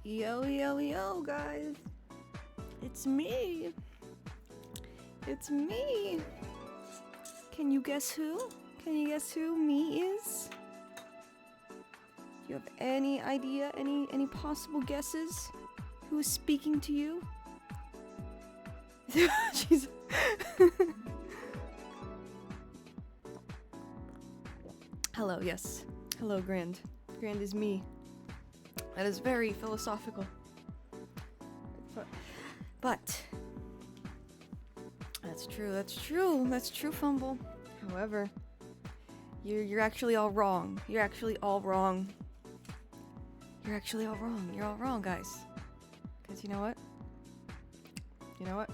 Yo, yo, yo, guys. It's me. It's me. Can you guess who? Can you guess who me is? Do you have any idea? Any possible guesses? Who is speaking to you? She's Hello, yes. Hello, Grand. Grand is me. That is very philosophical. But that's true, Fumble. However, you're actually all wrong. You're actually all wrong. You're actually all wrong. You're all wrong, guys. Because you know what? You know what?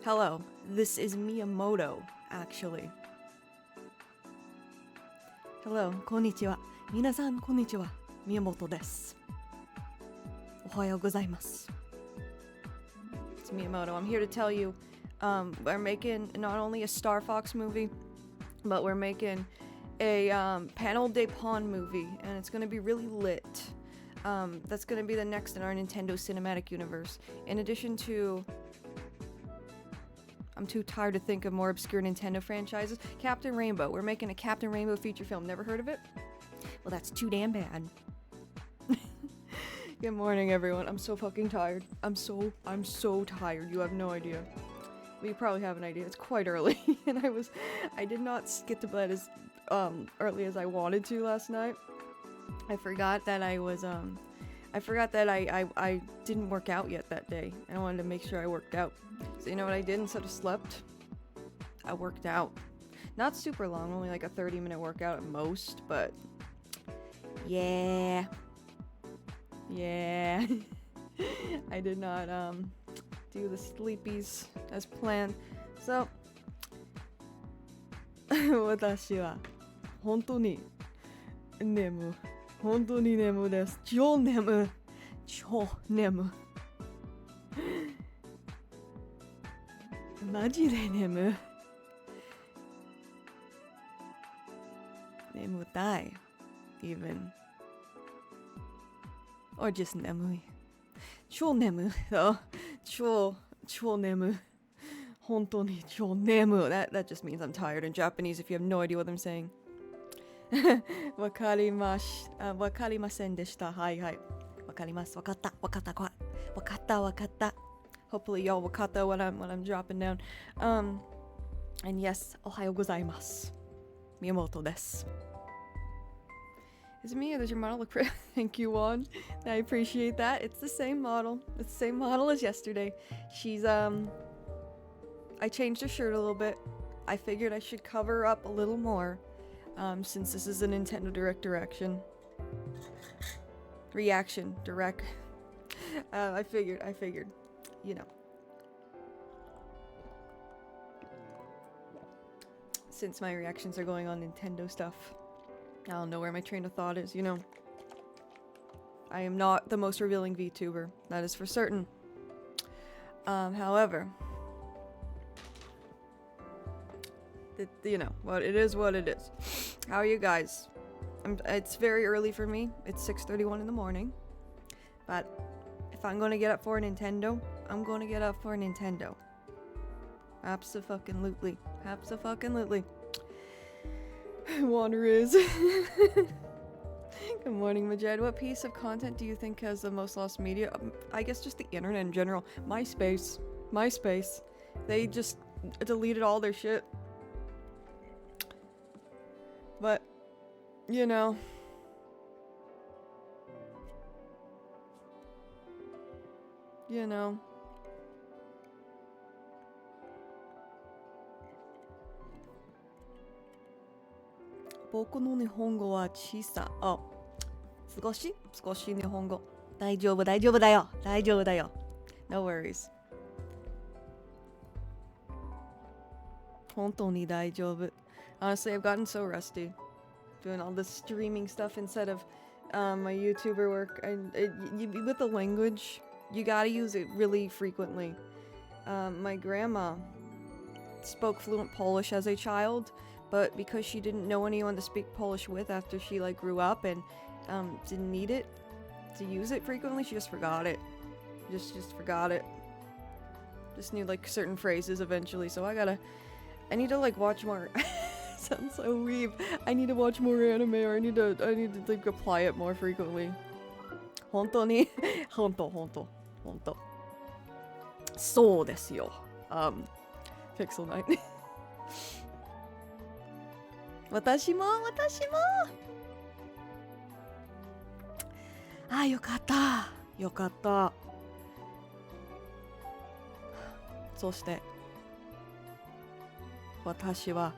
Hello, this is Miyamoto, actually. Hello, konnichiwa. Minasan konnichiwa. Miyamoto desu. Ohayou gozaimasu. It's Miyamoto. I'm here to tell you, we're making not only a Star Fox movie, but we're making a Panel de Pon movie, and it's gonna be really lit. That's gonna be the next in our Nintendo Cinematic Universe. In addition to, I'm too tired to think of more obscure Nintendo franchises. Captain Rainbow. We're making a Captain Rainbow feature film. Never heard of it? Well, that's too damn bad. Good morning, everyone. I'm so fucking tired. I'm so tired. You have no idea. Well, you probably have an idea. It's quite early, and I did not get to bed as early as I wanted to last night. I forgot that I didn't work out yet that day, and I wanted to make sure I worked out. So you know what I did instead of slept? I worked out. Not super long, only like a 30-minute workout at most, but yeah. I did not do the sleepies as planned. So 私は本当に眠です。超眠マジで眠たい even or just 眠い超眠 though 超眠本当に超眠 that just means I'm tired in Japanese if you have no idea what I'm saying わかりませんでしたはいわかりますわかった Hopefully y'all wakata when I'm dropping down. And yes, ohayou gozaimasu. Miyamoto desu. Is it me or does your model look pretty? Thank you, Juan. I appreciate that. It's the same model. It's the same model as yesterday. She's, I changed her shirt a little bit. I figured I should cover up a little more, since this is a Nintendo Direct reaction. Direct. I figured. You know. Since my reactions are going on Nintendo stuff, I don't know where my train of thought is, you know. I am not the most revealing VTuber, that is for certain. However, you know, it is what it is. How are you guys? It's very early for me. It's 6:31 in the morning. But if I'm gonna get up for a Nintendo, I'm gonna get up for a Nintendo. Abso-fucking-lutely. Water is. Good morning, Majed. What piece of content do you think has the most lost media? I guess just the internet in general. MySpace. They just deleted all their shit. But, you know. Boku no Nihongo wa chisa. Oh. 少し日本語。大丈夫だよ。No worries. 本当に大丈夫. Honestly, I've gotten so rusty doing all this streaming stuff instead of my YouTuber work. With the language, you gotta use it really frequently. My grandma spoke fluent Polish as a child, but because she didn't know anyone to speak Polish with after she like grew up and didn't need it to use it frequently, she just forgot it. Just forgot it. Just knew like certain phrases eventually, so I need to like watch more. Sounds so weeb. I need to watch more anime, or I need to like apply it more frequently. Honto ni honto. そうですよ。Pixel Knight. 私も。あ、よかった。そして、私は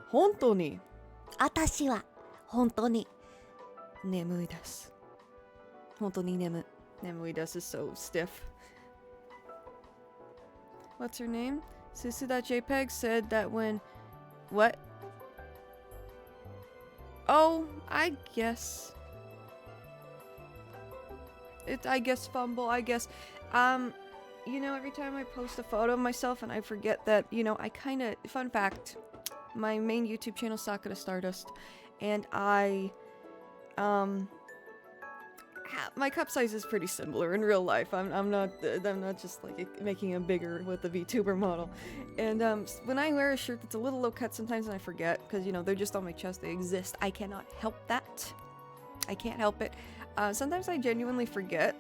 本当に眠いです。本当に眠いです。So stiff. What's her name? Susu.jpg said that when... What? Oh, I guess. I guess fumble, I guess. You know, every time I post a photo of myself and I forget that, you know, I kinda... Fun fact. My main YouTube channel, Sakura Stardust. And my cup size is pretty similar in real life. I'm not just like making it bigger with the VTuber model. And when I wear a shirt that's a little low cut sometimes and I forget, because you know they're just on my chest, they exist. I cannot help that. I can't help it. Sometimes I genuinely forget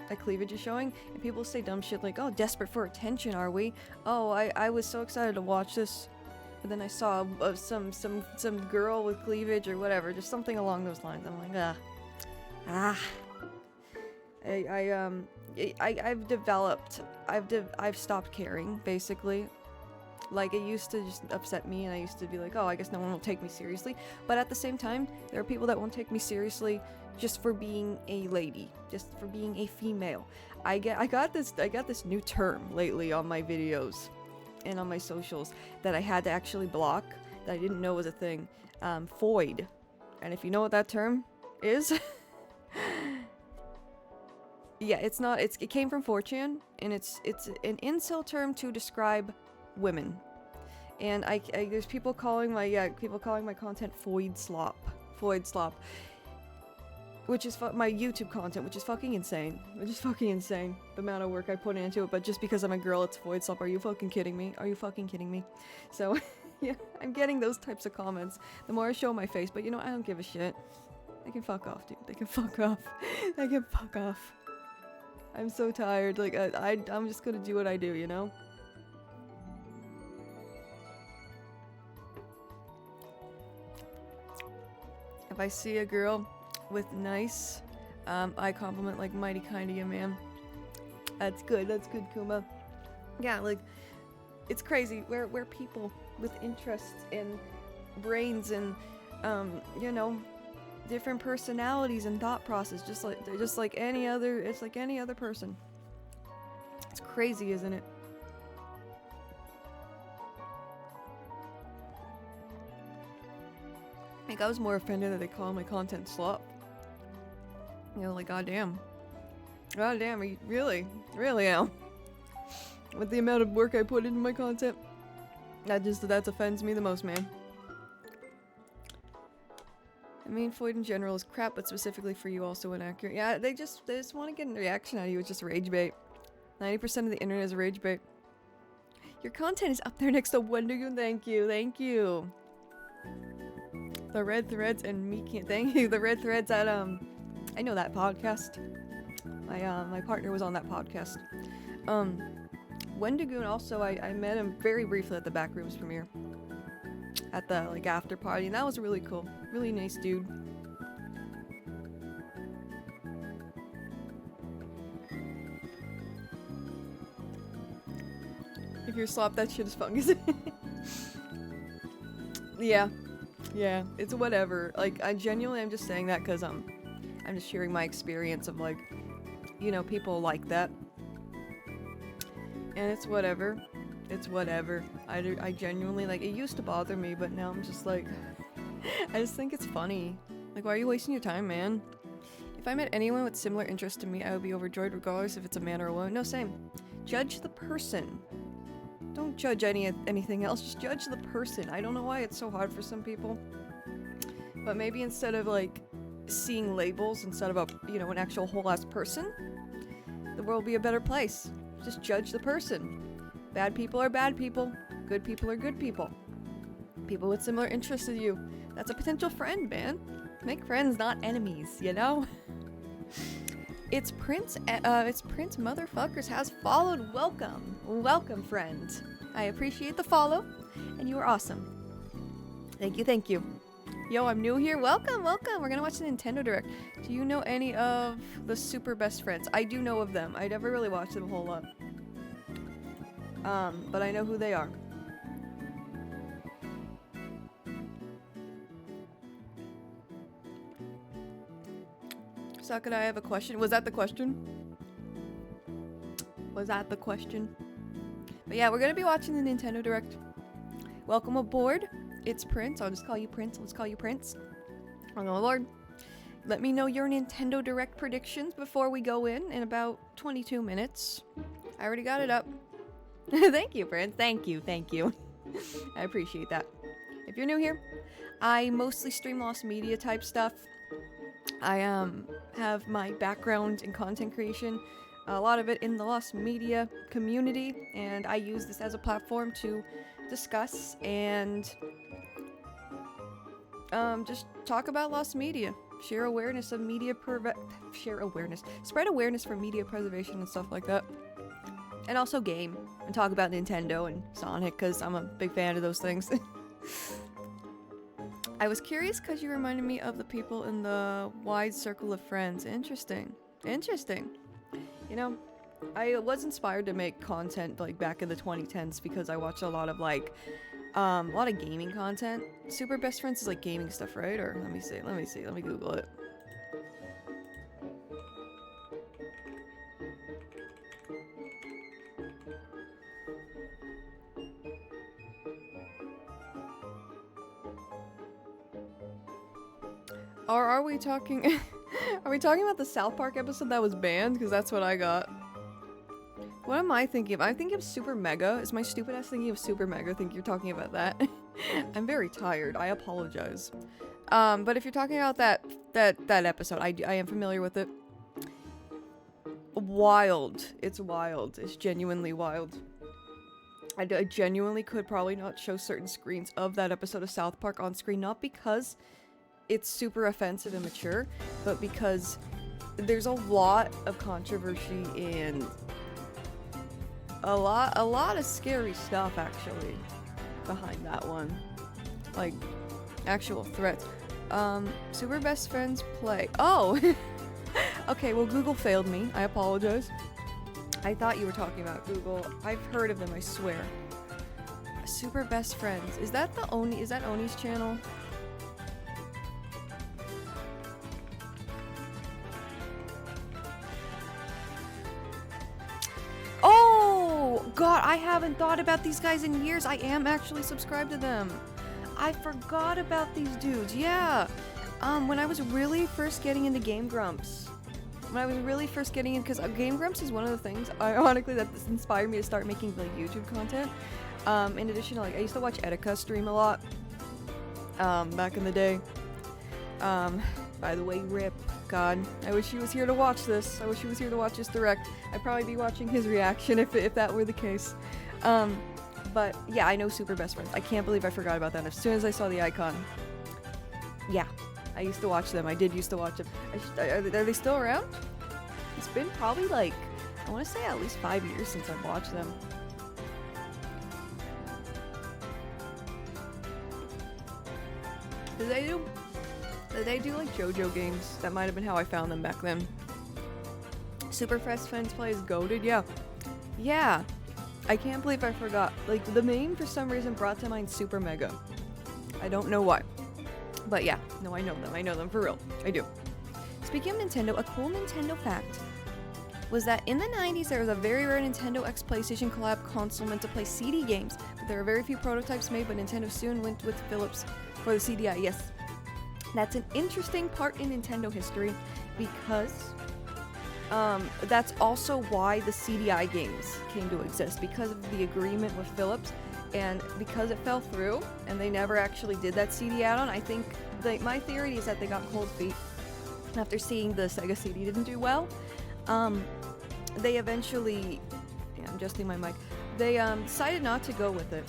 that cleavage is showing, and people say dumb shit like, "Oh, desperate for attention, are we?" Oh, I was so excited to watch this, but then I saw some girl with cleavage or whatever, just something along those lines. I'm like, I've stopped caring, basically. Like, it used to just upset me, and I used to be like, oh, I guess no one will take me seriously. But at the same time, there are people that won't take me seriously just for being a lady, just for being a female. I got this new term lately on my videos and on my socials that I had to actually block, that I didn't know was a thing. Foid. And if you know what that term is... Yeah, it came from 4chan, and it's an incel term to describe women. And there's people calling my content Foid slop, which is my YouTube content, which is fucking insane. The amount of work I put into it, but just because I'm a girl, it's Foid slop. Are you fucking kidding me? So, yeah, I'm getting those types of comments. The more I show my face, but you know, I don't give a shit. They can fuck off, dude. They can fuck off. I'm so tired. Like, I'm just gonna do what I do, you know? If I see a girl with nice eye compliment, like, mighty kind of you, man. That's good, Kuma. Yeah, like, it's crazy. We're people with interests and brains and, you know, different personalities and thought process, they're just like any other. It's like any other person. It's crazy, isn't it? Like, I was more offended that they call my content slop. You know, like, goddamn, are you really am? With the amount of work I put into my content, that offends me the most, man. I mean, Foid in general is crap, but specifically for you, also inaccurate. Yeah, they just want to get a reaction out of you. It's just rage bait. 90% of the internet is rage bait. Your content is up there next to Wendigoon. Thank you. The Red Threads and me can't. Thank you. The Red Threads at I know that podcast. My partner was on that podcast. Wendigoon also, I met him very briefly at the Backrooms premiere. At the, like, after party, and that was really cool. Really nice dude. If you're slop, that shit is fungus. Yeah, it's whatever. Like, I'm just saying that because, I'm just sharing my experience of, like, you know, people like that. And it's whatever. I genuinely, like, it used to bother me, but now I'm just like, I just think it's funny. Like, why are you wasting your time, man? If I met anyone with similar interests to me, I would be overjoyed regardless if it's a man or a woman. No, same. Judge the person. don't judge anything else. Just judge the person. I don't know why it's so hard for some people. But maybe instead of like seeing labels instead of a, you know, an actual whole ass person, the world will be a better place. Just judge the person. Bad people are bad people. Good people are good people. People with similar interests as you. That's a potential friend, man. Make friends, not enemies, you know? It's Prince Motherfuckers has followed. Welcome. Welcome, friend. I appreciate the follow, and you are awesome. Thank you, thank you. Yo, I'm new here. Welcome, welcome. We're gonna watch the Nintendo Direct. Do you know any of the Super Best Friends? I do know of them. I never really watched them a whole lot. But I know who they are. Sakura, I have a question. Was that the question? Was that the question? But yeah, we're gonna be watching the Nintendo Direct. Welcome aboard. It's Prince. I'll just call you Prince. Let's call you Prince. Welcome aboard. Let me know your Nintendo Direct predictions before we go in about 22 minutes. I already got it up. Thank you, Prince. Thank you. Thank you. I appreciate that. If you're new here, I mostly stream Lost Media type stuff. I have my background in content creation, a lot of it in the Lost Media community, and I use this as a platform to discuss and just talk about Lost Media, share awareness of media spread awareness for media preservation and stuff like that, and also game and talk about Nintendo and Sonic because I'm a big fan of those things. I was curious because you reminded me of the people in the wide circle of friends. Interesting. Interesting. You know, I was inspired to make content like back in the 2010s because I watched a lot of like, a lot of gaming content. Super Best Friends is like gaming stuff, right? Or let me see, let me Google it. Or are we talking are we talking about the South Park episode that was banned? Because that's what I got. What am I thinking of? I'm thinking of Super Mega. Is my stupid ass thinking of Super Mega? I think you're talking about that. I'm very tired. I apologize. But if you're talking about that episode, I am familiar with it. Wild. It's wild. It's genuinely wild. I genuinely could probably not show certain screens of that episode of South Park on screen, not because it's super offensive and mature, but because there's a lot of controversy and a lot of scary stuff actually behind that one, like actual threats. Super Best Friends play. Oh, okay. Well, Google failed me. I apologize. I thought you were talking about Google. I've heard of them. I swear. Super Best Friends. Is that Oni? Is that Oni's channel? God, I haven't thought about these guys in years. I am actually subscribed to them. I forgot about these dudes. Yeah. When I was really first getting into Game Grumps. Because Game Grumps is one of the things, ironically, that inspired me to start making like YouTube content. In addition to, like, I used to watch Etika stream a lot. Back in the day. By the way, RIP. God, I wish he was here to watch this. I wish he was here to watch this direct. I'd probably be watching his reaction if that were the case. But yeah, I know Super Best Friends. I can't believe I forgot about that. As soon as I saw the icon. Yeah, I used to watch them. I did used to watch them. Are they still around? It's been probably like, I want to say at least 5 years since I've watched them. Did they do like JoJo games? That might have been how I found them back then. Super Best Friends plays goated? Yeah. Yeah. I can't believe I forgot. Like, the name for some reason brought to mind Super Mega. I don't know why. But yeah, no, I know them. I know them for real. I do. Speaking of Nintendo, a cool Nintendo fact was that in the 90s there was a very rare Nintendo X PlayStation collab console meant to play CD games. But there were very few prototypes made, but Nintendo soon went with Philips for the CDI. Yes. That's an interesting part in Nintendo history because that's also why the CDI games came to exist, because of the agreement with Philips, and because it fell through and they never actually did that CD add-on. I think my theory is that they got cold feet after seeing the Sega CD didn't do well. They eventually, I'm adjusting my mic, they decided not to go with it,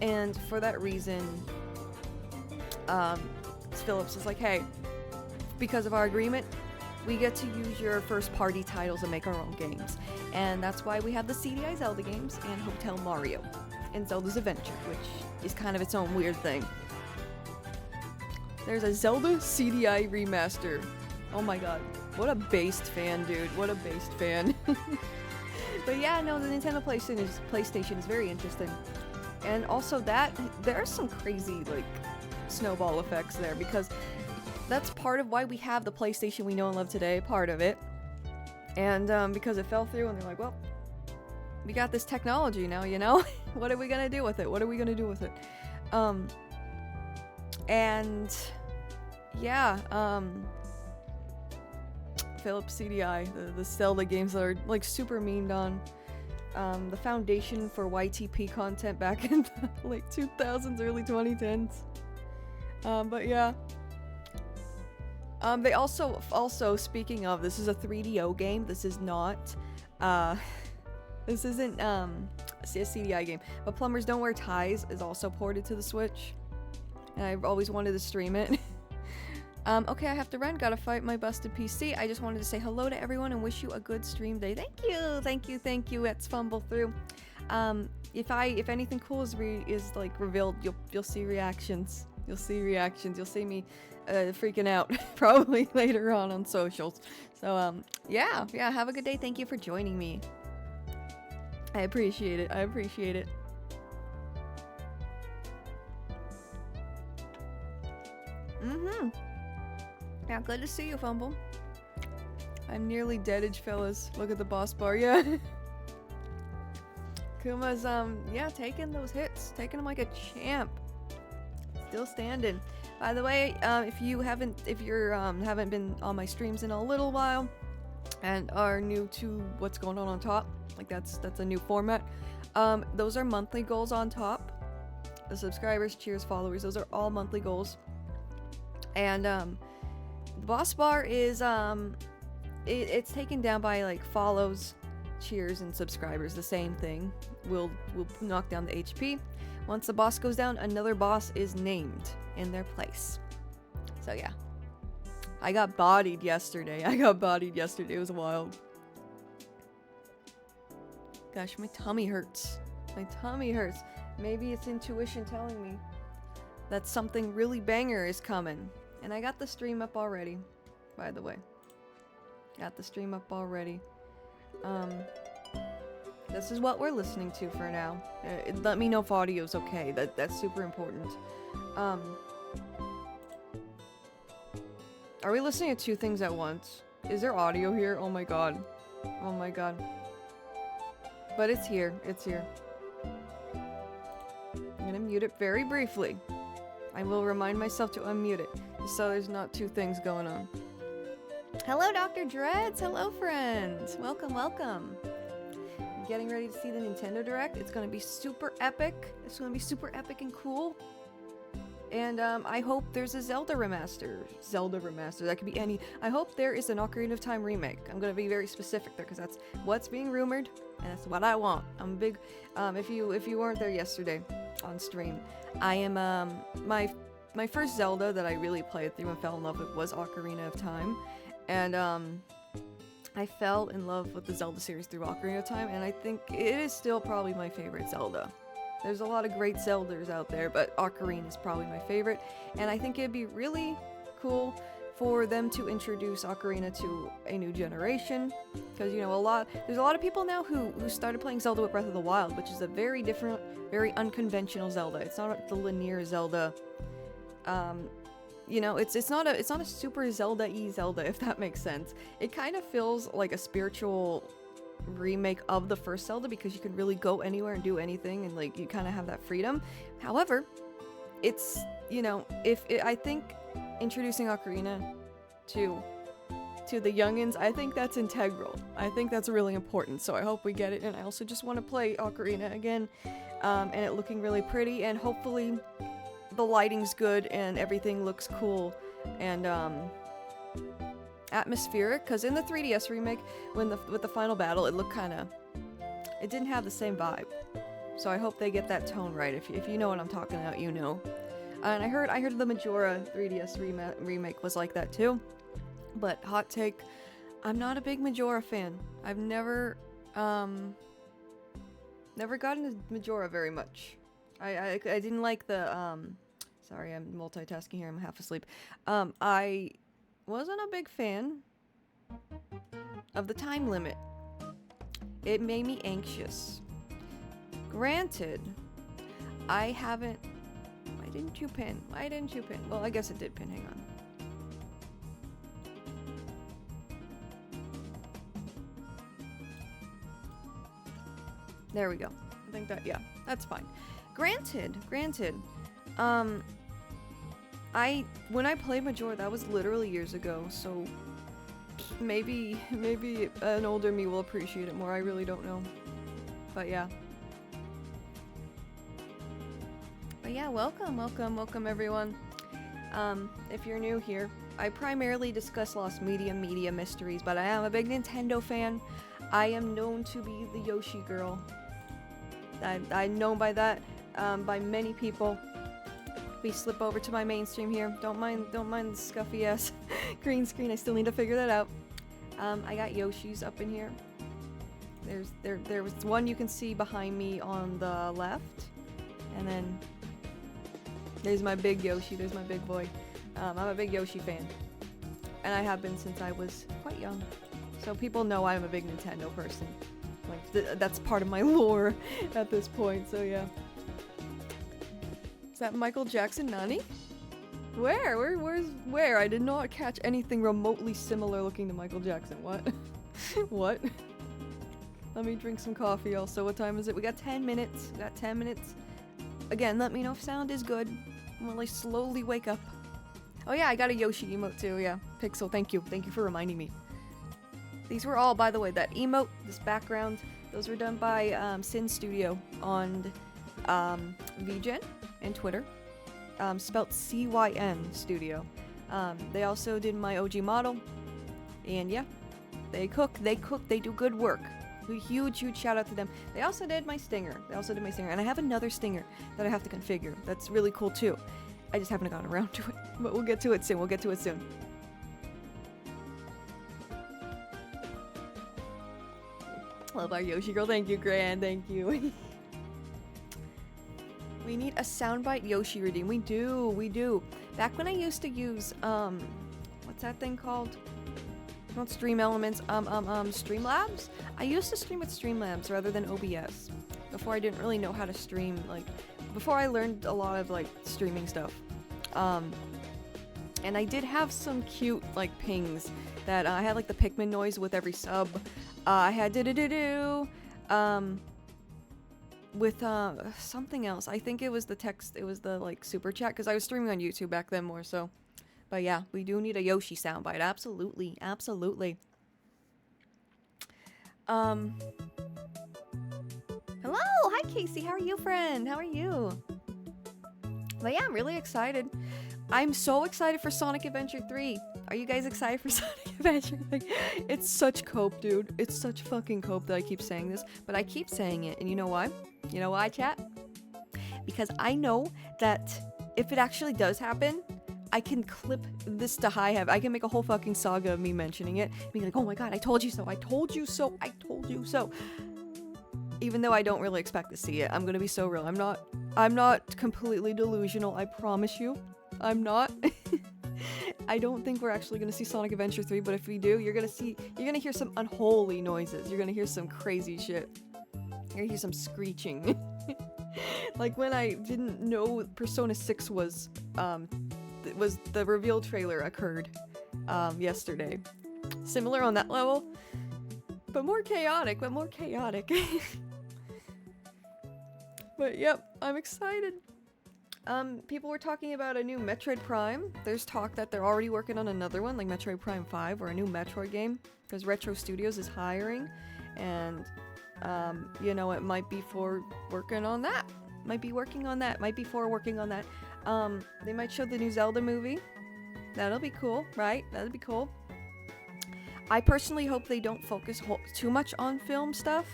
and for that reason Philips is like, hey, because of our agreement, we get to use your first party titles and make our own games. And that's why we have the CDI Zelda games and Hotel Mario and Zelda's Adventure, which is kind of its own weird thing. There's a Zelda CDI remaster. Oh my god. What a based fan, dude. What a based fan. But yeah, no, the Nintendo PlayStation is very interesting. And also there are some crazy, like, snowball effects there, because that's part of why we have the PlayStation we know and love today, part of it. And because it fell through, and they're like, well, we got this technology now, you know? What are we gonna do with it? What are we gonna do with it? And yeah, Philips CDI, the Zelda games that are like super memed on. The foundation for YTP content back in the late 2000s, early 2010s. But yeah. They also, speaking of, this is a 3DO game. This is not, this isn't, a CDI game. But Plumbers Don't Wear Ties is also ported to the Switch. And I've always wanted to stream it. Okay, I have to run. Gotta fight my busted PC. I just wanted to say hello to everyone and wish you a good stream day. Thank you, thank you, thank you. Let's fumble through. If anything cool is like revealed, you'll see reactions. You'll see reactions. You'll see me freaking out probably later on socials. So yeah, have a good day. Thank you for joining me. I appreciate it. I appreciate it. Yeah, glad to see you, Fumble. I'm nearly deadage, fellas. Look at the boss bar, yeah. Kuma's, yeah, taking those hits. Taking them like a champ. Still standing. By the way, if you haven't been on my streams in a little while and are new to what's going on top, like that's a new format. Those are monthly goals on top. The subscribers, cheers, followers, those are all monthly goals. And the boss bar is it's taken down by like follows, cheers, and subscribers. The same thing. We'll knock down the HP. Once the boss goes down, another boss is named in their place. So yeah. I got bodied yesterday. It was wild. Gosh, my tummy hurts. My tummy hurts. Maybe it's intuition telling me that something really banger is coming. And I got the stream up already, by the way. Got the stream up already. This is what we're listening to for now. Let me know if audio's okay. That's super important. Are we listening to two things at once? Is there audio here? Oh my god. Oh my god. But it's here. It's here. I'm gonna mute it very briefly. I will remind myself to unmute it, so there's not two things going on. Hello, Dr. Dreads! Hello, friends! Welcome, welcome! I'm getting ready to see the Nintendo Direct. It's gonna be super epic. It's gonna be super epic and cool. And I hope there's a Zelda remaster. That could be any. I hope there is an Ocarina of Time remake. I'm gonna be very specific there, because that's what's being rumored, and that's what I want. I'm big. If you weren't there yesterday on stream, I am my first Zelda that I really played through and fell in love with was Ocarina of Time, and I fell in love with the Zelda series through Ocarina of Time, and I think it is still probably my favorite Zelda. There's a lot of great Zeldas out there, but Ocarina is probably my favorite, and I think it'd be really cool for them to introduce Ocarina to a new generation, because, you know, there's a lot of people now who started playing Zelda with Breath of the Wild, which is a very different, very unconventional Zelda. It's not the linear Zelda. You know, it's not a super Zelda-y Zelda, if that makes sense. It kind of feels like a spiritual remake of the first Zelda, because you can really go anywhere and do anything, and like you kind of have that freedom. However, it's, you know, I think introducing Ocarina to to the youngins, I think that's integral. I think that's really important, so I hope we get it. And I also just want to play Ocarina again, and it looking really pretty, and hopefully the lighting's good and everything looks cool and atmospheric. Because in the 3DS remake, with the final battle, it looked kind of, it didn't have the same vibe. So I hope they get that tone right. If you know what I'm talking about, you know. And I heard the Majora 3DS remake was like that too. But hot take, I'm not a big Majora fan. I've never gotten into Majora very much. I didn't like the sorry, I'm multitasking here. I'm half asleep. I wasn't a big fan of the time limit. It made me anxious. Granted, I haven't... Why didn't you pin? Why didn't you pin? Well, I guess it did pin. Hang on. There we go. I think that, yeah, that's fine. Granted. When I played Majora, that was literally years ago, so maybe an older me will appreciate it more. I really don't know. But yeah. Welcome everyone. If you're new here, I primarily discuss lost media mysteries, but I am a big Nintendo fan. I am known to be the Yoshi girl. I'm known by that, by many people. We slip over to my mainstream here. Don't mind the scuffy ass green screen. I still need to figure that out. I got Yoshis up in here. There was one you can see behind me on the left, and then there's my big Yoshi. There's my big boy. I'm a big Yoshi fan, and I have been since I was quite young. So people know I'm a big Nintendo person. Like that's part of my lore at this point. So yeah. Is that Michael Jackson Nani? Where? I did not catch anything remotely similar looking to Michael Jackson. What? What? Let me drink some coffee also. What time is it? We got 10 minutes. Again, let me know if sound is good while I slowly wake up. Oh yeah, I got a Yoshi emote too, yeah. Pixel, thank you. Thank you for reminding me. These were all, by the way, that emote, this background, those were done by Sin Studio on VGen and Twitter. Spelt CYN Studio. They also did my OG model. And yeah, they do good work. Huge shout out to them. They also did my stinger. And I have another stinger that I have to configure. That's really cool too. I just haven't gotten around to it. But we'll get to it soon. Love our Yoshi girl. Thank you, Gran. Thank you. We need a soundbite Yoshi redeem. We do. Back when I used to use, what's that thing called? Not Stream Elements, Streamlabs? I used to stream with Streamlabs rather than OBS. Before I didn't really know how to stream, before I learned a lot of, streaming stuff. And I did have some cute, pings that, I had, the Pikmin noise with every sub. I had with, something else. I think it was the text, it was the, super chat, because I was streaming on YouTube back then more, so... But yeah, we do need a Yoshi soundbite. Absolutely. Hello! Hi, Casey. How are you, friend? How are you? But yeah, I'm really excited. I'm so excited for Sonic Adventure 3. Are you guys excited for Sonic Adventure 3? It's such cope, dude. It's such fucking cope that I keep saying this. But I keep saying it. And you know why? You know why, chat? Because I know that if it actually does happen... I can clip this to high heaven. I can make a whole fucking saga of me mentioning it. Being like, oh my god, I told you so. Even though I don't really expect to see it. I'm gonna be so real. I'm not completely delusional. I promise you. I'm not. I don't think we're actually gonna see Sonic Adventure 3, but if we do, you're gonna hear some unholy noises. You're gonna hear some crazy shit. You're gonna hear some screeching. Like when I didn't know Persona 6 was the reveal trailer occurred yesterday. Similar on that level, but more chaotic. But yep, I'm excited. People were talking about a new Metroid Prime. There's talk that they're already working on another one, like Metroid Prime 5 or a new Metroid game, because Retro Studios is hiring, and, you know, it might be for working on that. Might be working on that. Might be for working on that. They might show the new Zelda movie. That'll be cool, right? That'll be cool. I personally hope they don't focus too much on film stuff.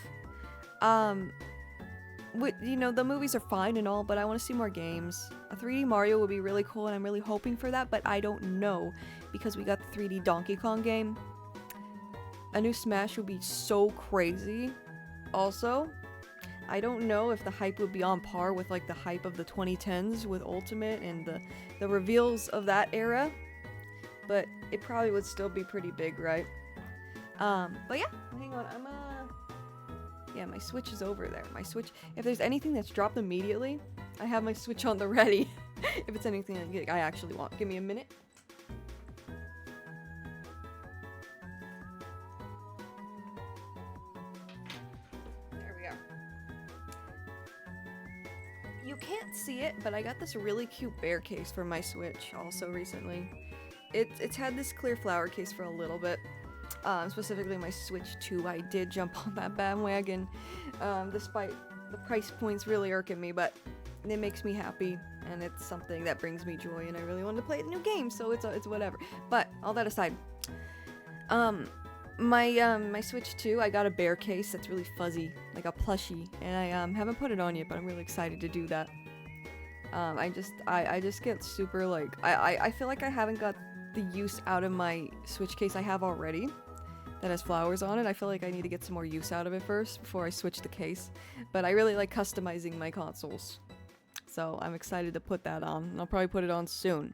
You know, the movies are fine and all, but I want to see more games. A 3D Mario would be really cool, and I'm really hoping for that, but I don't know, because we got the 3D Donkey Kong game. A new Smash would be so crazy. Also, I don't know if the hype would be on par with, like, the hype of the 2010s with Ultimate and the reveals of that era, but it probably would still be pretty big, right? But yeah, hang on, yeah, my Switch is over there. My Switch, if there's anything that's dropped immediately, I have my Switch on the ready. If it's anything I actually want. Give me a minute. There we go. You can't see it, but I got this really cute bear case for my Switch also recently. It's had this clear flower case for a little bit. Specifically my Switch 2, I did jump on that bandwagon, despite the price points really irking me, but it makes me happy, and it's something that brings me joy, and I really wanted to play the new game, so it's whatever. But, all that aside, my Switch 2, I got a bear case that's really fuzzy, like a plushie, and I haven't put it on yet, but I'm really excited to do that. I just get super, like, I feel like I haven't got the use out of my Switch case I have already that has flowers on it. I feel like I need to get some more use out of it first before I switch the case, but I really like customizing my consoles, so I'm excited to put that on, and I'll probably put it on soon.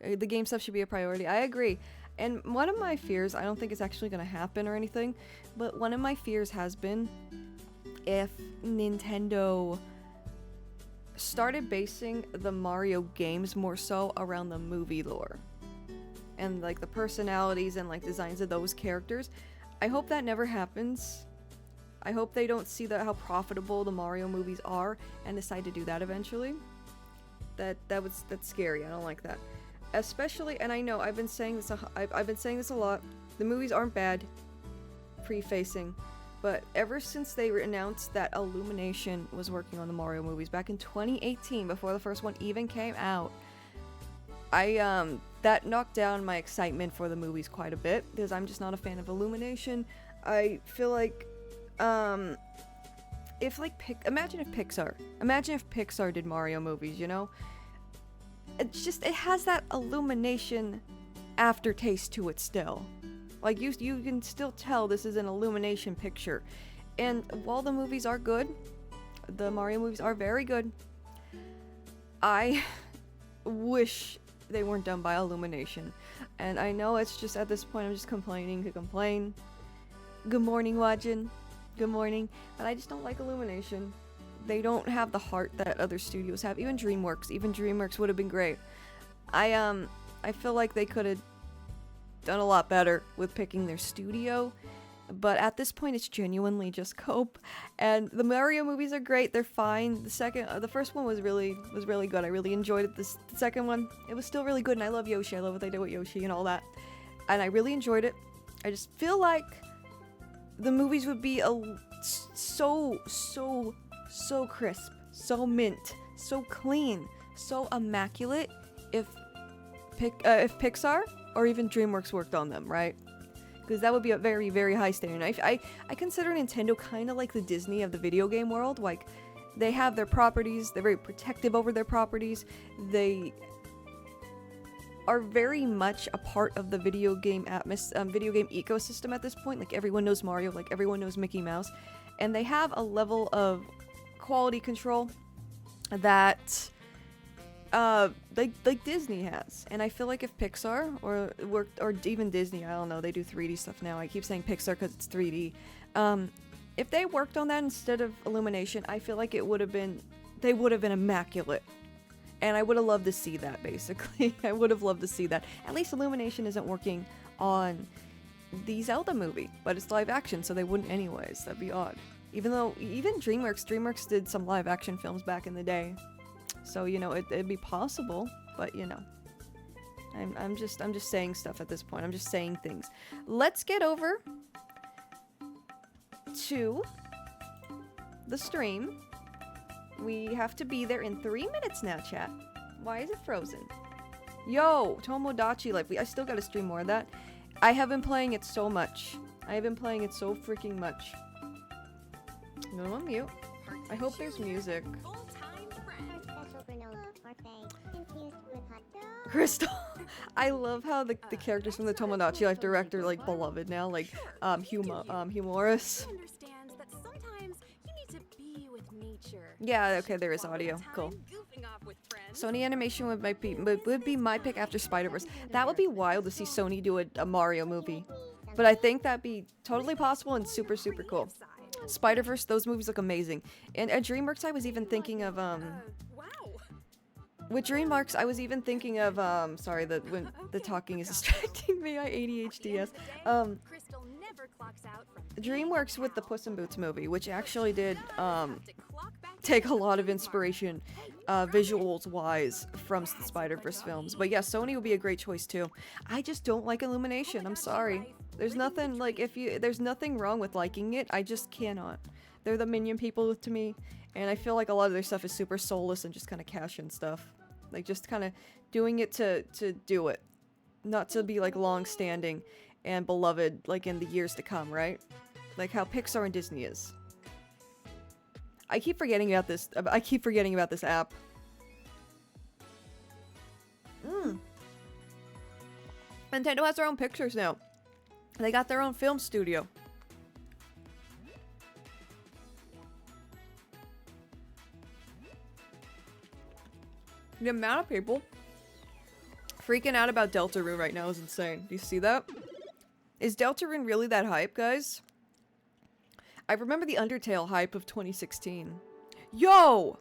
The game stuff should be a priority. I agree, and one of my fears, I don't think it's actually gonna happen or anything, but one of my fears has been if Nintendo started basing the Mario games more so around the movie lore and like the personalities and like designs of those characters. I hope that never happens. I hope they don't see how profitable the Mario movies are and decide to do that eventually. That's scary. I don't like that. Especially, and I know I've been saying this a lot. The movies aren't bad pre-facing, but ever since they announced that Illumination was working on the Mario movies back in 2018, before the first one even came out, that knocked down my excitement for the movies quite a bit, because I'm just not a fan of Illumination. I feel like, imagine if Pixar did Mario movies, you know? It has that Illumination aftertaste to it still. Like, you can still tell this is an Illumination picture. And while the movies are good, the Mario movies are very good, I wish they weren't done by Illumination. And I know it's just, at this point, I'm just complaining to complain. Good morning, Wajin. Good morning. But I just don't like Illumination. They don't have the heart that other studios have. Even DreamWorks would have been great. I feel like they could have done a lot better with picking their studio, but at this point it's genuinely just Cope. And the Mario movies are great, they're fine. The first one was really good. I really enjoyed it. The second one, it was still really good, and I love Yoshi. I love what they did with Yoshi and all that, and I really enjoyed it. I just feel like the movies would be so crisp, so mint, so clean, so immaculate if Pixar or even DreamWorks worked on them, right? Because that would be a very, very high standard. I consider Nintendo kind of like the Disney of the video game world. Like, they have their properties, they're very protective over their properties, they are very much a part of the video game ecosystem at this point. Like, everyone knows Mario, like everyone knows Mickey Mouse, and they have a level of quality control that like Disney has. And I feel like if Pixar or even Disney, I don't know, they do 3D stuff now. I keep saying Pixar because it's 3D. If they worked on that instead of Illumination, I feel like they would have been immaculate. And I would have loved to see that, basically. I would have loved to see that. At least Illumination isn't working on the Zelda movie, but it's live action, so they wouldn't anyways. That'd be odd. Even DreamWorks did some live action films back in the day. So, you know, it'd be possible, but you know. I'm just saying stuff at this point. I'm just saying things. Let's get over to the stream. We have to be there in 3 minutes now, chat. Why is it frozen? Yo, Tomodachi Life. I still gotta stream more of that. I have been playing it so much. I have been playing it so freaking much. No, I'm mute. I hope there's music. Crystal. I love how the characters from the Tomodachi Life Direct are like beloved now, like humorous. Yeah, okay, there is audio. Cool. Sony Animation would be my pick after Spider-Verse. That would be wild to see Sony do a Mario movie. But I think that'd be totally possible and super, super cool. Spider-Verse, those movies look amazing. And at DreamWorks, I was even thinking of, with DreamWorks, I was even thinking of, sorry, when the talking is distracting me, I ADHDs. DreamWorks with the Puss in Boots movie, which actually did, take a lot of inspiration, visuals-wise, from the Spider-Verse films. But yeah, Sony would be a great choice, too. I just don't like Illumination, I'm sorry. There's nothing, like, there's nothing wrong with liking it, I just cannot. They're the Minion people to me, and I feel like a lot of their stuff is super soulless and just kind of cash-in stuff. Like, just kind of doing it to do it. Not to be, like, long-standing and beloved, like, in the years to come, right? Like how Pixar and Disney is. I keep forgetting about this app. Nintendo has their own pictures now. They got their own film studio. The amount of people freaking out about Deltarune right now is insane. Do you see that? Is Deltarune really that hype, guys? I remember the Undertale hype of 2016. Yo!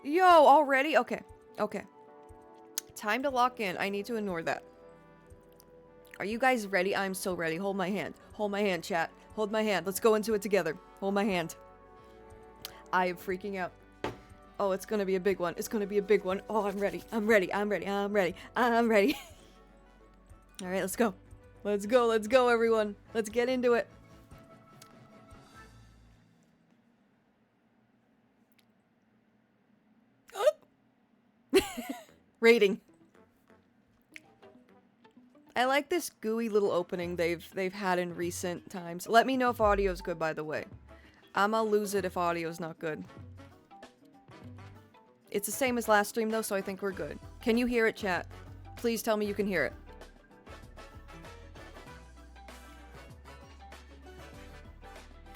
Yo, already? Okay. Okay. Time to lock in. I need to ignore that. Are you guys ready? I'm so ready. Hold my hand. Hold my hand, chat. Hold my hand. Let's go into it together. Hold my hand. I am freaking out. Oh, it's gonna be a big one. It's gonna be a big one. Oh, I'm ready. I'm ready. I'm ready. I'm ready. I'm ready. Alright, let's go. Let's go. Let's go, everyone. Let's get into it. Rating. I like this gooey little opening they've had in recent times. Let me know if audio's good, by the way. I'ma lose it if audio's not good. It's the same as last stream though, so I think we're good. Can you hear it, chat? Please tell me you can hear it.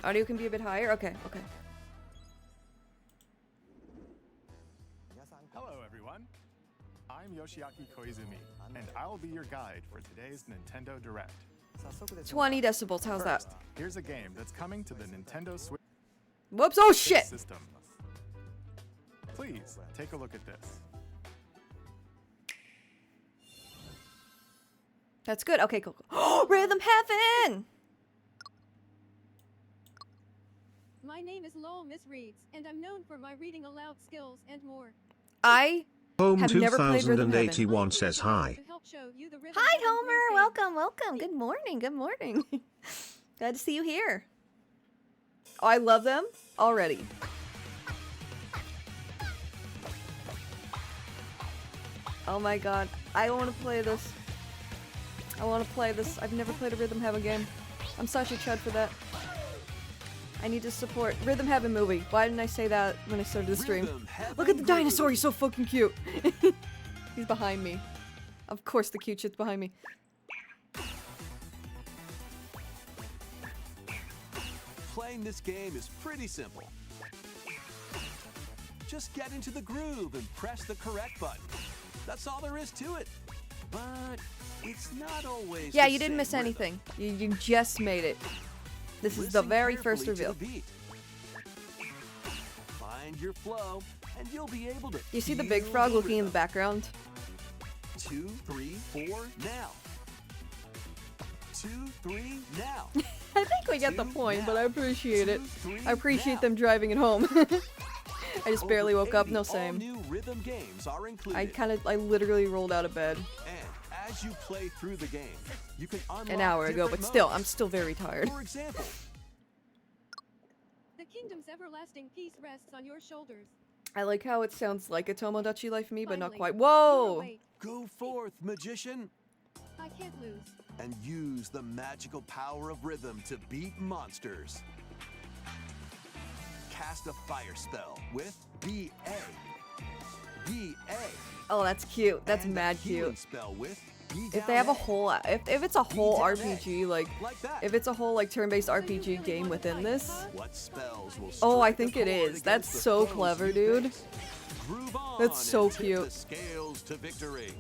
Audio can be a bit higher? Okay, okay. Hello everyone. I'm Yoshiaki Koizumi, and I'll be your guide for today's Nintendo Direct. 20 decibels, how's that? First, here's a game that's coming to the Nintendo Switch Whoops, oh shit! system. Please, take a look at this. That's good, okay, cool. Oh, Rhythm Heaven! My name is Lowell Miss Reeds, and I'm known for my reading aloud skills and more. I Home have never played Rhythm Heaven. 2081 says hi. Hi, Homer! Welcome, welcome. Good morning, good morning. Glad to see you here. Oh, I love them already. Oh my god. I want to play this. I want to play this. I've never played a Rhythm Heaven game. I'm such a chud for that. I need to support Rhythm Heaven movie. Why didn't I say that when I started the stream? Look at the dinosaur, he's so fucking cute. He's behind me. Of course the cute shit's behind me. Playing this game is pretty simple. Just get into the groove and press the correct button. That's all there is to it. But it's not always Yeah, the you didn't same miss rhythm. anything. You just made it. This is the Listen very first carefully to reveal. the beat. Find your flow, and you'll be able to. You see the feel big frog looking in the rhythm. background? 2, 3, 4, now. 2, 3, now. I think we get the point, but I appreciate it. 2, 3, I appreciate now. them driving it home. I just barely woke up. No, All same. new rhythm games are included. I literally rolled out of bed And as you play through the game, you can unlock an hour ago, different but still, modes. I'm still very tired. For example, The kingdom's everlasting peace rests on your shoulders. I like how it sounds like a Tomodachi Life me, but not Finally, quite. you Whoa! awake. go forth, magician, I can't lose. and use the magical power of rhythm to beat monsters. Cast a fire spell with BA. BA. Oh, that's cute. That's and a mad healing cute. spell with If they have a whole, if it's a whole RPG, like that. if it's a whole like turn-based RPG game within this, What spells will oh, I strike a think it chord is. That's against the so foes clever, you dude. face? Groove on That's so and tip cute. The scales to victory.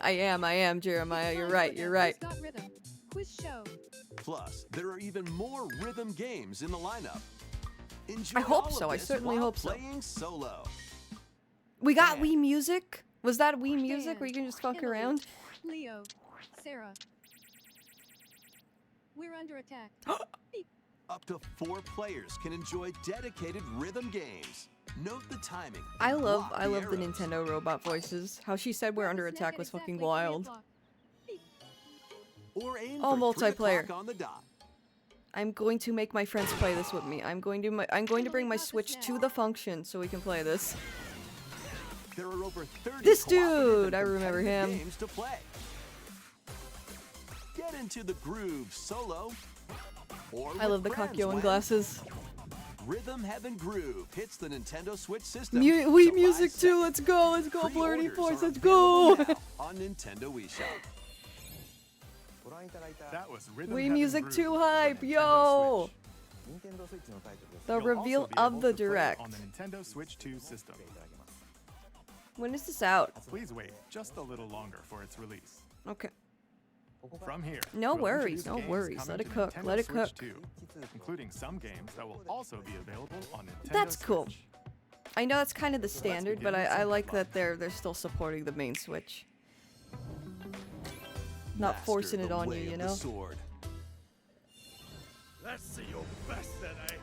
I am, Jeremiah. You're right. You're right. Quiz Rhythm. Quiz show. Plus, there are even more rhythm games in the lineup. Enjoy I hope all of so. I this certainly while hope so. Playing solo. We got Yeah. Wii Music. Was that Wii Music Dan, where you can just fuck Emily, around? Leo. Sarah. We're under attack. Beep. Up to 4 players can enjoy dedicated rhythm games. Note the timing. I and love block the arrows. Nintendo robot voices. How she said we're under Snack attack at was fucking exactly 3 wild. o'clock. Beep. Or aim Oh, for 3 multiplayer. o'clock on the dot. I'm going to make my friends play this with me. I'm going to bring my Switch to the function so we can play this. There are over 30 This cooperative dude, I and remember competitive him. games to play. Get into the groove solo. Or I with love the friends Kakyoin when glasses. Rhythm Heaven Groove hits the Nintendo Switch system. Wii July Music too. 2nd. Let's go. Let's go, Blurry Pre-orders Force. are Let's go. available now on Nintendo Wii Shop. That was Rhythm Wii Heaven Music Groove too for hype, Nintendo yo. Switch. The You'll reveal also be of able the to play it Direct. on the Nintendo Switch 2 system. When is this out? Please wait just a little longer for its release. Okay. From here, No we'll worries, introduce no games worries. coming Let it to cook, Nintendo let it Switch cook. 2, including some games that will also be available on Nintendo That's cool. Switch. I know that's kind of the standard, but begin with I some like fun. that they're still supporting the main Switch. Not Master forcing it the on you, way you of the know? sword. Let's see your best, Senai.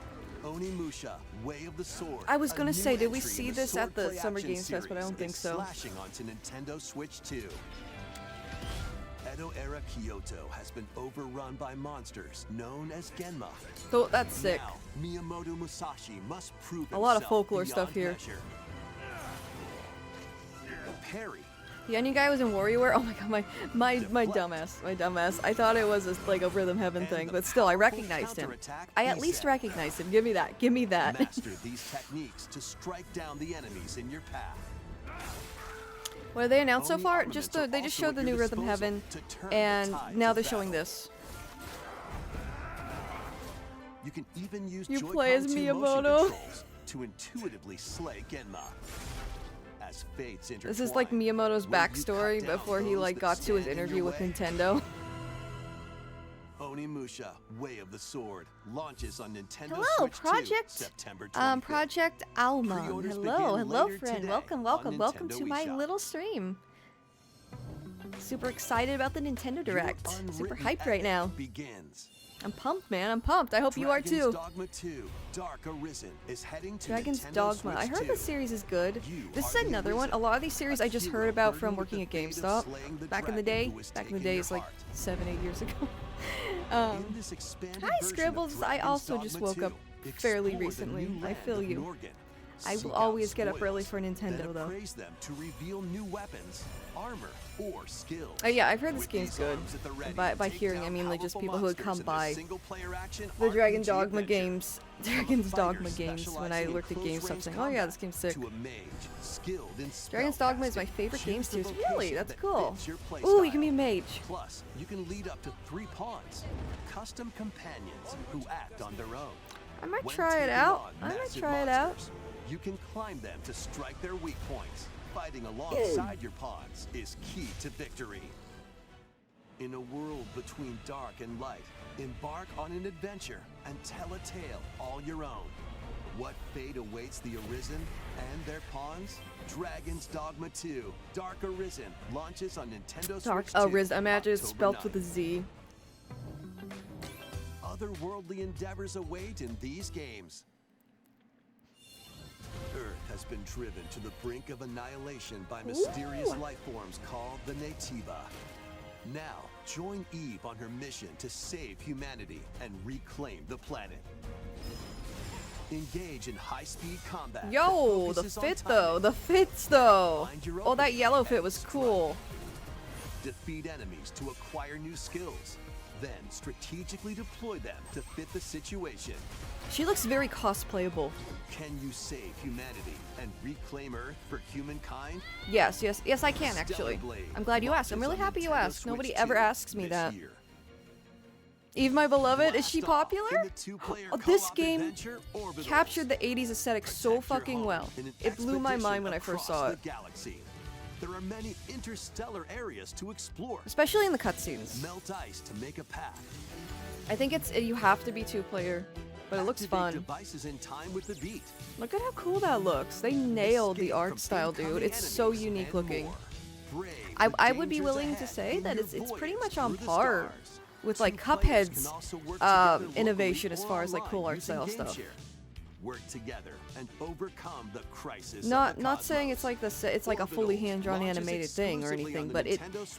Onimusha, Way of the Sword. I was A gonna new say, did we entry see in this at the Swordplay Summer Action Games Fest, but I don't series think is so. Slashing onto Nintendo Switch 2. Edo-era Kyoto has been overrun by monsters known as Genma. So that's sick. Now, Miyamoto Musashi must prove A lot of himself folklore stuff beyond here. measure. Parry. The onion guy was in WarioWare. Oh my god, my dumbass. I thought it was like a Rhythm Heaven And thing, the but still, I powerful recognized him. counterattack I at least reset. recognized him. Give me that. Give me that. Master these techniques to strike down the enemies in your path. What have they announced so Only far? armaments Just are they just also showed the at new your Rhythm disposal Heaven, to turn the and tides now of they're showing battle. this. You can even use You Joy-Con play as 2 motion Miyamoto. controls to intuitively slay Genma. As fates This is like intertwine, Miyamoto's will you cut backstory down before he those like that got to his stand in interview your with way? Nintendo. Onimusha, Way of the Sword launches on Nintendo Hello, Switch 2, Project September 25th. Project Almon. Pre-orders Hello, begin hello, later friend. today Welcome, on welcome Nintendo to Wii my Shop. little stream. Super excited about the Nintendo Your Direct. Super unwritten hyped right epic now. Begins. I'm pumped, man. I'm pumped. I hope you are Dragon's too. Dogma 2, Dark Arisen is heading to Dragon's Nintendo Dogma. I Switch heard 2. the series is good. You This is are the another one. A Arisen, lot of these series a I just hero heard about burdened from with working the at fate of GameStop slaying the back in the dragon day. who was Back in the taking your days like heart. 7-8 years ago. In this expanded Hi, version of Scribbles. I Dragon's also Dogma just woke 2, up fairly explore the recently. new I land feel of you. Norgan. I Seek will out always get up early spoils, for Nintendo, then though. appraise them to reveal new weapons, armor, or skills. Oh yeah, I've heard this With game's these good. arms at the ready By to take hearing, down I mean like just powerful people who had monsters come in by this single-player action the Dragon RPG Dogma adventure. games, From a Dragon's fighter Dogma games when I specializing in looked at GameStop close-range saying, oh yeah, this combat game's sick. to a mage skilled in Dragon's Dogma is my spellcasting. favorite game Choose the series. Really? vocation That's that cool. fits your play Ooh, you can style. be a mage. Plus, you can lead up to 3 pawns, custom companions who act on their own. I might When try it taking out. on I might massive try it out. monsters, you can climb them to strike their weak points. Fighting alongside your pawns is key to victory. In a world between dark and light, embark on an adventure and tell a tale all your own. What fate awaits the Arisen and their pawns? Dragon's Dogma 2, Dark Arisen, launches on Nintendo Dark Switch 2, Arisen. Imagine it's October spelled with a 9th. Z. Otherworldly endeavors await in these games. Earth has been driven to the brink of annihilation by mysterious life forms called the Nativa. Now, join Eve on her mission to save humanity and reclaim the planet. Engage in high-speed combat. Yo, the fit though. The fits though. Oh, that yellow fit was cool. Defeat enemies to acquire new skills. Then strategically deploy them to fit the situation. She looks very cosplayable. Can you save humanity and reclaim Earth for humankind? Yes, I can actually. I'm glad you asked. I'm really happy you asked. Nobody ever asks me that. Eve, my beloved, is she popular? Oh, this game captured the 80s aesthetic so fucking well. It blew my mind when I first saw it. There are many interstellar areas to explore. Especially in the cutscenes. Melt ice to make a path. I think you have to be 2-player, but it looks fun. Devices in time with the beat. Look at how cool that looks. They nailed the art style, dude. It's so unique looking. I would be willing to say that it's pretty much on par with like Cuphead's innovation as far as like cool art style stuff. Work together and overcome the crisis. Not saying it's like it's like a fully hand-drawn animated thing or anything, but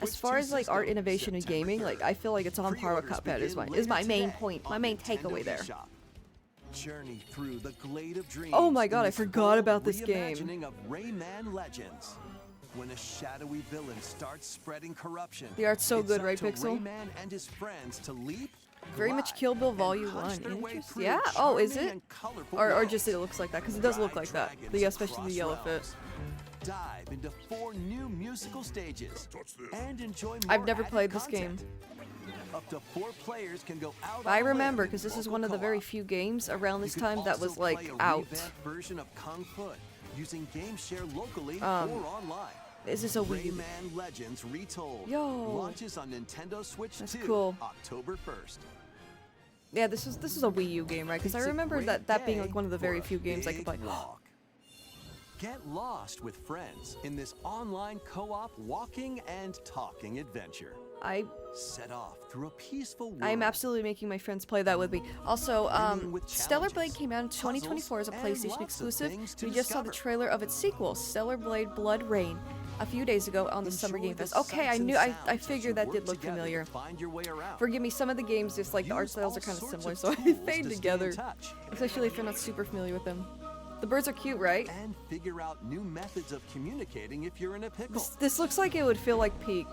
as far as like art innovation in gaming, like I feel like it's on par with Cuphead is my main point, my main takeaway there. Journey through the glade of dreams. Oh my god, I forgot about this game. Of Rayman Legends. When a shadowy villain starts spreading corruption, the art's so good, right, Pixel? Rayman and his friends to leap, very much Kill Bill Volume 1. Interesting. Yeah? Oh, is it? Or just it looks like that, because it does look like that. Especially the yellow fit. Dive into 4 new musical stages and enjoy more. I've never played this game. Up to 4 players can go out. I remember, because this is one of the very few games around this time that was like out. Version of Kung Fu using game share locally or online. Is this a Wii? Rayman Legends Retold. Yo. Launches on Nintendo Switch 2 cool. October 1st. Yeah, this is a Wii U game, right? Because I remember that being like one of the very few games I could play. Get lost with friends in this online co-op walking and talking adventure. Set off through a peaceful world. I'm absolutely making my friends play that with me. Also, Stellar Blade came out in 2024 as a PlayStation exclusive. We just saw the trailer of its sequel, Stellar Blade Blood Rain, a few days ago on the Summer Game Fest. Okay, I figured that did look familiar. Forgive me, some of the games, just like the art styles are kind of similar, so I fade together. Especially if you're not super familiar with them. The birds are cute, right? And figure out new methods of communicating if you're in a pickle. This looks like it would feel like Peak.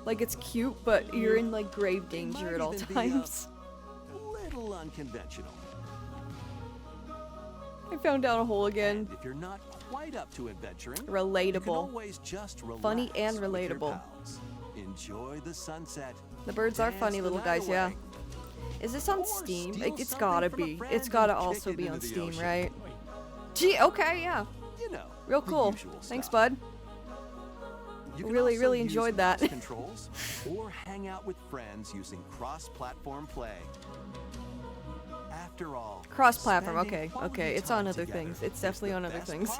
Like it's cute, but you're in like grave danger at all times. A little unconventional. I found out a hole again. And if you're not quite up to adventuring, relatable. You can always just relax. Funny and relatable. Enjoy the sunset. The birds are funny little guys, yeah. Is this on Steam? It's gotta be. It's gotta also be on Steam, right? Gee, okay, yeah. You know, real cool. Thanks, bud. Really enjoyed that. Controls or hang out with friends using cross-platform play. After all, cross-platform. Okay. It's on other things. It's definitely on other things.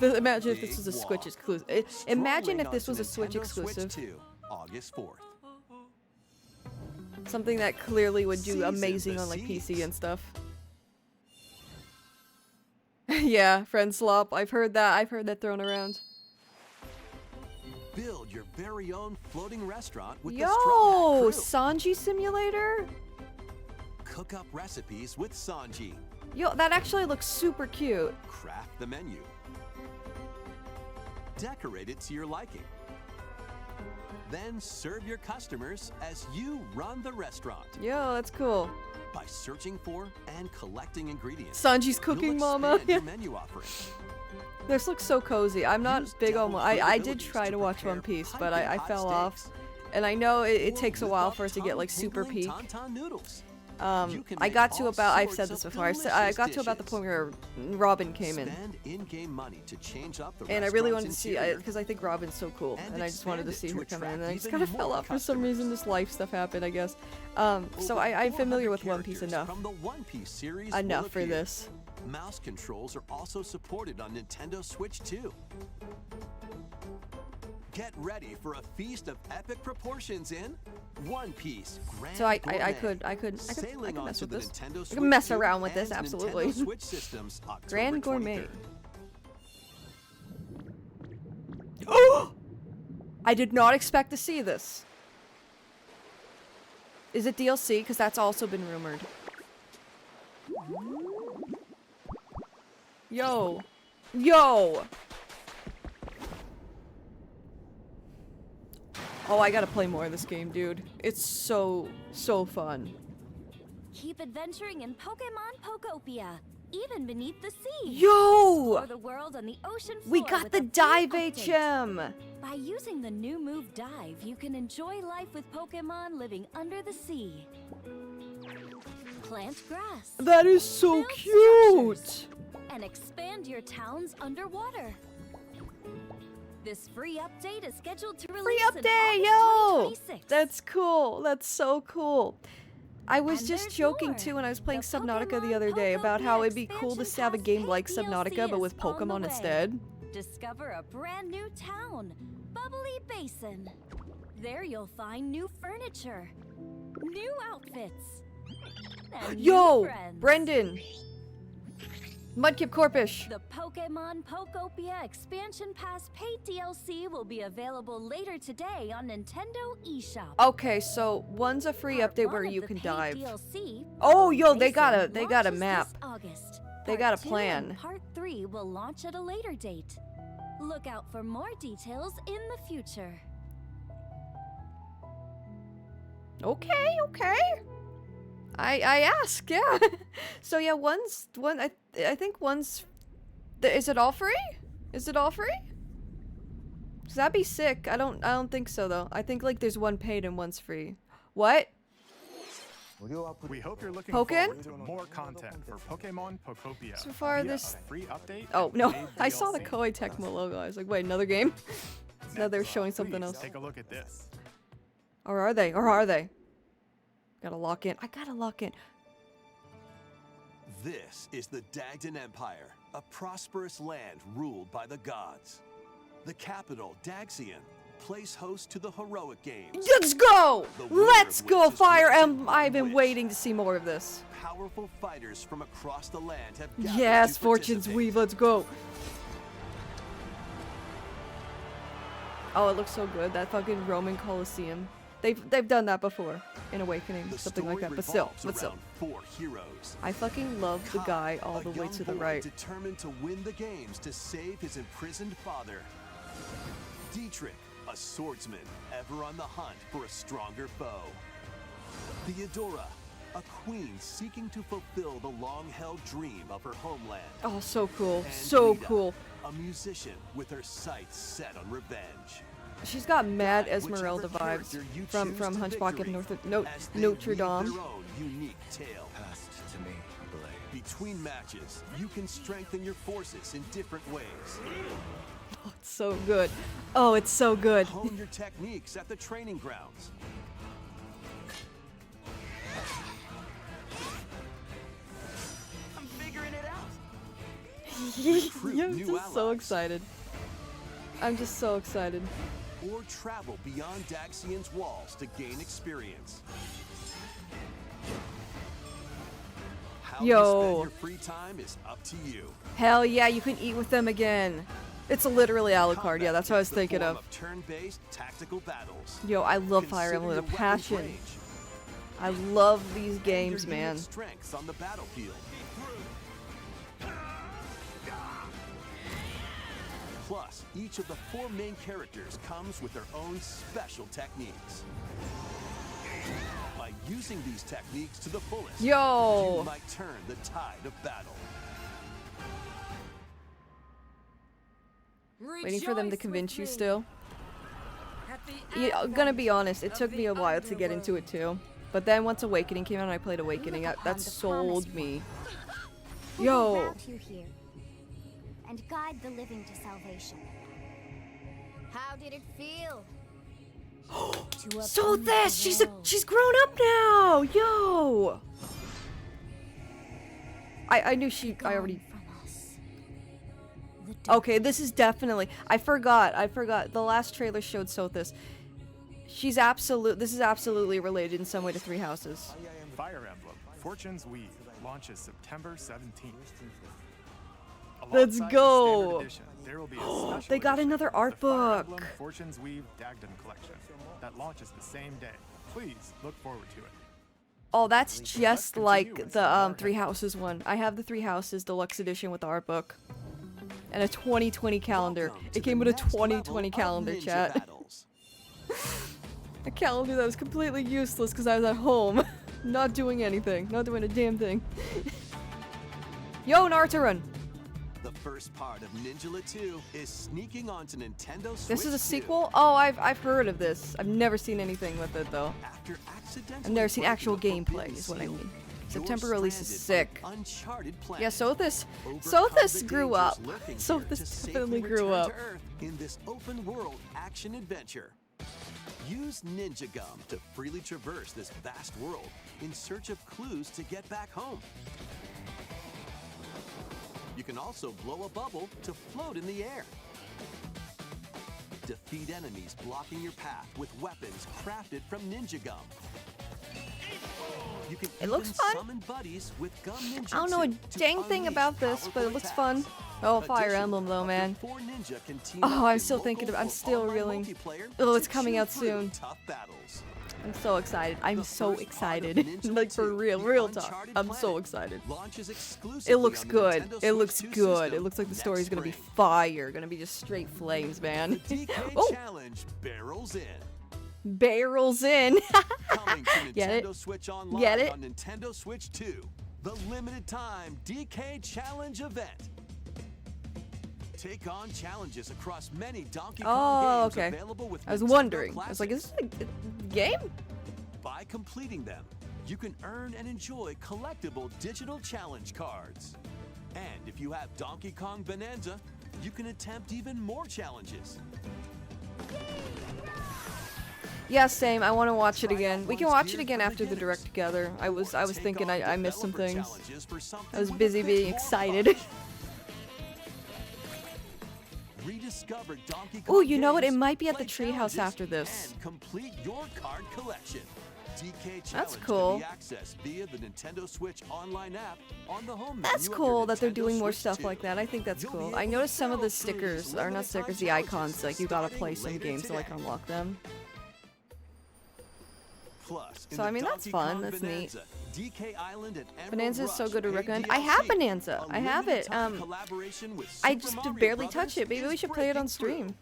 Imagine if this was a Switch exclusive. Imagine if this was a Switch exclusive. August 4th. Something that clearly would do amazing on like PC and stuff. Yeah, friend slop. I've heard that thrown around. Build your very own floating restaurant with the Straw Hat Crew. Sanji Simulator? Cook up recipes with Sanji. Yo, that actually looks super cute. Craft the menu. Decorate it to your liking. Then serve your customers as you run the restaurant. Yo, that's cool. By searching for and collecting ingredients. Sanji's cooking, mama. Your menu offering. This looks so cozy. I'm not big on I did try to watch One Piece, but I fell off. And I know it takes a while for it to get like super peak. I got to about, I've said this before, I got to about the point where Robin came in. And I really wanted to see, because I think Robin's so cool, and I just wanted to see her come in, and I just kind of fell off for some reason. This life stuff happened, I guess. So I'm familiar with One Piece enough. Enough for this. Mouse controls are also supported on Nintendo Switch 2. Get ready for a feast of epic proportions in One Piece Grand So I Gourmet. I could mess with this. I can mess around with this, absolutely. Switch systems, Grand Gourmet. 23rd. I did not expect to see this. Is it DLC? Because that's also been rumored. Yo. Yo! Oh, I gotta play more of this game, dude. It's so fun. Keep adventuring in Pokemon Pokopia, even beneath the sea. Yo! Explore the world on the ocean floor We got with the a free Dive update. HM! By using the new move Dive, you can enjoy life with Pokemon living under the sea. Plant grass. That is so Build cute! structures, and expand your towns underwater. This free update is scheduled to Free release in update, August yo! 2026. That's cool. That's so cool. I was And just there's joking more. too when I was playing The Subnautica the Pokemon other day about how Pokopia it'd be cool to expansion have a pass game like paid Subnautica DLC but with is on the Pokemon way. instead. Discover a brand new town, Bubbly Basin. There you'll find new furniture, new outfits, and Yo! new friends. Brendan! Mudkip Corpish! The Pokemon Pokopia Expansion Pass paid DLC will be available later today on Nintendo eShop. Okay, so one's a free Part update one where of you the can paid dive. DLC, Oh, Bubbly yo, they got Basin, a launches map. this August. They Part got a 2 plan. and Part 3 will launch at a later date. Look out for more details in the future. Okay, okay. I ask, yeah. So yeah, I think one's is it all free? Is it all free? 'Cause that'd be sick. I don't think so though. I think like there's one paid and one's free. What? We hope you're looking Pokken? forward to more content for Pokemon Pokopia. So far, via this- a free update. Oh and no, paid I saw the DLC. Koei Tecmo logo. I was like, wait, another game? Now they're Next, showing something please else. Take a look at this. Or are they? Or are they? Gotta lock in. I gotta lock in. This is the Dagdan Empire, a prosperous land ruled by the gods. The capital, Daxian, plays host to the heroic games. Let's go! The winner Let's of go, which is Fire granted Emblem! I've been wish. waiting to see more of this. Powerful fighters from across the land have gathered Yes, to Fortune's participate. Weave, let's go. Oh, it looks so good. That fucking Roman Colosseum. They've done that before in Awakening, The something like story that. But still, revolves around 4 heroes. I fucking love the Kai, guy all a the way young to the boy right. determined to win the games to save his imprisoned father. Dietrich, a swordsman ever on the hunt for a stronger foe. Theodora, a queen seeking to fulfill the long-held dream of her homeland. Oh, so cool. And So Lita, cool. a musician with her sights set on revenge. She's got mad Guide Esmeralda whichever vibes character you from choose to Hunchback of victory as they Notre weave Dame. their own unique tale. Passed to me, blade. Between matches, you can strengthen your forces in different ways. Oh, it's so good. Oh, it's so good. Hone your techniques at the training grounds. I'm figuring it out. I'm new just so allies. excited. I'm just so excited. Or travel beyond Daxian's walls to gain experience. How you Yo. spend your free time is up to you. Hell yeah, you can eat with them again. It's literally a la carte. Yeah, that's what I was Combat takes the thinking form of. Turn-based tactical battles. Yo, I love Fire Consider Emblem with a your weapon's passion. range I love these and games, your man. unique strengths on the battlefield. Plus, each of the 4 main characters comes with their own special techniques. By using these techniques to the fullest, Yo. you might turn the tide of battle. Waiting for them to Rejoice convince with you me. still. At the Yeah, I'm gonna be advent honest, it of took me the a while to get into it too. But then once Awakening came out and I played Awakening, Look that upon the sold promised me. Who will Yo. route you here and guide the living to salvation. How did it feel? To So uproot this, the world? she's grown up now. Yo. I knew she. I Gone already. from us. The Okay, this is definitely. I forgot. The last trailer showed Sothis. She's absolute. This is absolutely related in some way to Three Houses. Fire Emblem Fortune's Weave launches September 17th. Let's Alongside the go. standard edition, there will be a special They got edition, another art the Fire book. Emblem Fortune's Weave Dagden collection that launches the same day. Please look forward to it. Oh, that's just like the Three Houses one. I have the Three Houses Deluxe Edition with the art book. And a 2020 calendar. Welcome to It came the with a next level 2020 of calendar, ninja chat. battles. A calendar that was completely useless because I was at home. Not doing anything. Not doing a damn thing. Yo, Naruto Run! The first part of Ninja 2 is sneaking onto Nintendo Switch. This is a 2. sequel? Oh, I've heard of this. I've never seen anything with it though. After accidentally I've never seen breaking actual a forbidden gameplay is what I seal, mean. you're September release is stranded sick. on an uncharted planet. Yeah, Sothis Overcome the grew dangers up. lurking here to Sothis safely definitely grew return up. to Earth in this open world action adventure. Use Ninja Gum to freely traverse this vast world in search of clues to get back home. You can also blow a bubble to float in the air. Defeat enemies blocking your path with weapons crafted from Ninja Gum. You can It looks even fun. summon buddies with Gum Ninja I don't know a to dang thing unleash about this, but it powerful looks attacks. fun. Oh, Fire Additionally, Emblem though, up to man. 4 ninja can team Oh, up I'm in still thinking local I'm or still online reeling. multiplayer Oh, it's to coming chew out through soon. tough battles. I'm so excited. I'm The so first part of excited. Ninja Like for 2, real, the real talk. Uncharted I'm so Planet, excited. launches exclusively It looks on the good. Nintendo It Switch looks 2 good. system It looks like the next story's gonna be spring. fire. Gonna be just straight flames, man. The DK Oh. Challenge barrels in. Barrels in. Coming to Get it? Nintendo Switch Online Get it? on Nintendo Switch 2. The limited time DK Challenge event. Take on challenges across many Donkey Kong Oh, games okay. available with I was Nintendo wondering. I was like, Classics. is this a game? By completing them, you can earn and enjoy collectible digital challenge cards. And if you have Donkey Kong Bonanza, you can attempt even more challenges. Yeah, same. I want to watch it Try again. out We can one's watch it gear again for after the beginners. direct together. I was Or thinking take on I missed some developer things. challenges for something I was with a busy bit being more excited. fun. Rediscover Donkey Kong Ooh, you know what? It games, might be at the play Treehouse challenges, after this. And complete your card collection. DK That's Challenge cool. can be accessed via the Nintendo Switch online app on the home That's menu of cool your that they're Nintendo doing more Switch stuff 2. like that. I think that's You'll be cool. able I to noticed some of the sail through stickers, these or not limited stickers, time the icons, challenges like you gotta starting play some later games to like today. unlock them. Plus, in So, I the mean, that's Donkey fun, Kong that's neat. Bonanza, DK Island and Emerald Bonanza is so Rush good to paid recommend. I have DLC, Bonanza. a I have limited it. time collaboration with I Super just Mario barely Brothers touched it. Maybe we is should play it on breaking through. stream.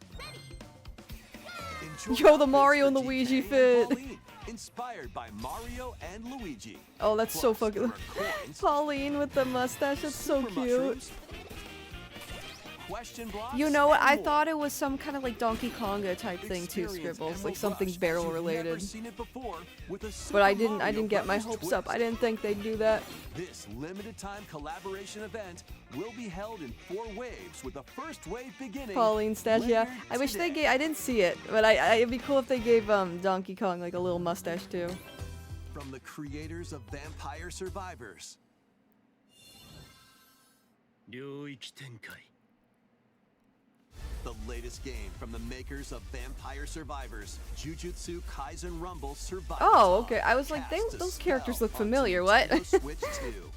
Enjoy Yo, the outfits Mario for and DK Luigi and fit. Pauline, inspired by Mario and Luigi. Oh, that's so Plus, fucking. there are coins, Pauline with the mustache. That's so super cute. mushrooms, question blocks, You know what? and I more. thought it was some kind of like Donkey Konga type thing too, Experience Scribbles, like Emerald something Rush as barrel you've never related. seen it before, with a But Super I didn't Mario get my Brothers hopes up. twist. I didn't think they'd do that. This limited time collaboration event will be held in 4 waves, with the first wave beginning. Pauline stash, yeah. later I wish they today. gave. I didn't see it, but it'd be cool if they gave Donkey Kong like a little mustache too. From the creators of Vampire Survivors. The latest game from the makers of Vampire Survivors, Jujutsu Kaisen Rumble Survival. Oh, Song okay. I was like, casts a those characters spell look onto familiar. What? Nintendo Switch 2.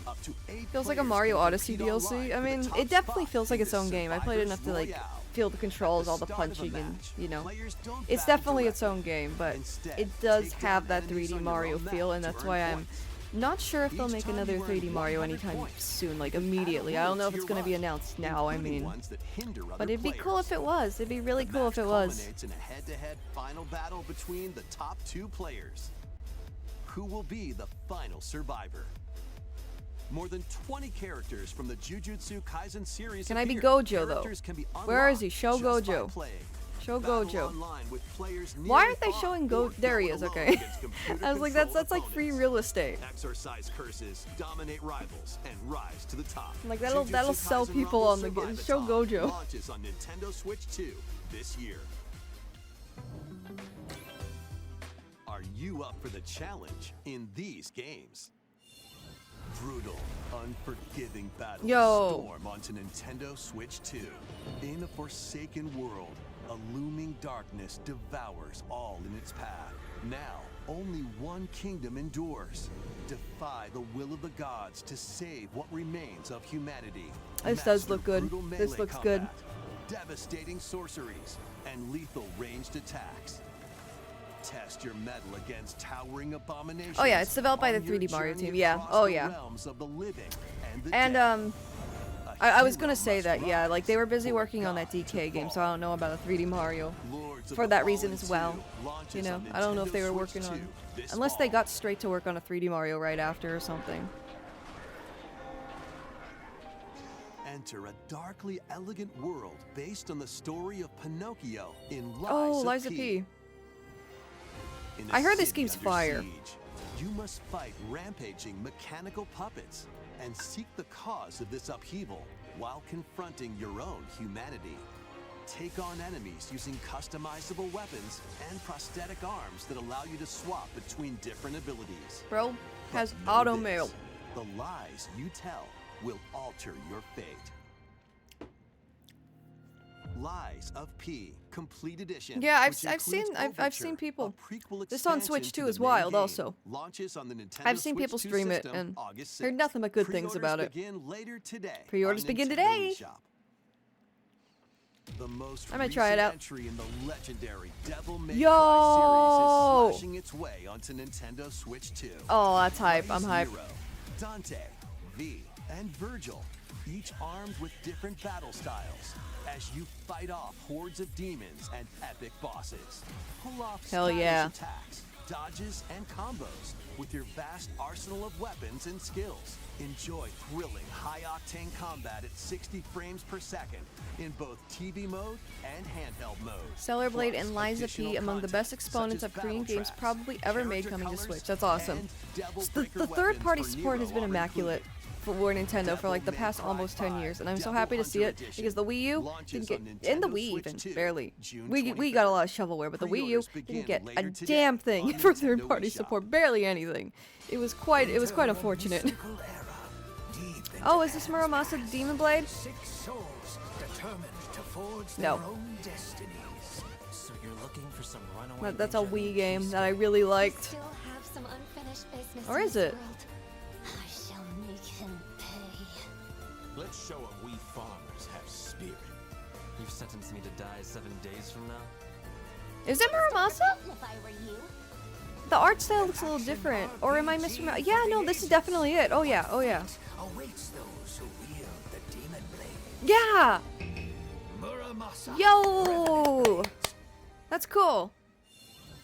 Up to 8 Feels like a players Mario can Odyssey compete DLC. online I for the mean, top it definitely spot feels like in its the own game. I played enough to like Survivors feel the controls, all the At the start of a punching, and match, you know, players don't it's battle definitely its directly. own game. But Instead, it does take have down that enemies 3D on your Mario own map feel, and to that's earn why I'm points. not sure if they'll Each make time another you earn 3D Mario 100 anytime points. soon, like Add a immediately. I don't know if to it's your gonna be roster, announced now. I including mean, ones that hinder but other it'd be cool players. if it was. It'd be really The cool if match it was. culminates in a head-to-head final battle between the top 2 players. Who will be the final survivor? More than 20 characters from the Jujutsu Kaisen series. Can I be appear. Gojo, though? Characters can be Where is he? unlocked Show just by Gojo. playing. Show Battle Gojo. online with players Why nearly aren't they far showing or There he go is. it alone Okay. against I was like, that's computer-controlled like free opponents. real estate. Exorcise curses, dominate rivals, and rise to the top. Like, that'll Jujutsu sell Kaisen people Rumble on the game. Survivathon Show Gojo. launches on Nintendo Switch 2 this year. Are you up for the challenge in these games? Brutal, unforgiving battles Yo. storm onto Nintendo Switch 2. In a forsaken world, A looming darkness devours all in its path. Now, only one kingdom endures. Defy the will of the gods to save what remains of humanity. This does look Master good. brutal This melee looks good. combat, devastating sorceries, and lethal ranged attacks. Test your mettle against towering abominations. Oh yeah, it's developed by the on your 3D Mario journey team. Yeah. across Oh the yeah. realms of the living and the And dead. I was gonna say that, yeah, like they were busy working on that DK game, so I don't know about a 3D Mario for that reason as well. You know, I don't know if they were working on, unless they got straight to work on a 3D Mario right after or something. Enter a darkly elegant world based on the story of Pinocchio in Oh, Lies Liza of P. In I a heard this city game's under fire. siege, you must fight rampaging mechanical puppets and seek the cause of this upheaval while confronting your own humanity. Take on enemies using customizable weapons and prosthetic arms that allow you to swap between different abilities. Bro has But know auto this, mail. the lies you tell will alter your fate. Lies of P, complete edition. Yeah, I've which seen includes I've seen Overture, people. a prequel This on expansion Switch to too the is main wild game. also. Launches on the Nintendo I've seen Switch people 2 stream it system and August heard 6th. nothing but good things about it. Begin later today Pre-orders on begin Nintendo today. eShop. The most I might try it recent out. entry in the legendary Devil May Yo! Cry series is slashing its way onto Nintendo Switch 2. Oh, that's hype. I'm Rise hyped. Zero, Dante, V, and Virgil, each armed with different battle styles, as you fight off hordes of demons and epic bosses. Pull off Hell stylish yeah. attacks, dodges, and combos with your vast arsenal of weapons and skills. Enjoy thrilling, high-octane combat at 60 frames per second in both TV mode and handheld mode. Stellar Blade Plus, and Liza P additional among the content best such exponents as of Korean battle games tracks, probably ever made character coming to colors, Switch. That's awesome. and devil The breaker third-party weapons for support has been Nero are immaculate included. for Nintendo for like the Devil May past Cry almost 10 5, years, and I'm so Devil happy to see Hunter it Edition because the Wii U launches didn't on get, and the Nintendo Wii Switch even 2, barely. June We got a 23rd. lot of shovelware, but the Wii U Pre-orders begin didn't get later a today damn thing on for Nintendo third-party eShop. support, barely anything. It was quite unfortunate. Oh, is this Muramasa the Demon Blade? 6 souls determined to forge No. their own destinies. So you're looking for some runaway That's a ninja Wii who game that I really liked. Still have some unfinished business. Or in is this it? world. I shall make him pay. Let's show what we farmers have spirit. You've sentenced me to die 7 days from now? Is it Muramasa? If I were you. The art style looks a little different. Or am I misremembering? Yeah, no, this is definitely it. Oh yeah, oh yeah. awaits those who wield the demon blade. Yeah! Muramasa. Yo! That's cool.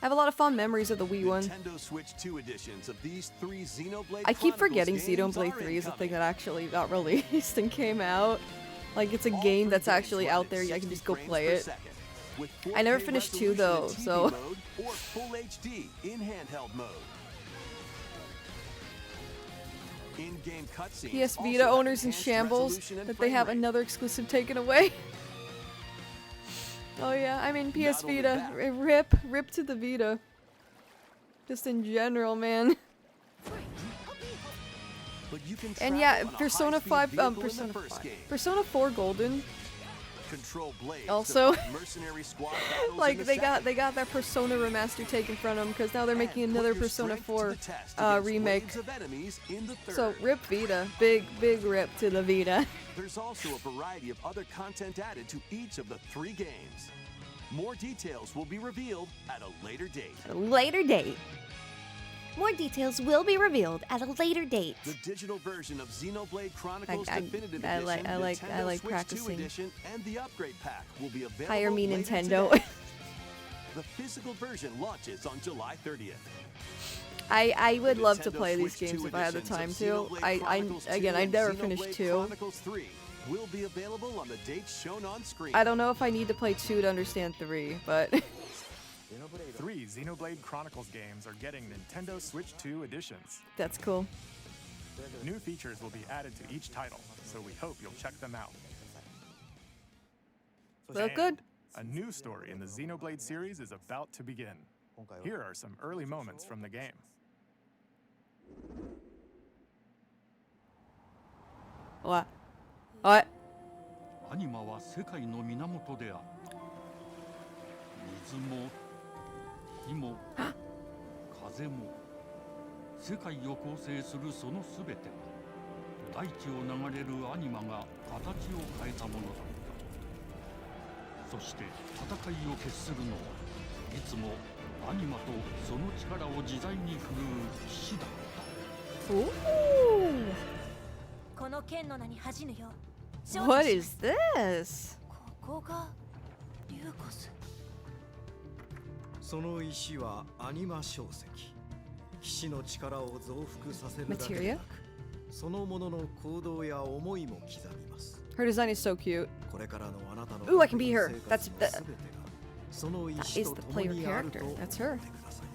I have a lot of fond memories of the Wii one. Nintendo Switch 2 editions of these 3 Xenoblade I keep Chronicles forgetting games Xenoblade are 3 is a thing incoming. that actually got released and came out. Like, it's a All game 3 that's games actually run out at there. I can 60 just go frames play per it. second, with I never 4K finished 2 resolution though, in TV so. mode or full HD in handheld mode. In-game cutscenes PS also Vita have owners in enhanced shambles resolution and that they have frame rate. another exclusive taken away. Oh yeah, I mean PS Not only Vita, that- rip to the Vita. Just in general, man. But you can And travel yeah, on a Persona high-speed 5, vehicle in the Persona first 5. game. Persona 4 Golden. Control blades Also- to fight mercenary squad battles in Like the they got second. that Persona remaster taken from them because now they're making And put another your Persona strength to 4 the test against remake. waves of enemies in the third. So rip Vita, big rip to the Vita. There's also a variety of other content added to each of the 3 games. More details will be revealed at a later date. At a later date. More details will be revealed at a later date. The digital version of Xenoblade Chronicles I Definitive like- Edition, I like Nintendo Switch 2 practicing. Edition, and the upgrade pack will be available Hire me, later Nintendo. today. The physical version launches on July 30th. I would The love to Nintendo play these Switch games 2 if I had the editions of time to. Xenoblade Chronicles 2 I and never Xenoblade finished 2. Chronicles 3 will be available on the dates shown on screen. I don't know if I need to play 2 to understand 3, but 3 Xenoblade Chronicles games are getting Nintendo Switch 2 editions. that's cool. New features will be added to each title, so we hope you'll check them out. Look good. A new story in the Xenoblade series is about to begin. Here are some early moments from the game. What? What? アニマは世界の源である水も火も風も世界を構成するそのすべては大地を流れるアニマが形を変えたものだった。そして戦いを決するのはいつもアニマとその力を自在に振るう騎士だった。Ooh. この剣の名に恥じぬよ。 What is this? ここがリューコス。その石はアニマ小石。騎士の力を増幅させるだけで Materia? なく、そのものの行動や思いも刻みます。 Her design is so cute. これからのあなたの Ooh, I can be her. 生活 That's の the- 全てがその That 石 is と the 共 player にある character. と思って That's く her. ださい。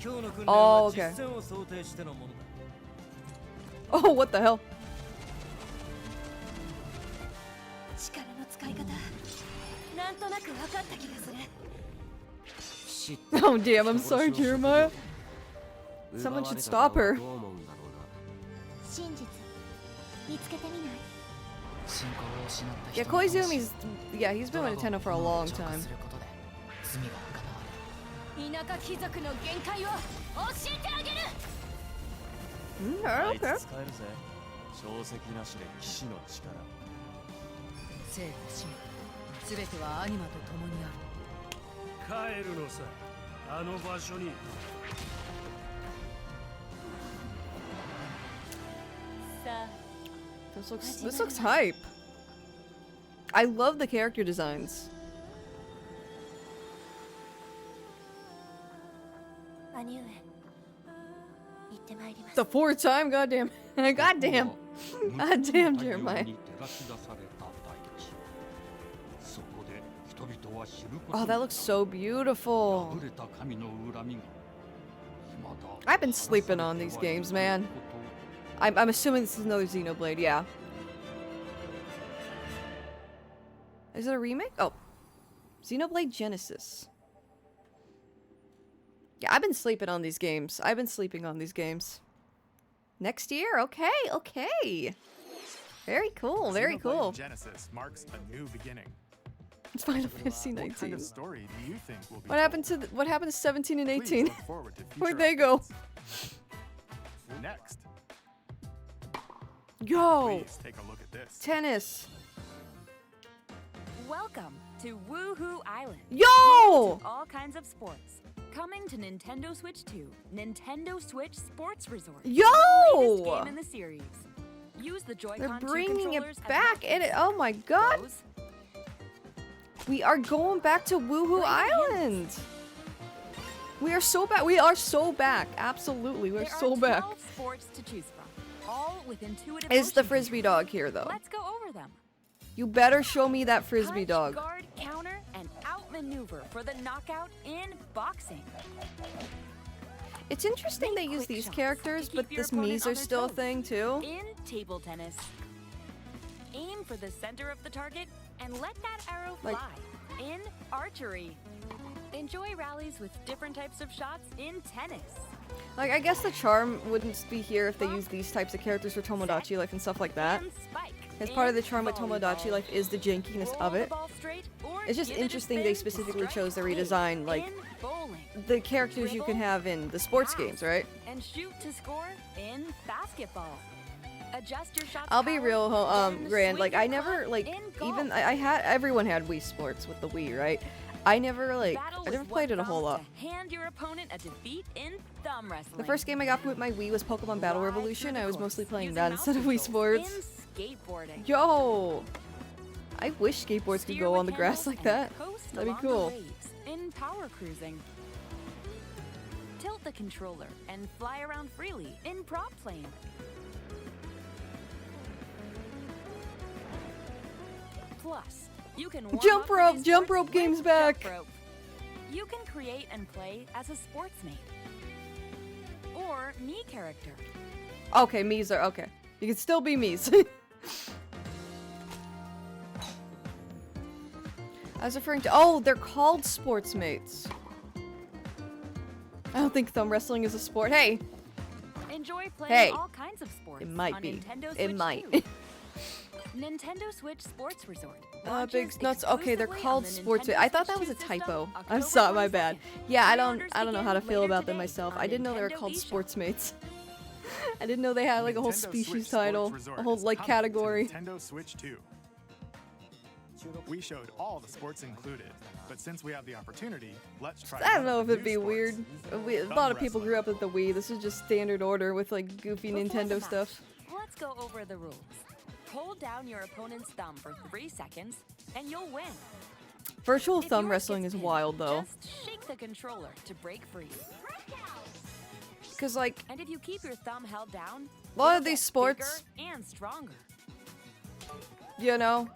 今日の訓練 Oh, は okay. 実戦を想定してのものだ。 Oh, what the hell? 力の使い方、なんとなく分かった気がする。 Oh, damn, I'm sorry, Jeremiah. Someone should stop her. 真実見つけてみない？ Yeah, Koizumi's... Yeah, he's been with Nintendo for a long time. 田舎貴族の限界を教えてあげる。 Okay, okay. 使えるぜ。小石なしで騎士の力。生と死すべてはアニマと共にある。帰るのさ、あの場所に。 さあ、 This looks hype. I love the character designs. 兄上、行ってまいります。 The fourth time, goddamn. Goddamn. Goddamn, Jeremiah. Oh, that looks so beautiful. I've been sleeping on these games, man. I'm assuming this is another Xenoblade, yeah. Is it a remake? Oh. Xenoblade Genesis. Yeah, I've been sleeping on these games. I've been sleeping on these games. Next year? Okay, okay. Very cool, very cool. Xenoblade Genesis marks a new beginning. It's Final Fantasy What kind 19. of story do you think will be What happened to what happened to 17 and Please 18? look forward to Where'd future they go? updates. Next, Yo! please take a look at this. Tennis. Welcome to Woohoo Island. Yo! Home to all kinds of sports. Coming to Nintendo Switch 2, Nintendo Switch Sports Resort. Yo! The latest game in the series. Use the They're Joy-Con 2 bringing controllers it as back in weapons. it. Oh my god. Those We are going back to Woohoo Island. We are so back. We are so back. Absolutely. We're There so are back. 12 sports to choose from, all with intuitive Is the motion frisbee dog here though? Let's go over them. You better show me that frisbee Punch, dog. Guard, counter, and outmaneuver for the knockout in boxing. It's interesting they use quick these shots characters, to keep but your this opponent Mies on are their still a toes. thing too. In table tennis, aim for the center of the target and let that arrow fly. Like- In archery, enjoy rallies with different types of shots in tennis. Like, I guess the charm wouldn't be here if they use these types of characters for Tomodachi Life and stuff like that. And spike. As part of the in charm with Tomodachi volleyball. Life is the jankiness Roll of the it. ball straight or It's just give it a interesting spin they to specifically strike chose to big. redesign, like, In bowling, the characters you can have in the sports games, right? and shoot to score in basketball. Adjust your shot. I'll be real, Grand. Like, I never, like, in even golf. I had everyone had Wii Sports with the Wii, right? I never like Battle I never with played what it a whole lot. vows to hand your opponent a defeat in thumb wrestling. The first game I got with my Wii was Pokemon Battle Ride Revolution. through the I was course mostly playing using that mouse instead of Wii controls. Sports. In skateboarding. Yo, I wish skateboards could Steer go with on the grass handles like and that. coast That'd be along the cool. waves in power cruising. Tilt the controller and fly around freely in prop plane. Plus, you can warm Jump up for rope, these jump sports rope with game's jump back. rope. You can create and play as a sportsmate or me character. Okay, Mies are okay. You can still be Mies. I was referring to. Oh, they're called sports mates. I don't think thumb wrestling is a sport. Hey, Enjoy playing Hey. all kinds of sports it might on be. Nintendo It Switch might. 2. Nintendo Switch Sports Resort. Big launches nuts. Okay, they're exclusively called on the sports. Nintendo I thought that Switch was a 2 system, typo. I'm October sorry, my bad. 22nd. Yeah, I Pre-orders don't know how to begin feel later about them today myself. on I didn't know they were Nintendo called eShop. sports mates. I didn't know they had like a whole Nintendo species Switch title, Sports Resort a whole is like coming to category. Nintendo Switch 2. We showed all the sports included, but since we have the opportunity, let's try. I don't one know of if the it'd be new sports. weird. A lot of people grew up with the Wii. This is just standard order with like goofy Before the Nintendo match, stuff. Let's go over the rules. Hold down your opponent's thumb for 3 seconds, and you'll win. Virtual If thumb yours wrestling gets is pinned, wild though. Just shake the controller to break free. Cause like And if you keep your thumb held down, a lot of it'll these get sports, bigger and stronger. you know,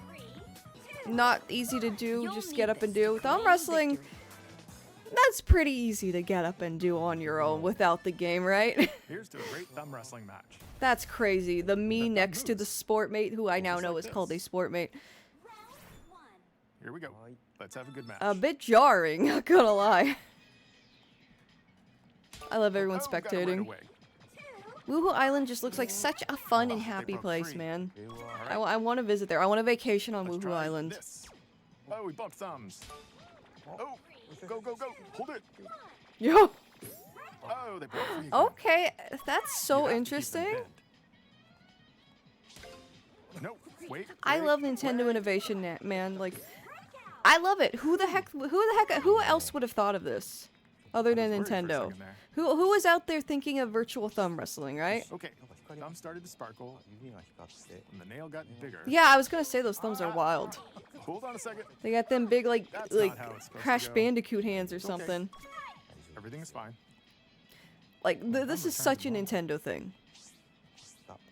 not easy to do, just get up and do. Thumb wrestling, that's pretty easy to get up and do on your own without the game, right? Here's to a great thumb wrestling match. That's crazy. The me next to the sport mate, who I now Just know like is called a sport mate. Here we go. Let's have a good match. A bit jarring, not gonna lie. I love everyone Oh, got it right spectating. away. Woohoo Island just looks like such a fun and happy broke place, free. man. All right. I want to visit there. I want a vacation on Let's Woohoo try Island. this. Oh, we bumped thumbs. Oh, go, go, go. Hold it. Yo. Oh, they broke free again. Okay, that's so You have to keep them interesting. bent. No, wait. I wait, love Nintendo wait. innovation, man. Like, I love it. Who else would have thought of this, other than I was worried for a Nintendo? second there. Who was out there thinking of virtual thumb wrestling, right? Okay, thumb started to sparkle, and the nail got bigger. Yeah, I was gonna say those thumbs are wild. Hold on a second. They got them big like That's not how it's supposed to Crash go. Bandicoot hands or Okay. something. Everything's fine. Like this is such a Nintendo thing.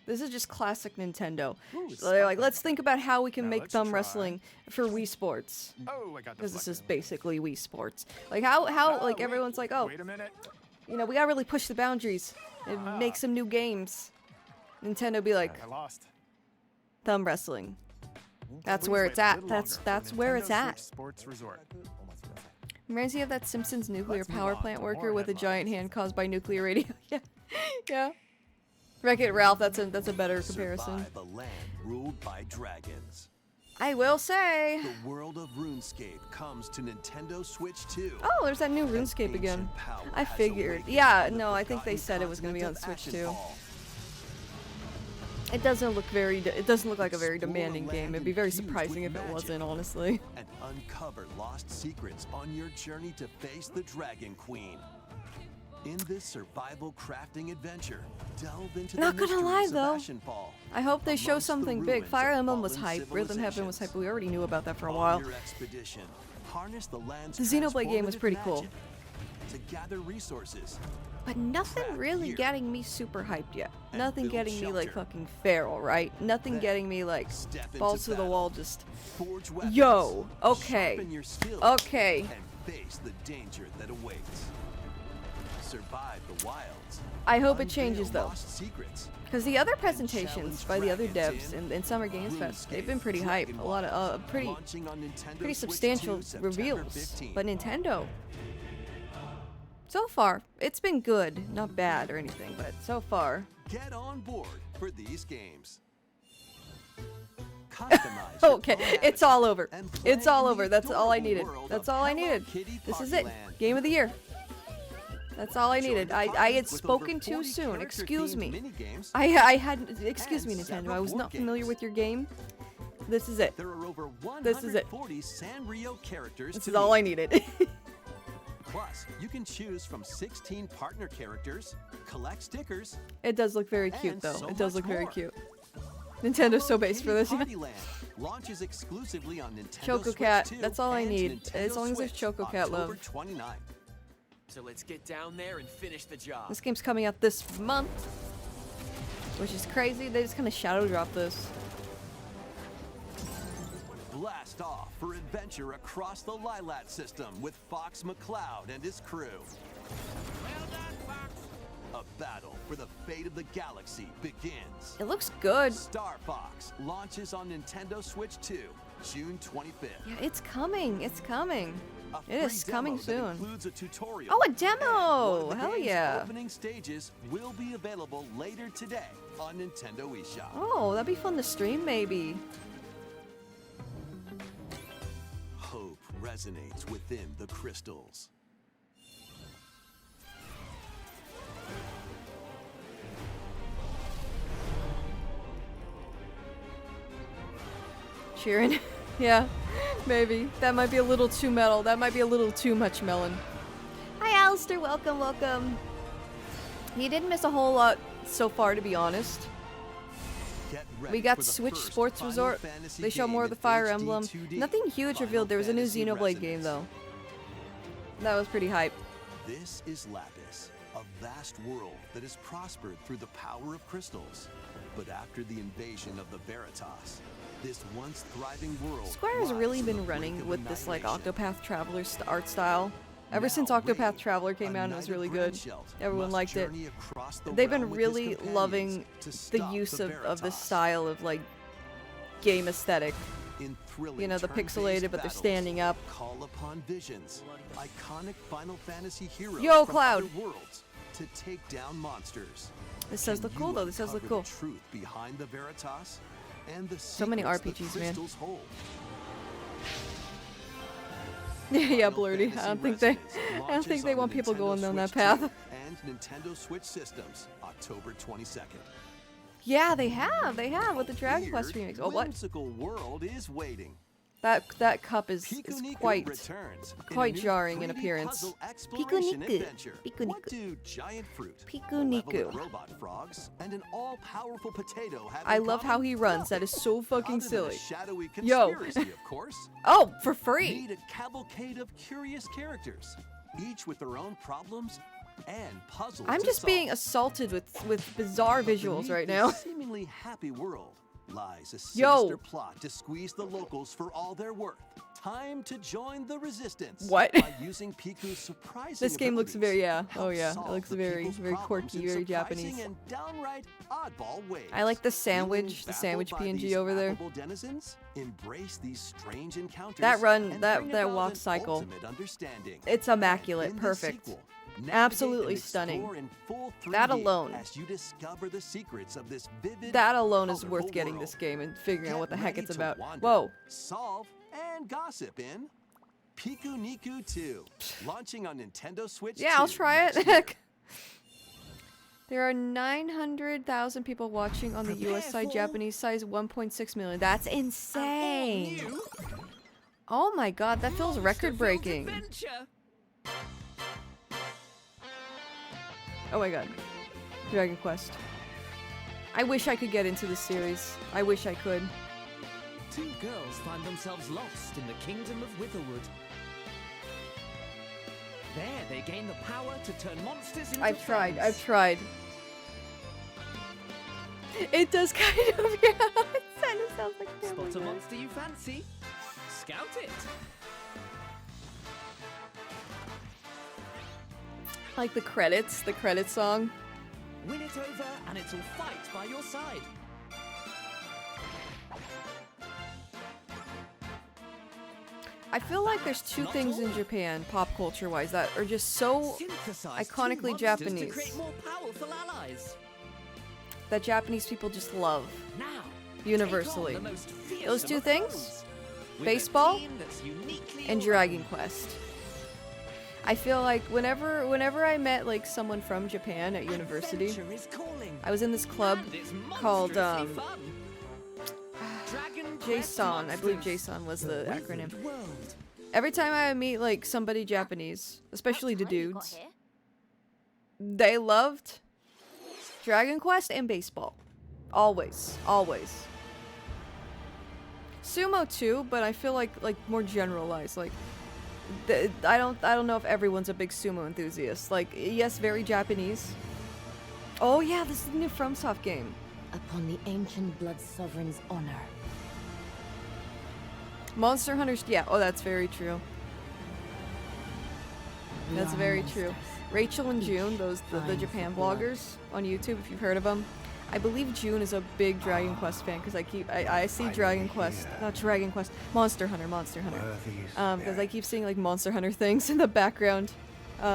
This is just classic Nintendo. So they're like, let's think about how we can Now make let's thumb try. wrestling for Wii Sports. Oh, I got Because this is deflected. basically Wii Sports. Like how like wait, everyone's like, oh, Wait a minute. you know, we gotta really push the boundaries and make some new games. Nintendo be like, I lost. thumb wrestling. That's Please where wait it's a at. little That's longer for where Nintendo it's at. Switch Sports Resort. Reminds me of that Simpsons nuclear Let's move power on plant to worker more with a giant headlines. hand caused by nuclear radio. Yeah, yeah. Wreck-It Ralph. That's a better comparison. Survive a land ruled by dragons. I will say. The world of RuneScape comes to Nintendo Switch 2. Oh, there's that new RuneScape again. I figured. Yeah, no, I think they said it was gonna be on Switch too. It doesn't look it doesn't look like a very demanding game. It'd be very surprising if it wasn't, honestly. And uncover lost secrets on your journey to face the Dragon Queen. In this survival crafting adventure, delve into Not the gonna lie, mysteries though. of Ashenfall. I hope they show Amongst the something big. ruins Fire of Emblem was fallen hype. Rhythm Heaven was civilizations. hype. We already knew about that for a On while. your expedition, harness the land's The Xenoblade game was transformative pretty cool. magic to gather resources. But nothing Craft really gear. getting me super hyped yet. And Nothing build getting me like shelter. fucking feral, right? Nothing Then getting me like step into balls to the battle. wall just Forge weapons, yo, okay. sharpen your skills, Okay. and face the danger that awaits. Survive the wilds. I hope it Unveil changes though. lost secrets. Because the other presentations challenge by the other dragons devs in in Summer Games Fest, they've been pretty RuneScape hype. Dragon A lot of pretty Launching on Nintendo pretty Switch substantial 2, September reveals. 15th. But Nintendo, so far, it's been good. Not bad or anything, but so far. Get on board for these games. Customize your Okay, own it's all avatar over. and play It's all in over. the That's all I adorable needed. world That's of all I Hello needed. Kitty This is it. Partyland. Game of the year. That's all I Join needed. the I party had with over spoken too 40 soon. character-themed Excuse me. minigames I had. Excuse me, and Nintendo. several I was board not familiar games. with your game. This is it. There are over This is it. 140 Sanrio characters This to is all I meet. needed. Plus, you can choose from 16 partner characters, collect stickers. It does look very cute, And though. so It does much look very more. cute. Nintendo's so Hello based for Kitty this. Partyland launches exclusively on Nintendo Choco Switch Cat, 2 that's all I and need. Nintendo As long as there's Switch, Choco Cat love. October 29th. So let's get down there and finish the job. This game's coming out this month, which is crazy. They just kind of shadow drop this. Blast off for adventure across the Lilat system with Fox McCloud and his crew. Well done, Fox. A battle for the fate of the galaxy begins. It looks good. Star Fox launches on Nintendo Switch 2, June 25th. Yeah, it's coming. It's coming. It is coming free demo that soon. includes a tutorial. Oh, a And demo! one of the Hell game's yeah. Opening stages will be available later today on Nintendo eShop. Oh, that'd be fun to stream, maybe. Hope resonates within the crystals. Cheering. Yeah, maybe. That might be a little too metal. That might be a little too much melon. Hi, Alistair. Welcome, welcome. You didn't miss a whole lot so far, to be honest. We got Switch Sports Resort. They show more of the Fire Emblem. Nothing huge revealed. There was a new Xenoblade game, though. That was pretty hype. This is Lapis, a vast world that has prospered through the power of crystals. But after the invasion of the Veritas, this once thriving world Square has really been running with this like Octopath Traveler art style. Ever since Octopath Traveler came out, it was really good. Everyone liked it. They've been really loving the use of this style of like game aesthetic. You know, the pixelated, but they're standing up. Call upon visions, iconic Final Fantasy heroes Yo, from Cloud. other worlds to take down monsters. This does look cool though. This does look cool. The truth behind the Veritas and the So many secrets the RPGs, man. crystals hold. Yeah, Blurty. I don't think they want people going down that path. And Nintendo Switch systems, October 22nd. Yeah, they have with the Dragon Quest remix. Oh, what? Whimsical world is waiting. That cup is quite returns in quite a new jarring in 3D appearance. puzzle exploration adventure. What Piku-niku. do giant fruit, Piku-niku. malevolent robot frogs, and an all-powerful potato have I in love how common? he runs. That is so fucking Other than a silly. shadowy Yo. conspiracy, of course. Oh, for free. Meet a cavalcade of curious characters, each with their own problems and puzzles. I'm to just solve. being assaulted with bizarre visuals right now. This seemingly happy world lies a Yo. sinister plot to squeeze the locals for all their worth. Time to join the resistance. What? By using Piku's surprising This game looks very abilities, oh yeah, it solve looks the very people's very problems quirky, in very surprising Japanese. and downright oddball ways. I like the Feeling sandwich baffled by PNG these over there. affable denizens? Embrace these strange encounters. That run, and that bring that about walk an cycle. ultimate understanding. It's immaculate, In this perfect. sequel, navigate Absolutely and stunning. explore in full That 3D alone. as you discover the secrets of this vivid, That alone is colorful worth getting world. this game and figuring out what the heck Get it's ready to about. wander, Whoa. solve, and gossip in Piku-niku 2, launching on Nintendo Switch. Yeah, I'll 2 try next it. year. There are 900,000 people watching on the US side, Japanese side is 1.6 million. That's insane. Oh my god, that feels record breaking. Oh my god. Dragon Quest. I wish I could get into this series. I wish I could. Two girls find themselves lost in the kingdom of Witherwood. There, they gain the power to turn monsters into I've tried. friends. I've tried. It does kind of, yeah. It kind of sounds like Family Spot a Guy. monster you fancy? Scout it. Like the credit song. Win it over, and it'll fight by your side. I feel like there's two things in Japan, pop culture wise, that are just so Synthesize iconically two monsters Japanese. to create more powerful allies. That Japanese people just love Now, universally. take on the most fearsome Those two of things? foes, with a Baseball team that's uniquely and alike. Dragon Quest. I feel like whenever I met like someone from Japan at university, Adventure is calling, I was in this club and it's called monstrously fun. Dragon Quest JSON. I believe Monsters, JSON was the acronym. Wizard World. Every time I meet like somebody Japanese, especially the What time you got dudes, here? they loved Dragon Quest and baseball. Always, always. Sumo too, but I feel like more generalized. Like, I don't know if everyone's a big sumo enthusiast. Like, yes, very Japanese. Oh yeah, this is the new FromSoft game. Upon the ancient blood sovereign's honor. Monster Hunters, yeah. Oh, that's very true. We That's are very monsters, true. Rachel and each June, the vying Japan for blood. bloggers on YouTube, if you've heard of them. I believe June is a big Dragon Quest fan because I see Dragon Quest, not Dragon Quest, Monster Hunter. Because I keep seeing like Monster Hunter things in the background,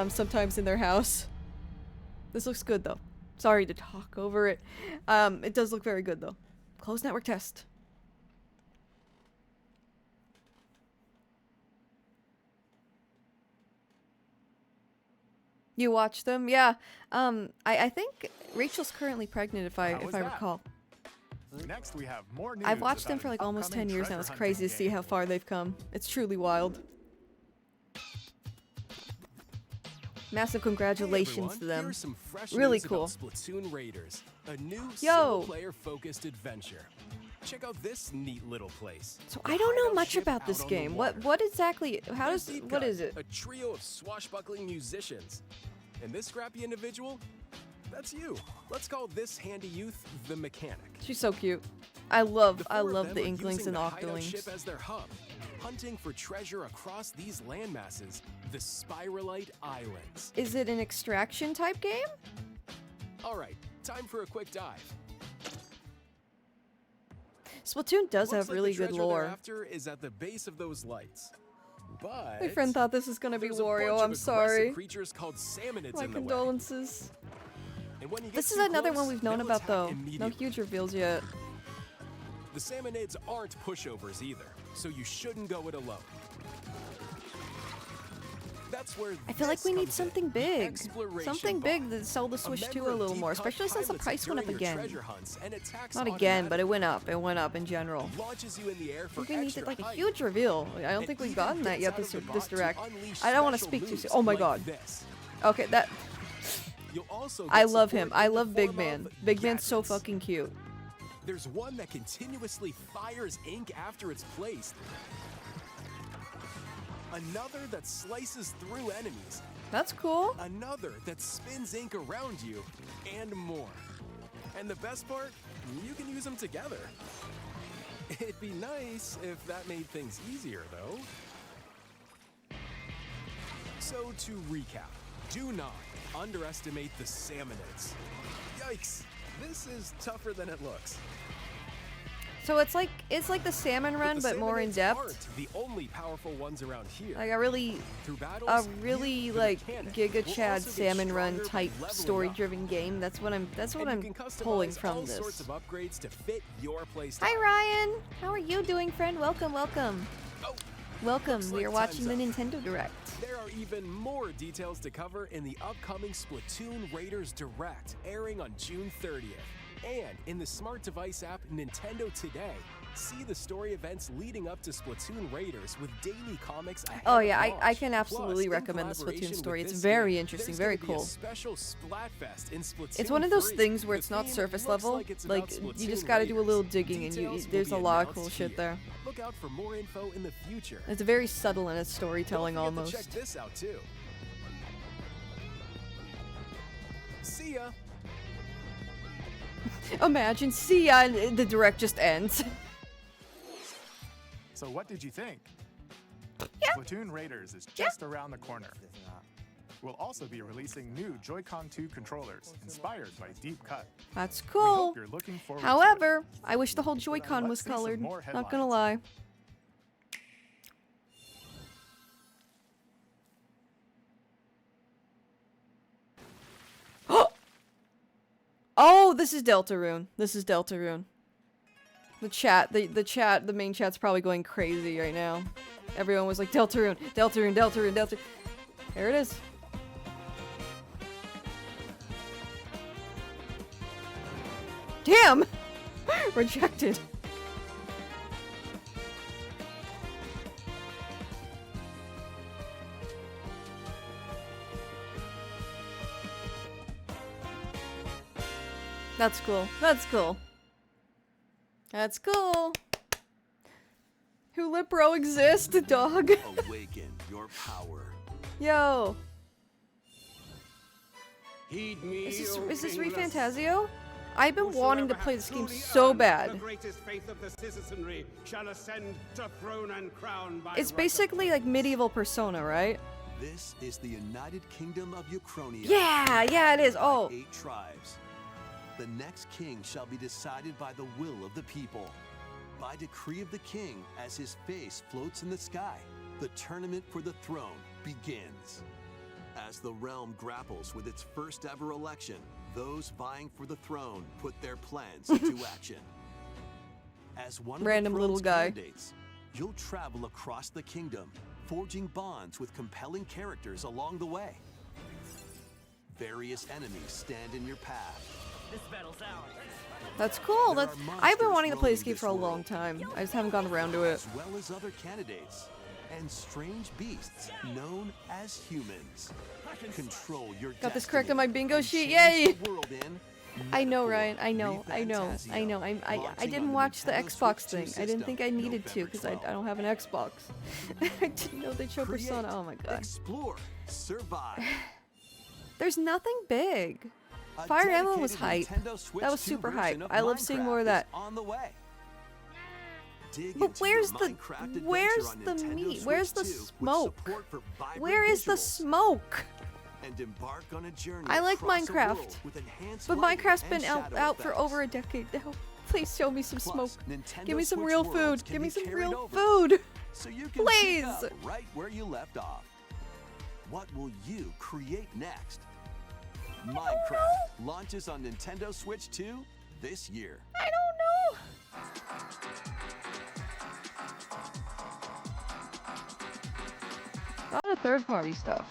sometimes in their house. This looks good though. Sorry to talk over it. It does look very good though. Closed network test. You watch them? Yeah. I think Rachel's currently pregnant if I recall. Next, we have more news. I've watched them about for an like almost 10 upcoming years now. treasure It's crazy to hunting see game. how far they've come. It's truly wild. Massive congratulations to them. Here's some fresh Really news cool. about Splatoon Raiders, a new Yo. single-player focused adventure. Check out this neat little place. So I don't know much about this game. What exactly? How There's does? Deep What Cut, is it? A trio of swashbuckling musicians. And this scrappy individual, that's you. Let's call this handy youth the mechanic. She's so cute. I love The four of the them are Inklings using and the hideout Octolings. ship as their hub, hunting for treasure across these landmasses, the Spiralite Islands. Is it an extraction type game? All right, time for a quick dive. Splatoon does Looks have like really the good treasure lore. they're after is at the base of those lights. But My friend thought this was gonna be there's a bunch Wario. of I'm aggressive sorry. creatures called salmonids My in the way. condolences. And when you get This is too another close, one we've known they'll about attack though. No immediately. huge reveals yet. The salmonids aren't pushovers either, so you shouldn't go it alone. That's where I feel like this we need comes in, something the big. exploration Something bot. big to sell the Switch 2 a little more, especially since the price went up again. Not again, but it went up. It went up in general. Launches you in the air I for think we extra needed like a height. huge reveal. I don't And think we've even gotten that gets yet out this of the this bot to direct. unleash I don't want to special speak too soon. moves Oh my like god. this. Okay, that You'll also I get love him. support I in the love Big form Man. of Big Man's so gadgets. fucking cute. There's one that continuously fires ink after it's placed. Another that slices through enemies. That's cool. Another that spins ink around you, and more. And the best part, you can use them together. It'd be nice if that made things easier, though. So to recap, do not underestimate the salmonids. Yikes, this is tougher than it looks. So it's like the salmon run, the but more in salmonids depth. aren't the only powerful ones around here. Like a really mechanic Giga will Chad also get salmon run stronger by type leveling story-driven game. That's what I'm And you I'm can customize pulling from all sorts this. of upgrades to fit your playstyle. Hi Ryan, how are you doing, friend? Welcome. Oh, Welcome. looks We are like watching time's the up. Nintendo Direct. There are even more details to cover in the upcoming Splatoon Raiders Direct, airing on June 30th. And in the smart device app Nintendo Today, see the story events leading up to Splatoon Raiders with daily comics ahead Oh of yeah, launch. I can absolutely Plus, in recommend the Splatoon collaboration story. with It's this very game, interesting, there's very gonna be a cool. special Splatfest in Splatoon It's one of those 3. things where The it's not theme surface looks level. like it's Like about you Splatoon just got to do a little Raiders. digging, and Details will there's be a lot of announced cool shit here. there. Look out for more info in the future. It's very subtle in its storytelling Don't forget to almost. check this out too. See ya. Imagine, see ya, and the direct just ends. So what did you think? Yeah. Splatoon Raiders is just around the corner. We'll also be releasing new Joy-Con 2 controllers inspired by Deep Cut. That's We cool. hope you're looking forward to it. However, I wish the whole Joy-Con was Let's see some colored. more Not gonna lie. Oh, this is Deltarune. This is Deltarune. The main chat's probably going crazy right now. Everyone was like, Deltarune, Deltarune, Deltarune, Deltarune. There it is. Damn! Rejected. That's cool. That's cool. That's cool. Who Lipro exists, dog. Awaken your power. Yo. Heed me, Is this O King Refantasio? I've been wanting to Whosoever play hath this game truly so earned bad. The greatest faith of the citizenry shall ascend to throne and crown by It's right basically like medieval Persona, right? This is the United Kingdom of Uchronia. Yeah, yeah, it is. Oh. 8 tribes. the next king shall be decided by the will of the people. By decree of the king, as his face floats in the sky, the tournament for the throne begins. As the realm grapples with its first ever election, those vying for the throne put their plans into action. As one Random of the little throne's guy. candidates, you'll travel across the kingdom, forging bonds with compelling characters along the way. Various enemies stand in your path. This battle's ours. That's cool. There That's are I've been monsters wanting to play this roaming game for a this long world, time. I just haven't gotten around to it. as well as other candidates and strange beasts known as humans. Control your Got this destiny correct on my bingo and sheet. change Yay! the world in I know, metaphor. Ryan. I know. I know. I didn't watch the Xbox thing. I didn't think I needed to because I don't have an Xbox. I didn't know they show Persona. Oh my god. Explore, survive. There's nothing big. Fire Emblem was hype. That was super hype. I love seeing more of that. On the way. But where's the meat? Where's the smoke? Where is the smoke? And embark on a journey I like across a world Minecraft, with enhanced but lighting Minecraft's and been shadow out for effects. over a decade now. Please show me some smoke. Plus, Nintendo Give me some Switch real worlds food. can Give me be some carried real over, food. So you can Please. pick up right where you left off. What will you create next? Minecraft launches on Nintendo Switch 2 this year. I don't know. A lot of third-party stuff.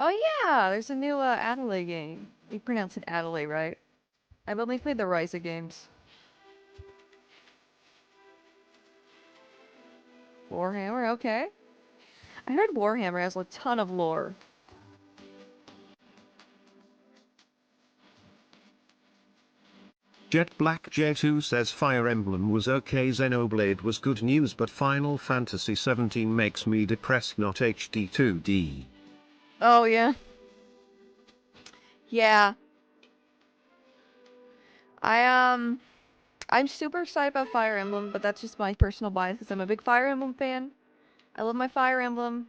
Oh yeah, there's a new Adelaide game. You pronounce it Adelaide, right? I've only played the Ryza games. Warhammer, okay. I heard Warhammer has a ton of lore. Jet Black J2 says Fire Emblem was okay, Xenoblade was good news, but Final Fantasy 17 makes me depressed, not HD 2D. Oh yeah. Yeah. I'm super excited about Fire Emblem, but that's just my personal bias because I'm a big Fire Emblem fan. I love my Fire Emblem.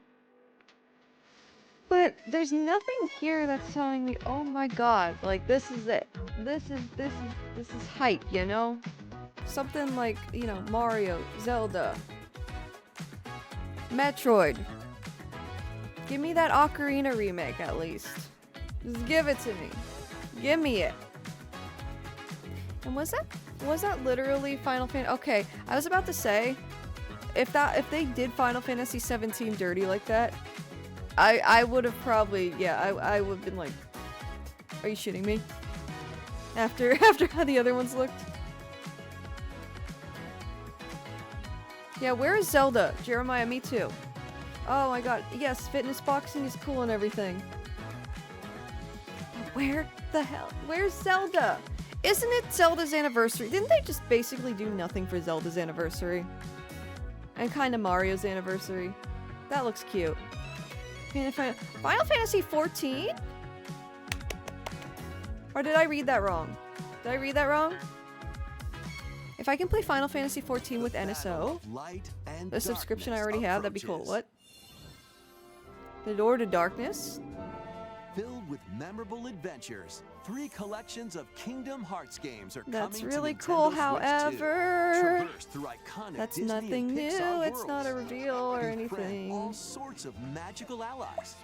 But there's nothing here that's telling me, oh my god, like this is it. This is hype, you know? Something like, you know, Mario, Zelda, Metroid. Give me that Ocarina remake at least. Just give it to me. Give me it. And was that literally Final Fantasy? Okay, I was about to say, if they did Final Fantasy 17 dirty like that, I would have probably, yeah, I would have been like, are you shitting me? After how the other ones looked. Yeah, where is Zelda? Jeremiah, me too. Oh my god, yes, fitness boxing is cool and everything. But where the hell? Where's Zelda? Isn't it Zelda's anniversary? Didn't they just basically do nothing for Zelda's anniversary? And kind of Mario's anniversary? That looks cute. Final Fantasy 14? Or did I read that wrong? Did I read that wrong? If I can play Final Fantasy 14 with NSO, the subscription I already have, that'd be cool. What? The Door to Darkness? Filled with memorable adventures, 3 collections of Kingdom Hearts games are That's coming really to Nintendo cool, Switch 2. however, Traverse through iconic that's Disney and nothing new, Pixar it's not a worlds. reveal or Befriend anything. all sorts of magical allies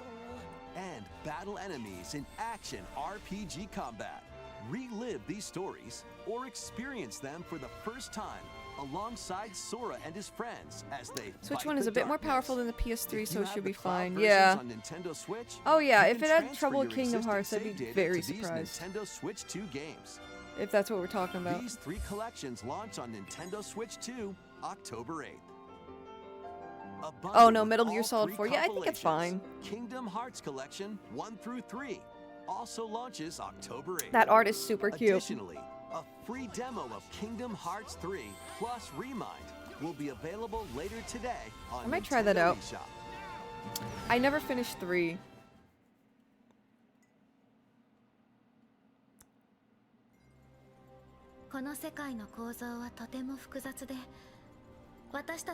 and battle enemies in action RPG combat. Relive these stories or experience them for the first time alongside Sora and his friends as they Switch fight 1 is the a bit more darkness. powerful than the PS3, so You it have should the be cloud fine. versions Yeah. on Nintendo Switch, Oh yeah, you if can it had transfer trouble with your Kingdom existing Hearts, I'd save be data very to these surprised. Nintendo Switch 2 games. If that's what we're talking about. These 3 collections launch on Nintendo Switch 2, October 8th. A bundle Oh no, with Metal all Gear Solid 3 4. Yeah, I think it's fine. compilations. Kingdom Hearts Collection 1 through 3 also launches October 8th. That art is super cute. Additionally, a free demo of Kingdom Hearts 3 plus Remind will be available later today on I might try that Nintendo out. eShop. I never finished 3.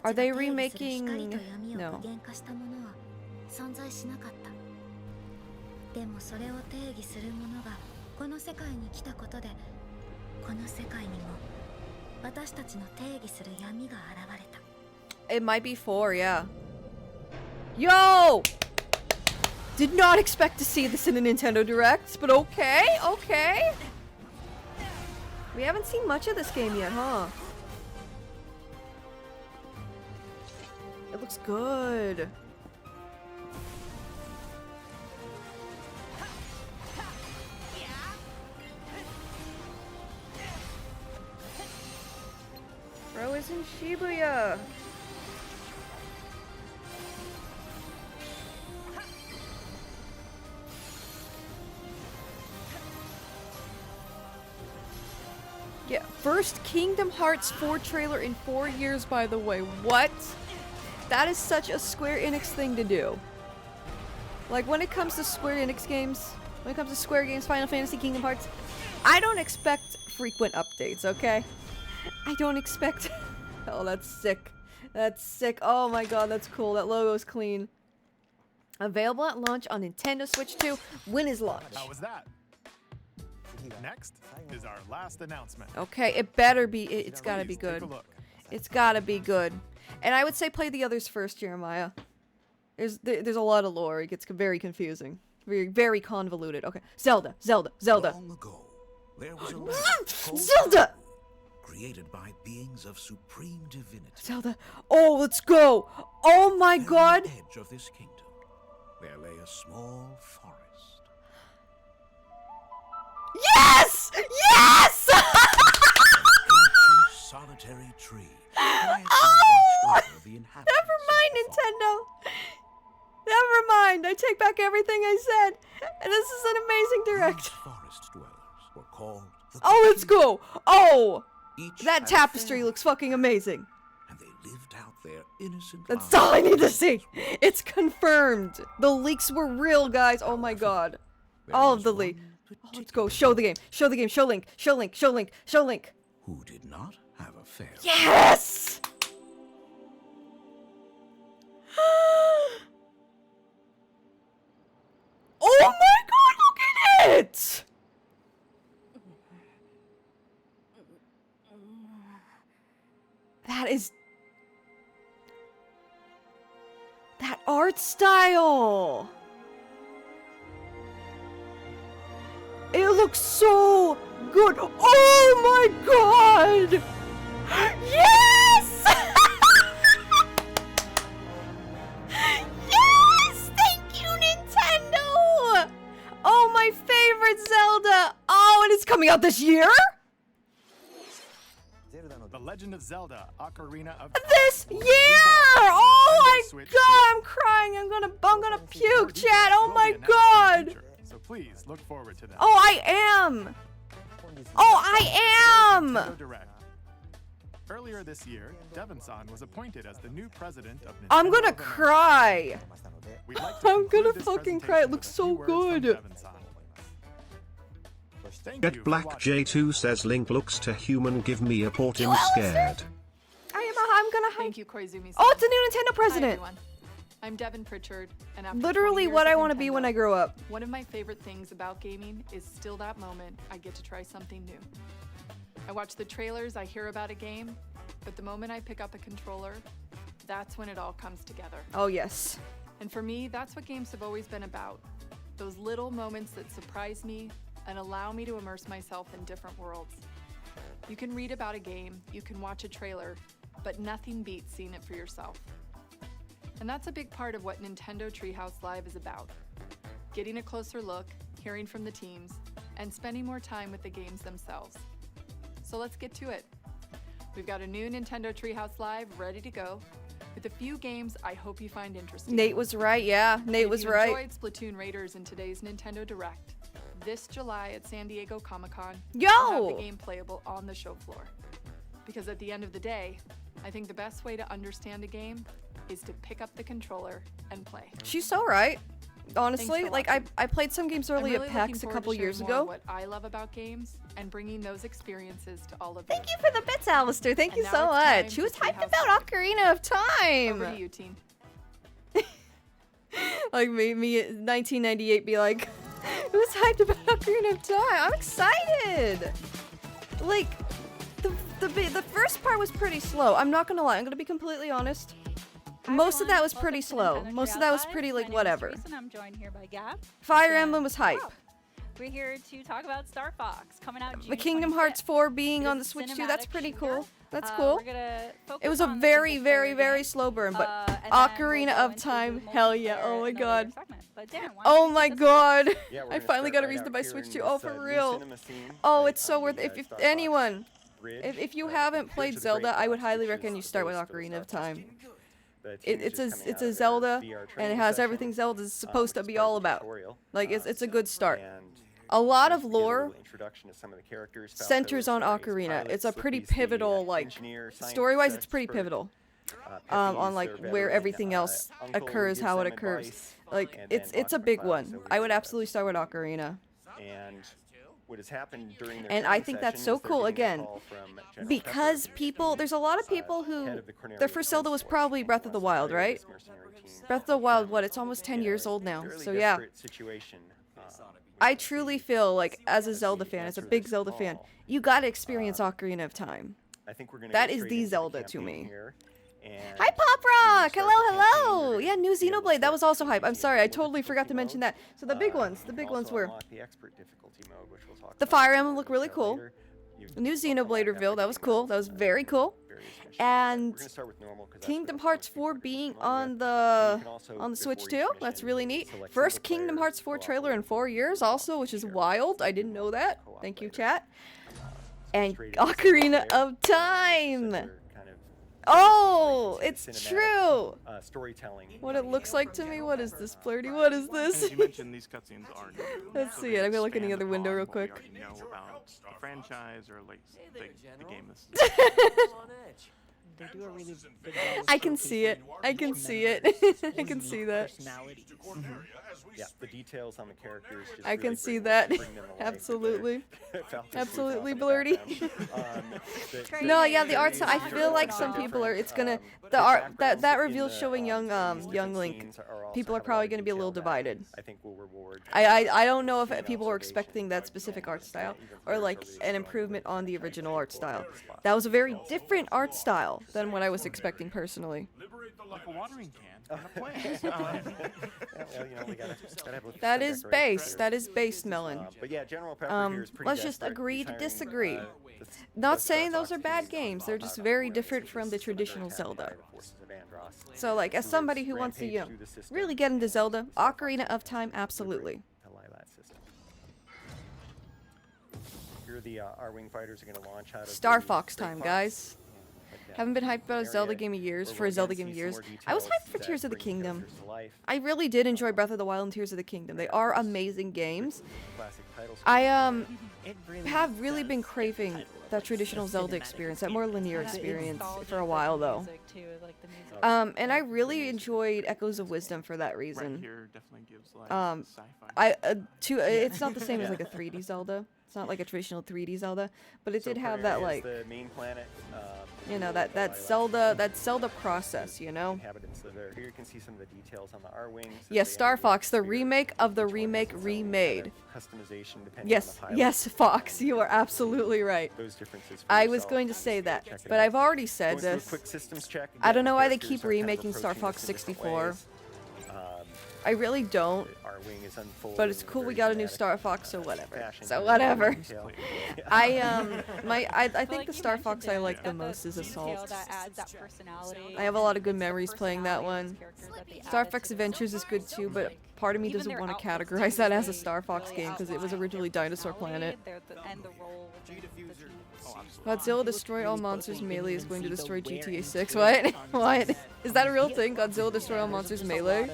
Are they remaking? No. でもそれを定義するものがこの世界に来たことで、この世界にも私たちの定義する闇が現れた。 It might be 4, yeah. Yo! Did not expect to see this in a Nintendo Direct, but okay, okay. We haven't seen much of this game yet, huh? It looks good. Bro is in Shibuya. Yeah, first Kingdom Hearts 4 trailer in 4 years, by the way. What? That is such a Square Enix thing to do. Like, when it comes to Square Enix games, when it comes to Square games, Final Fantasy, Kingdom Hearts, I don't expect frequent updates, okay? I don't expect... Oh, that's sick. That's sick. Oh my god, that's cool. That logo's clean. Available at launch on Nintendo Switch 2. When is launch? How was that? Next is our last announcement. Okay, it better be. It's gotta be Please good. take a look. It's gotta be good. And I would say play the others first, Jeremiah. There's a lot of lore. It gets very confusing. Very convoluted. Okay. Zelda. Long ago, there was a land called Zelda! created by beings of supreme divinity. Zelda. Oh, let's go. Oh my god. On the edge of this kingdom, there lay a small forest. Yes! Yes! Ancient solitary tree. Oh! Never mind, Nintendo. Never mind. I take back everything I said. And this is an amazing direct. These forest dwellers were called the Oh, let's go. Oh, Each that had tapestry fair- looks fucking amazing. and they lived out their innocent That's lives. all I need to see. It's confirmed. The leaks were real, guys. Oh my god. All of the leaks. Oh, let's go. Show the game. Show the game. Show Link. Show Link. Show Link. Show Link. Who did not have a fair Yes! Oh my god, look at it! That is... That art style! It looks so good! Oh my god! Yes! Yes! Thank you, Nintendo! Oh, my favorite Zelda! Oh, and it's coming out this year? The Legend of Zelda: Ocarina of This year! Oh my god, I'm crying. I'm gonna puke, chat. Oh my god. So please look forward to that. Oh, I am. Oh, I am. Nintendo Direct. Earlier this year, Devon-san was appointed as the new president of Nintendo. I'm gonna of America. cry. We'd like to I'm gonna conclude this fucking cry. It presentation looks with a so few words from good. Devon-san. Thank you Get for Black watching. J2 says Link looks to human, give me a port him Alistair? scared. I'm gonna hide. Thank you, Koizumi. Oh, it's a new Nintendo Hi, president. everyone. I'm Devin Pritchard, and after Literally 20 what years I at want to be when Nintendo, I grow up. One of my favorite things about gaming is still that moment I get to try something new. I watch the trailers, I hear about a game, but the moment I pick up a controller, that's when it all comes together. Oh, yes. And for me, that's what games have always been about. Those little moments that surprise me and allow me to immerse myself in different worlds. You can read about a game, you can watch a trailer, but nothing beats seeing it for yourself. And that's a big part of what Nintendo Treehouse Live is about. Getting a closer look, hearing from the teams, and spending more time with the games themselves. So let's get to it. We've got a new Nintendo Treehouse Live ready to go, with a few games I hope you find interesting. Nate was right, yeah. Nate was right. If you enjoyed Splatoon Raiders in today's Nintendo Direct, this July at San Diego Comic-Con, Yo! we'll have the game playable on the show floor. Because at the end of the day, I think the best way to understand a game is to pick up the controller and play. She's so right. Honestly, Thanks for like I played some games I'm early really at looking PAX a forward couple to years sharing more ago. what I love about games and bringing those experiences to all of you. Thank you for the bits, Alistair. Thank And you now so it's time much. She for was hyped Treehouse about Live. Ocarina of Time. Over to you, team. Like me at 1998 be like, Who's hyped about Ocarina of Time? I'm excited. Like, the first part was pretty slow. I'm not gonna lie. I'm gonna be completely honest. Most of that was pretty slow. Most of that was pretty like whatever. I'm joined here by Gap. Fire Emblem was hype. We're here to talk about Star Fox coming out June The Kingdom 26th. Hearts 4 being on the This Switch too, cinematic that's pretty shooter. cool. That's cool. We're gonna It was focus a on the very, single very, player very game. slow burn, but And then Ocarina we'll go of into Time, the hell yeah, multiplayer oh my in another god. segment. But Darren, why Oh don't you my take us god! Yeah, we're I gonna finally start got a right reason to out buy here Switch in 2. this, Oh, for new real. cinema scene Oh, right it's so on worth the, it. If Star anyone, Bridge. if you haven't played Zelda, I would highly recommend you start with Ocarina of Time. It's a Zelda, and it has everything Zelda's supposed to be all about. Like, it's a good start. A lot of lore centers on Ocarina. It's a pretty pivotal, like, story-wise, it's pretty pivotal. On like where everything else occurs, how it occurs. Like, it's a big one. I would absolutely start with Ocarina. And what has happened during their And I think that's so cool, again, because people, there's a lot of people who, their first Zelda was probably Breath of the Wild, right? Breath of the Wild, what, it's almost 10 years old now, so yeah. I truly feel like, as a Zelda fan, as a big Zelda fan, you gotta experience Ocarina of Time. That is the Zelda to me. Hi, Pop Rock! Hello, hello! Yeah, new Xenoblade, that was also hype. I'm sorry, I totally forgot to mention that. So the big ones were the Fire Emblem looked really cool. The new Xenoblade reveal, that was cool. That was very cool. And Kingdom Hearts 4 being on the Switch too. That's really neat. First Kingdom Hearts 4 trailer in 4 years also, which is wild. I didn't know that. Thank you, chat. And Ocarina of Time. Oh, it's true. Storytelling. What it looks like to me. What is this, Flirty? What is this? You mentioned these cutscenes are new. Let's see it. I'm gonna look in the other window real quick. What you know about the franchise or like the game is. They do a really big I can see it. I can see it. I can see that. Yeah, the details on the characters. Just I can really see bring that. them alive. Absolutely. Falcon Absolutely shoots off in the blurty. background. No, yeah, the art style. I feel like some people are. It's gonna the art that reveal showing young Link. People are probably gonna be a little divided. I think will reward. I don't know if people were expecting that specific art style or like an improvement on the original art style. That was a very different art style than what I was expecting personally. Like a watering can. That is base. That is base, Melon. But yeah, General Pepper here is pretty Let's just agree to disagree. Not saying those are bad games. They're just very different from the traditional Zelda. So, like, as somebody who wants to, you know, really get into Zelda, Ocarina of Time, absolutely. Here the R-Wing fighters are going to launch out of Star Fox time, guys. Haven't been hyped about a Zelda game of years for a Zelda game of years. I was hyped for Tears of the Kingdom. I really did enjoy Breath of the Wild and Tears of the Kingdom. They are amazing games. I have really been craving that traditional Zelda experience, that more linear experience for a while though. And I really enjoyed Echoes of Wisdom for that reason. It's not the same as like a 3D Zelda. It's not like a traditional 3D Zelda, but it did have that like, the main planet, you know, that Zelda process, you know. Inhabitants live there. Here you can see some of the details on the R-Wings. Yes, Star Fox, the remake of the remake remade. Customization depending Yes, on the pilot. yes, Fox, you are absolutely right. Those differences for I was yourself. going to say that, Check it but out. I've already said Going through a this. quick systems check. I don't know why they Characters keep are kind of remaking Star approaching Fox this in different 64. ways. I really don't. R-Wing is unfolding But it's in a cool we very got a new dramatic Star Fox, so whatever. fashion So here. whatever. Detail. I think the Star Fox I like the most is Assault. I have a lot of good memories playing that one. Star Fox Adventures is good too, but part of me doesn't want to categorize that as a Star Fox game because it was originally Dinosaur Planet. Godzilla Destroy All Monsters Melee is going to destroy GTA 6. What? What? Is that a real thing? Godzilla Destroy All Monsters Melee?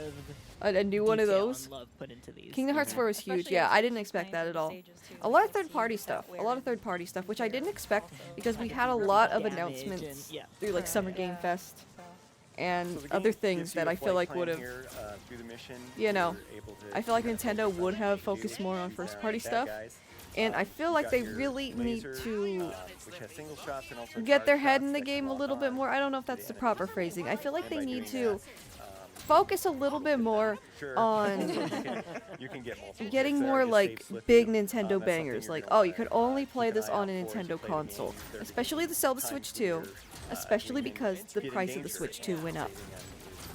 A new one of those? Kingdom Hearts 4 was huge. Yeah, I didn't expect that at all. A lot of third-party stuff. A lot of third-party stuff, which I didn't expect because we had a lot of announcements through like Summer Game Fest and other things that I feel like would have, you know, I feel like Nintendo would have focused more on first-party stuff. And I feel like they really need to get their head in the game a little bit more. I don't know if that's the proper phrasing. I feel like they need to focus a little bit more on you can get multiple getting picks there, more just like save slip big you. Nintendo That's something bangers. you're Like, gonna oh, you could only play keep an this eye on out a for as you Nintendo play the console, game. There's especially the Zelda Switch 2, especially because the price of the Switch 2 went up.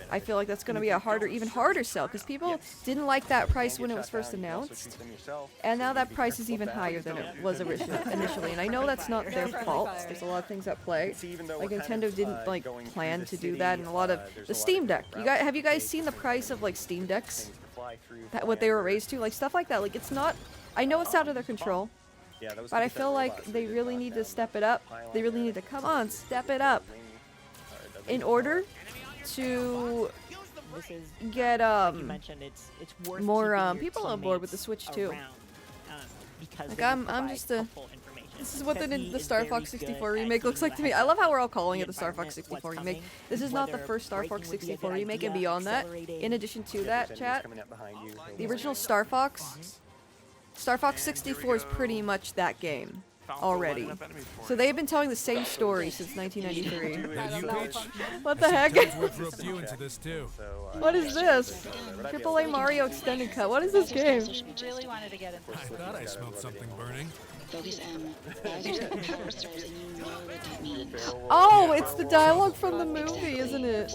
I feel like that's going to be a even harder sell because people didn't like that price when it was first announced, and now that price is even higher than it was initially. And I know that's not their fault. There's a lot of things at play. Like Nintendo didn't like plan to do that, and a lot of the Steam Deck. Have you guys seen the price of like Steam Decks? What they were raised to, like stuff like that. Like it's not. I know it's out of their control, but I feel like they really need to step it up. They really need to step it up in order to get more people on board with the Switch too. Like I'm just a. This is what the Star Fox 64 remake looks like to me. I love how we're all calling it the Star Fox 64 remake. This is not the first Star Fox 64 remake, and beyond that, in addition to that, chat, the original Star Fox 64 is pretty much that game already. So they've been telling the same story since 1993. What the heck? What is this? AAA Mario Extended Cut. What is this game? Really wanted to get into I thought I smelled something burning. Oh, it's the dialogue from the movie, isn't it?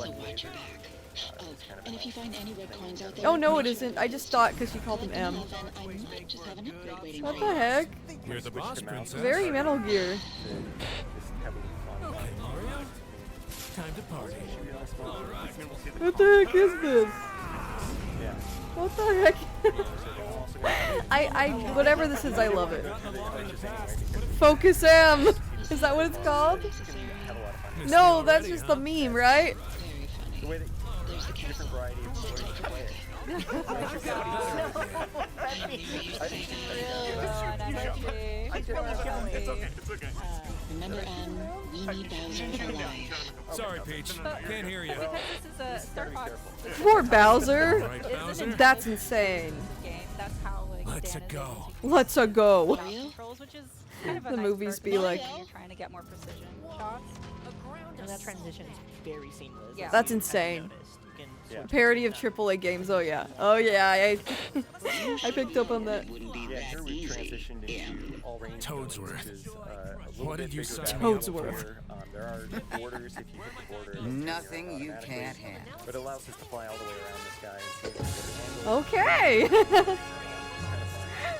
And if you find any red coins out there, Oh no, it isn't. I just thought because she called him M. What the heck? You're the boss, princess. Very Metal Gear. Okay, Mario. Time to party. All right. What the heck is this? What the heck? Whatever this is, I love it. Focus M! Is that what it's called? No, that's just the meme, right? Different variety of ways to play it. It's okay. Remember, we need Bowser for life. Sorry, Peach. Can't hear you. Because this is a Star Fox. Poor Bowser. Right, Bowser? That's insane. Game. That's how like Let's go. Let's go. Controls, which is kind of a The nice movies perk be like. when you're trying to get more precision shots. And that transition is very seamless. Yeah. That's insane. Parody of AAA games. Oh yeah. Oh yeah. I picked up on that. Yeah, here we've transitioned into all range. Toadsworth. What did you say? Toadsworth. There are borders if you hit the border. Nothing you can't handle. But it allows us to fly all the way around this guy and see if we can Okay.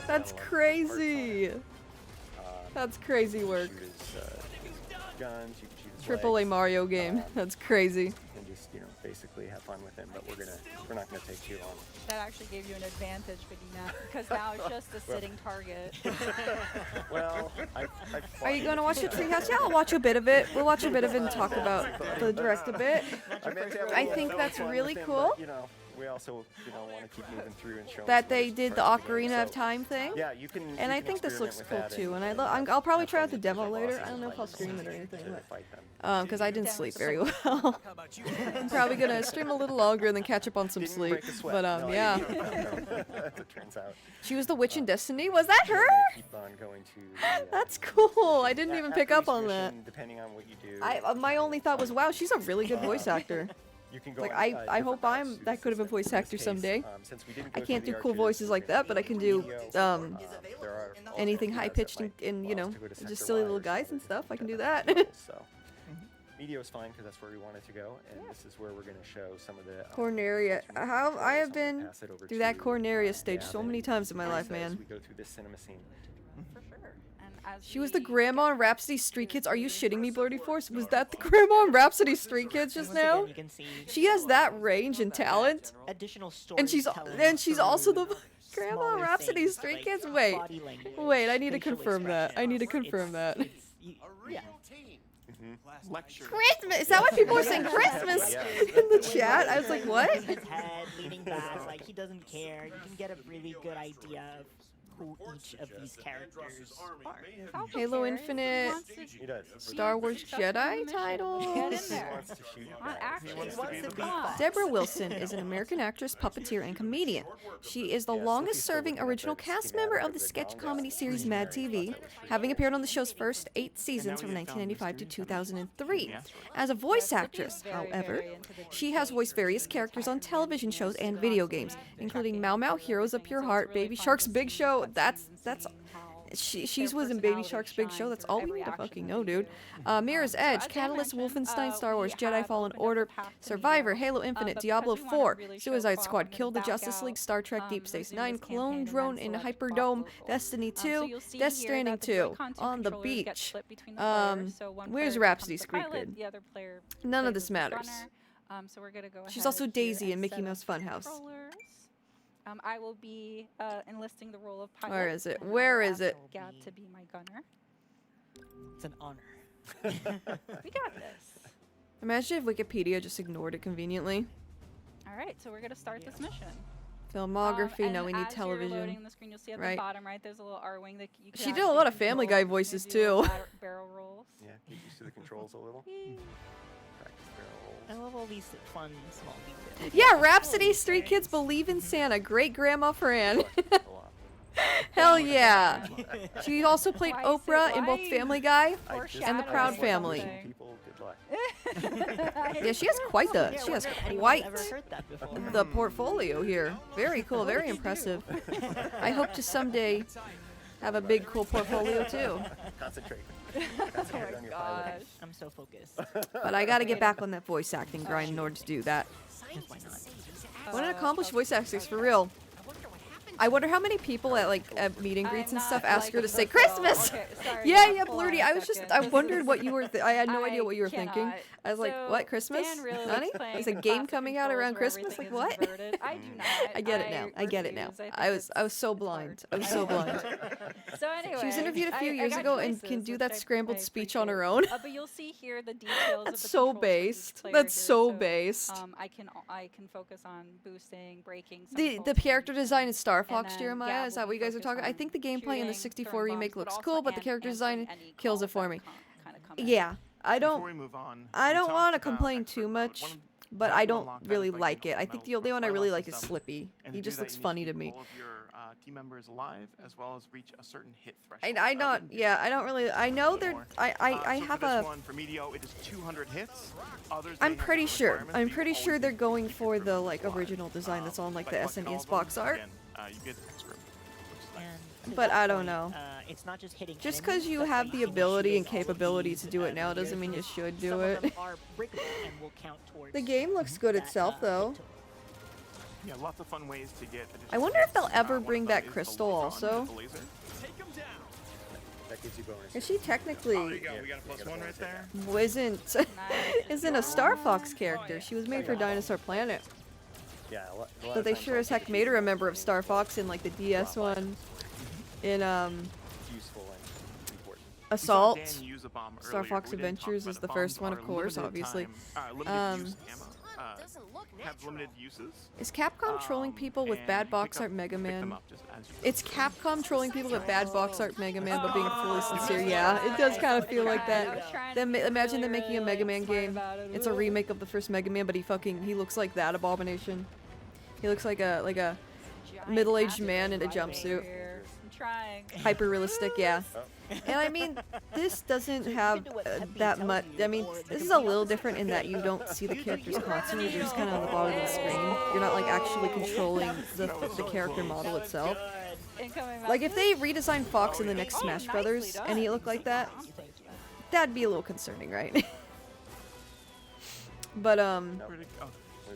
That's crazy. That's crazy work. Guns, you can shoot his AAA legs, Mario game. That's crazy. and just basically have fun with him. But we're not gonna take too long. That actually gave you an advantage, because now it's just a sitting target. Well, Are you going to watch the Treehouse? Yeah, I'll watch a bit of it. We'll watch a bit of it and talk about the direct a bit. I think that's really cool. We also, want to keep moving through and showing That they did the Ocarina of Time thing. Yeah, you can. And I think this looks cool too. And I'll probably try out the demo later. I don't know if I'll stream it or anything, because I didn't sleep very well. I'm probably gonna stream a little longer and then catch up on some sleep. But yeah. As it turns out. She was the witch in Destiny. Was that her? Keep on going to That's cool. I didn't even pick up on that. Depending on what you do. My only thought was, wow, she's a really good voice actor. You can go Like I hope I'm that good of a voice actor someday. I can't do cool voices like that, but I can do anything high pitched and just silly little guys and stuff. I can do that. So Medio is fine because that's where we wanted to go, and this is where we're going to show some of the Corneria. I have been through that Corneria stage so many times in my life, man. We go through this cinema scene. For sure. She was the grandma in Rhapsody Street Kids. Are you shitting me, Bloody Force? Was that the grandma in Rhapsody Street Kids just now? She has that range and talent. And she's also the grandma in Rhapsody Street Kids. Wait, I need to confirm that. I need to confirm that. Christmas! Is that what people are saying? Christmas in the chat? I was like, what? His head leaning back, like he doesn't care. You can get a really good idea of who each of these characters are. Halo Infinite, He does. Star Wars Jedi titles. He wants to shoot you guys. Actually, He wants to be Deborah Wilson is an American actress, puppeteer, and comedian. She is the longest-serving original cast member of the sketch comedy series Mad TV, having appeared on the show's first 8 seasons from 1995 to 2003. As a voice actress, however, she has voiced various characters on television shows and video games, including Mau Mau, Heroes of Pure Heart, Baby Shark's Big Show. She's was in Baby Shark's Big Show. That's all we need to fucking know, dude. Mirror's Edge, Catalyst, Wolfenstein, Star Wars, Jedi Fallen Order, Survivor, Halo Infinite, Diablo 4, Suicide Squad, Kill the Justice League, Star Trek, Deep Space Nine, Clone Drone in Hyperdome, Destiny 2, Death Stranding 2, On the Beach. Where's Rhapsody Squeaked? None of this matters. So we're gonna go She's ahead also here Daisy and in Mickey set Mouse up Funhouse. controllers. I will be enlisting the role of pilot. Where is it? and Where I will is it? ask Gab to be my gunner. It's an honor. We got this. Imagine if Wikipedia just ignored it conveniently. All right, so we're gonna start this mission. Filmography, no, And we need as you're loading television. the screen, you'll see at Right. the bottom right, there's a little R wing that you can She did a lot of actually Family control. Guy voices, You can do too. barrel rolls. Yeah, get used to the controls a little. Practice barrel I love all these fun small details. Yeah, Rhapsody, Street Kids Believe in Santa, Great Grandma Fran. Hell yeah. She also played Oprah in both Family Guy and The Proud Family. People, good luck. Yeah, she has quite the portfolio here. Very cool, very impressive. I hope to someday have a big cool portfolio too. Concentrate. Oh my gosh. I'm so focused. But I gotta get back on that voice acting grind in order to do that. Why not? What an accomplished voice actress, for real. I wonder how many people at like at meet and greets and stuff ask her to say Christmas. Okay, sorry, Yeah, hold yeah, on Blurty. a I was just, second. I This wondered is- what you were. I had no idea what you were cannot. thinking. I was like, So, what Christmas, Dan really honey? likes playing Is a the game classic coming out controls around where Christmas? Like everything is what? inverted. I do not. I get it now. I get it now. refuse. think I was so blind. I was so blind. So anyway, She was interviewed a few I years got ago and choices, can do which that I scrambled speech on her appreciate. own. But you'll see here the details That's of the so controls for each based. player That's here, so based. I can focus on boosting, braking. some The folks, character design in Star Fox, then Jeremiah, Gab is will that what be you guys are focused talking? I on think the gameplay in the shooting, 64 throwing remake bombs, looks but cool, also but the character design any kills it calls for that me. kinda come in. Yeah, I Before don't. we move on, I we don't talked want to about complain too much, but I don't really like it. I think the only one I spoil really lots like of is stuff. Slippy. And He to do just that, looks you need funny to keep me. all of your team members alive, as well as reach a certain hit threshold. I not. Yeah, I don't really. I know they're. I So have for this a. one, for Medio, it is 200 hits. Others I'm may have pretty different sure. requirements, I'm but you pretty always sure need they're to going keep for your the crew like alive. original design that's on like But the luck in all SNES of box them, art. again, you get the next group, which is nice. And to But that I don't point, know. It's not just hitting Just enemies, because you but have by the hitting ability and shields, all of capability these, to do it now doesn't mean you should do some it. of them are breakable and will count towards The game looks good that, itself though. Yeah, lots of fun ways to get. I wonder if they'll ever bring back Crystal also. That gives you bonus. Because she technically Oh, there you go. We got a plus one right there. isn't a Star Fox character. She was made for Dinosaur Planet. Yeah, a lot But of they times sure as heck made her a member of Star Fox in like the DS one. In it's useful and important. Assault. Dan use a bomb Star earlier, Fox but we didn't talk Adventures about is it. the first Bombs one, are of course, limited obviously. time- limited use ammo. Have limited uses. Is Capcom trolling people with and bad you box pick art Mega pick them Man? up just as you go. It's Capcom trolling people with bad box art Mega Man, but being fully sincere. Yeah, it does kind of feel like that. Then imagine them making a Mega Man game. It's a remake of the first Mega Man, but he looks like that abomination. He looks like a middle-aged man in a jumpsuit. I'm trying. Hyper realistic, yeah. And I mean, this doesn't have that much. I mean, this is a little different in that you don't see the characters constantly. They're just kind of on the bottom of the screen. You're not like actually controlling the character model itself. Like if they redesigned Fox in the next Smash Brothers and he looked like that, that'd be a little concerning, right? But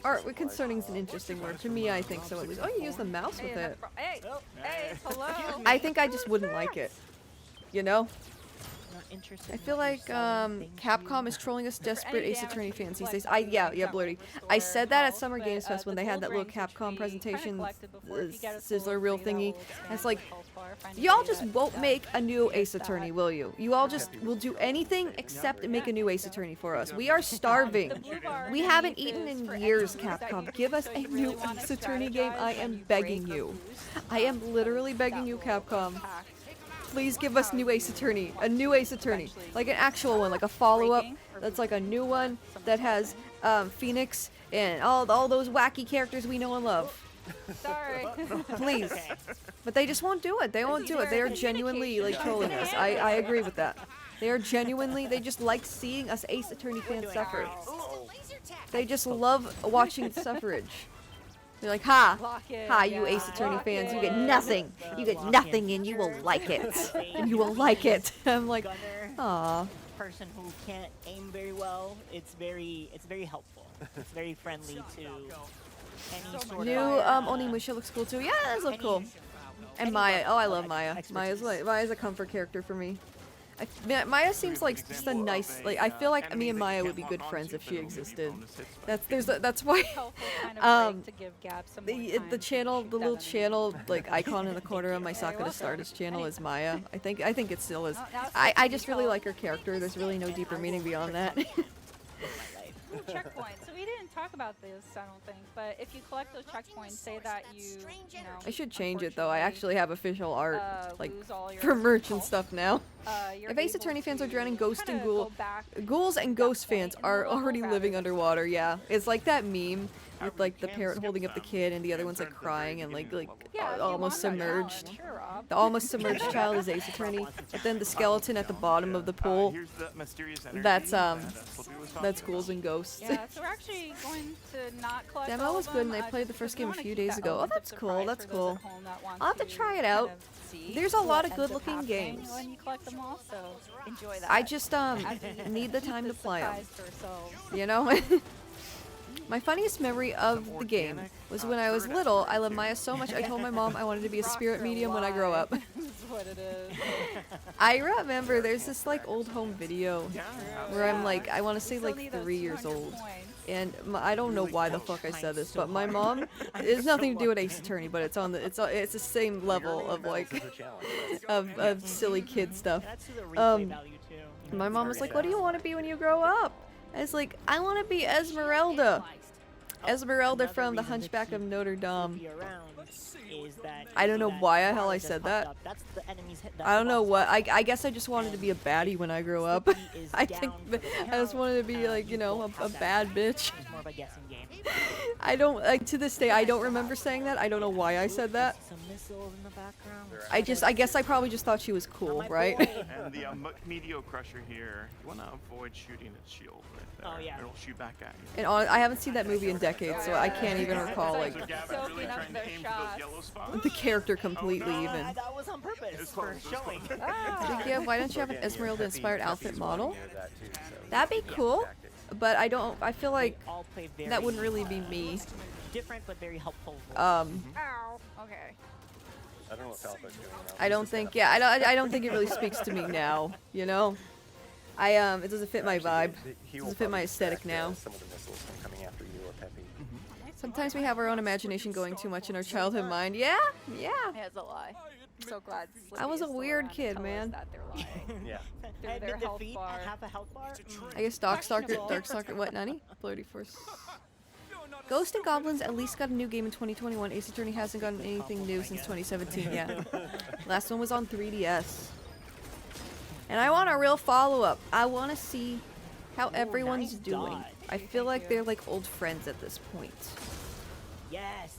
art with concerning is an interesting word. To me, I think so at least. Oh, you use the mouse with it. Hey, hello. I think I just wouldn't like it. You know? not interested. I feel like Capcom is trolling us desperate Ace Attorney fans these days. Yeah, Blurty. I said that at Summer Games Fest when they had that little Capcom presentation, Sizzler reel thingy. And it's like, y'all just won't make a new Ace Attorney, will you? You all just will do anything except make a new Ace Attorney for us. We are starving. We haven't eaten in years, Capcom. Give us a new Ace Attorney game. I am begging you. I am literally begging you, Capcom. Please give us new Ace Attorney. A new Ace Attorney. Like an actual one, like a follow-up that's like a new one that has Phoenix and all those wacky characters we know and love. Sorry. Please. But they just won't do it. They won't do it. They are genuinely like trolling us. I agree with that. They are genuinely, they just like seeing us Ace Attorney fans suffer. They just love watching suffrage. They're like, ha, you Ace Attorney fans, you get nothing. You get nothing and you will like it. And you will like it. I'm like, aw. Person who can't aim very well, it's very helpful. It's very friendly to any sort of... New Onimusha looks cool too. Yeah, that does look cool. And Maya. Oh, I love Maya. Maya's a comfort character for me. Maya seems like just a nice, like, I feel like me and Maya would be good friends if she existed. That's why the channel, the little channel like icon in the corner of my Sakura Stardust channel is Maya. I think it still is. I just really like her character. There's really no deeper meaning beyond that. Checkpoints. So we didn't talk about this, I don't think, but if you collect those checkpoints, say that you know, I should change it though. I actually have official art like for merch and stuff now. If Ace Attorney fans are drowning, Ghost and Ghouls and Ghost fans are already living underwater. Yeah, it's like that meme with like the parent holding up the kid and the other one's like crying and like almost submerged. The almost submerged child is Ace Attorney, but then the skeleton at the bottom of the pool, that's Ghouls and Ghosts. Yeah, so we're actually going to not collect Demo was good and I played the first game a few days ago. Oh, that's cool, that's cool. I'll have to try it out. There's a lot of good looking games. When you collect them all, so enjoy that. I just need the time to play them. You know? My funniest memory of the game was when I was little. I loved Maya so much I told my mom I wanted to be a spirit medium when I grow up. What it is. I remember there's this like old home video where I'm like, I want to say like 3 years old. And I don't know why the fuck I said this, but my mom, it has nothing to do with Ace Attorney, but it's on the, it's the same level of like, of silly kid stuff. My mom was like, what do you want to be when you grow up? I was like, I want to be Esmeralda. Esmeralda from The Hunchback of Notre Dame. I don't know why the hell I said that. I don't know what. I guess I just wanted to be a baddie when I grow up. I think I just wanted to be like, you know, a bad bitch. I don't, like, to this day, I don't remember saying that. I don't know why I said that. I guess I probably just thought she was cool, right? And the Meteor Crusher here, you want to avoid shooting its shield right there. Oh, yeah. It'll shoot back at you. And I haven't seen that movie in decades, so I can't even recall, like, the character completely, even. That was on purpose for showing. Yeah, why don't you have an Esmeralda-inspired outfit model? That'd be cool, but I feel like that wouldn't really be me. Different but very helpful. Ow. Okay. I don't know what Alpha's doing now. I don't think, yeah, I don't think it really speaks to me now, you know? It doesn't fit my vibe. It doesn't fit my aesthetic now. Some of the missiles from coming after you or Peppy. Sometimes we have our own imagination going too much in our childhood mind. Yeah, yeah. Yeah, it's a lie. I'm so glad. I was a weird kid, man. Yeah. Their health bar. Half a health bar? I guess Darkstalker, what, Nani? Bloody Force. Ghost and Goblins at least got a new game in 2021. Ace Attorney hasn't gotten anything new since 2017 yet. Last one was on 3DS. And I want a real follow-up. I want to see how everyone's doing. I feel like they're like old friends at this point. Yes.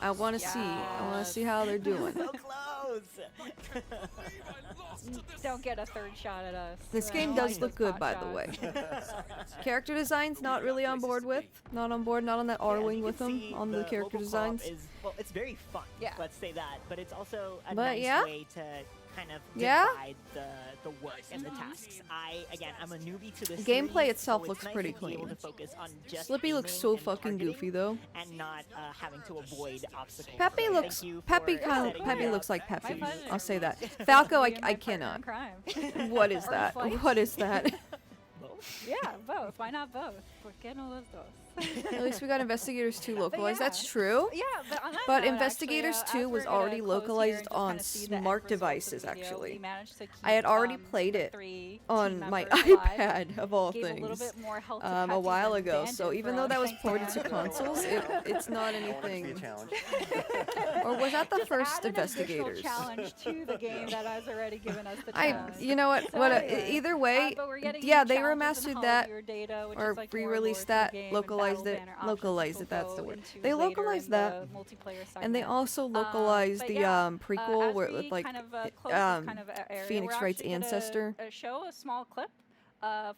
I want to see. I want to see how they're doing. So close. Don't get a third shot at us. This game does look good, by the way. Character designs, not really on board with. Not on board, not on that R-wing with them, on the character designs. Well, it's very fun, let's say that, but it's also a nice way to kind of Yeah? divide the work and the tasks. I'm a newbie to this Gameplay series, itself so looks it's nice pretty to be able clean. to focus on just Slippy looks aiming so and fucking targeting goofy though. and not having to avoid obstacles. Peppy So looks thank you Peppy for kind of setting Peppy me looks up. like Peppy. pleasure. I'll say that. Falco, I partner cannot. in crime. What is Or that? flight. What is that? Yeah, both. Why not both? ¿Por qué no los dos? At least we got Investigators 2 localized. yeah. That's true. Yeah, but on that But note, Investigators actually, 2 as was we're gonna already close here localized and just on kinda see the end smart results of the devices, video, we actually. managed to I had keep, already played the it 3 on team my members alive, iPad, of all gave a little things, bit more health to a Patsy while than ago. Bandit So even for though all that was thanks ported to to consoles, it's not I want it to be a anything. challenge. Or was that the Just first add an additional Investigators? challenge to the game that has already given us the challenge. You know what? So What? anyway, Either way, but we're getting yeah, new they challenges and remastered Hall that, of Your Data, which or is like more re-released lore that, for the game, and localized battle it, banner options localized which it. That's will the go word. into They later localized in that, the multiplayer and they segment. also localized But the yeah, prequel as where we with like kind of, close this kind of area, Phoenix we're Wright's actually gonna, ancestor. Show a small clip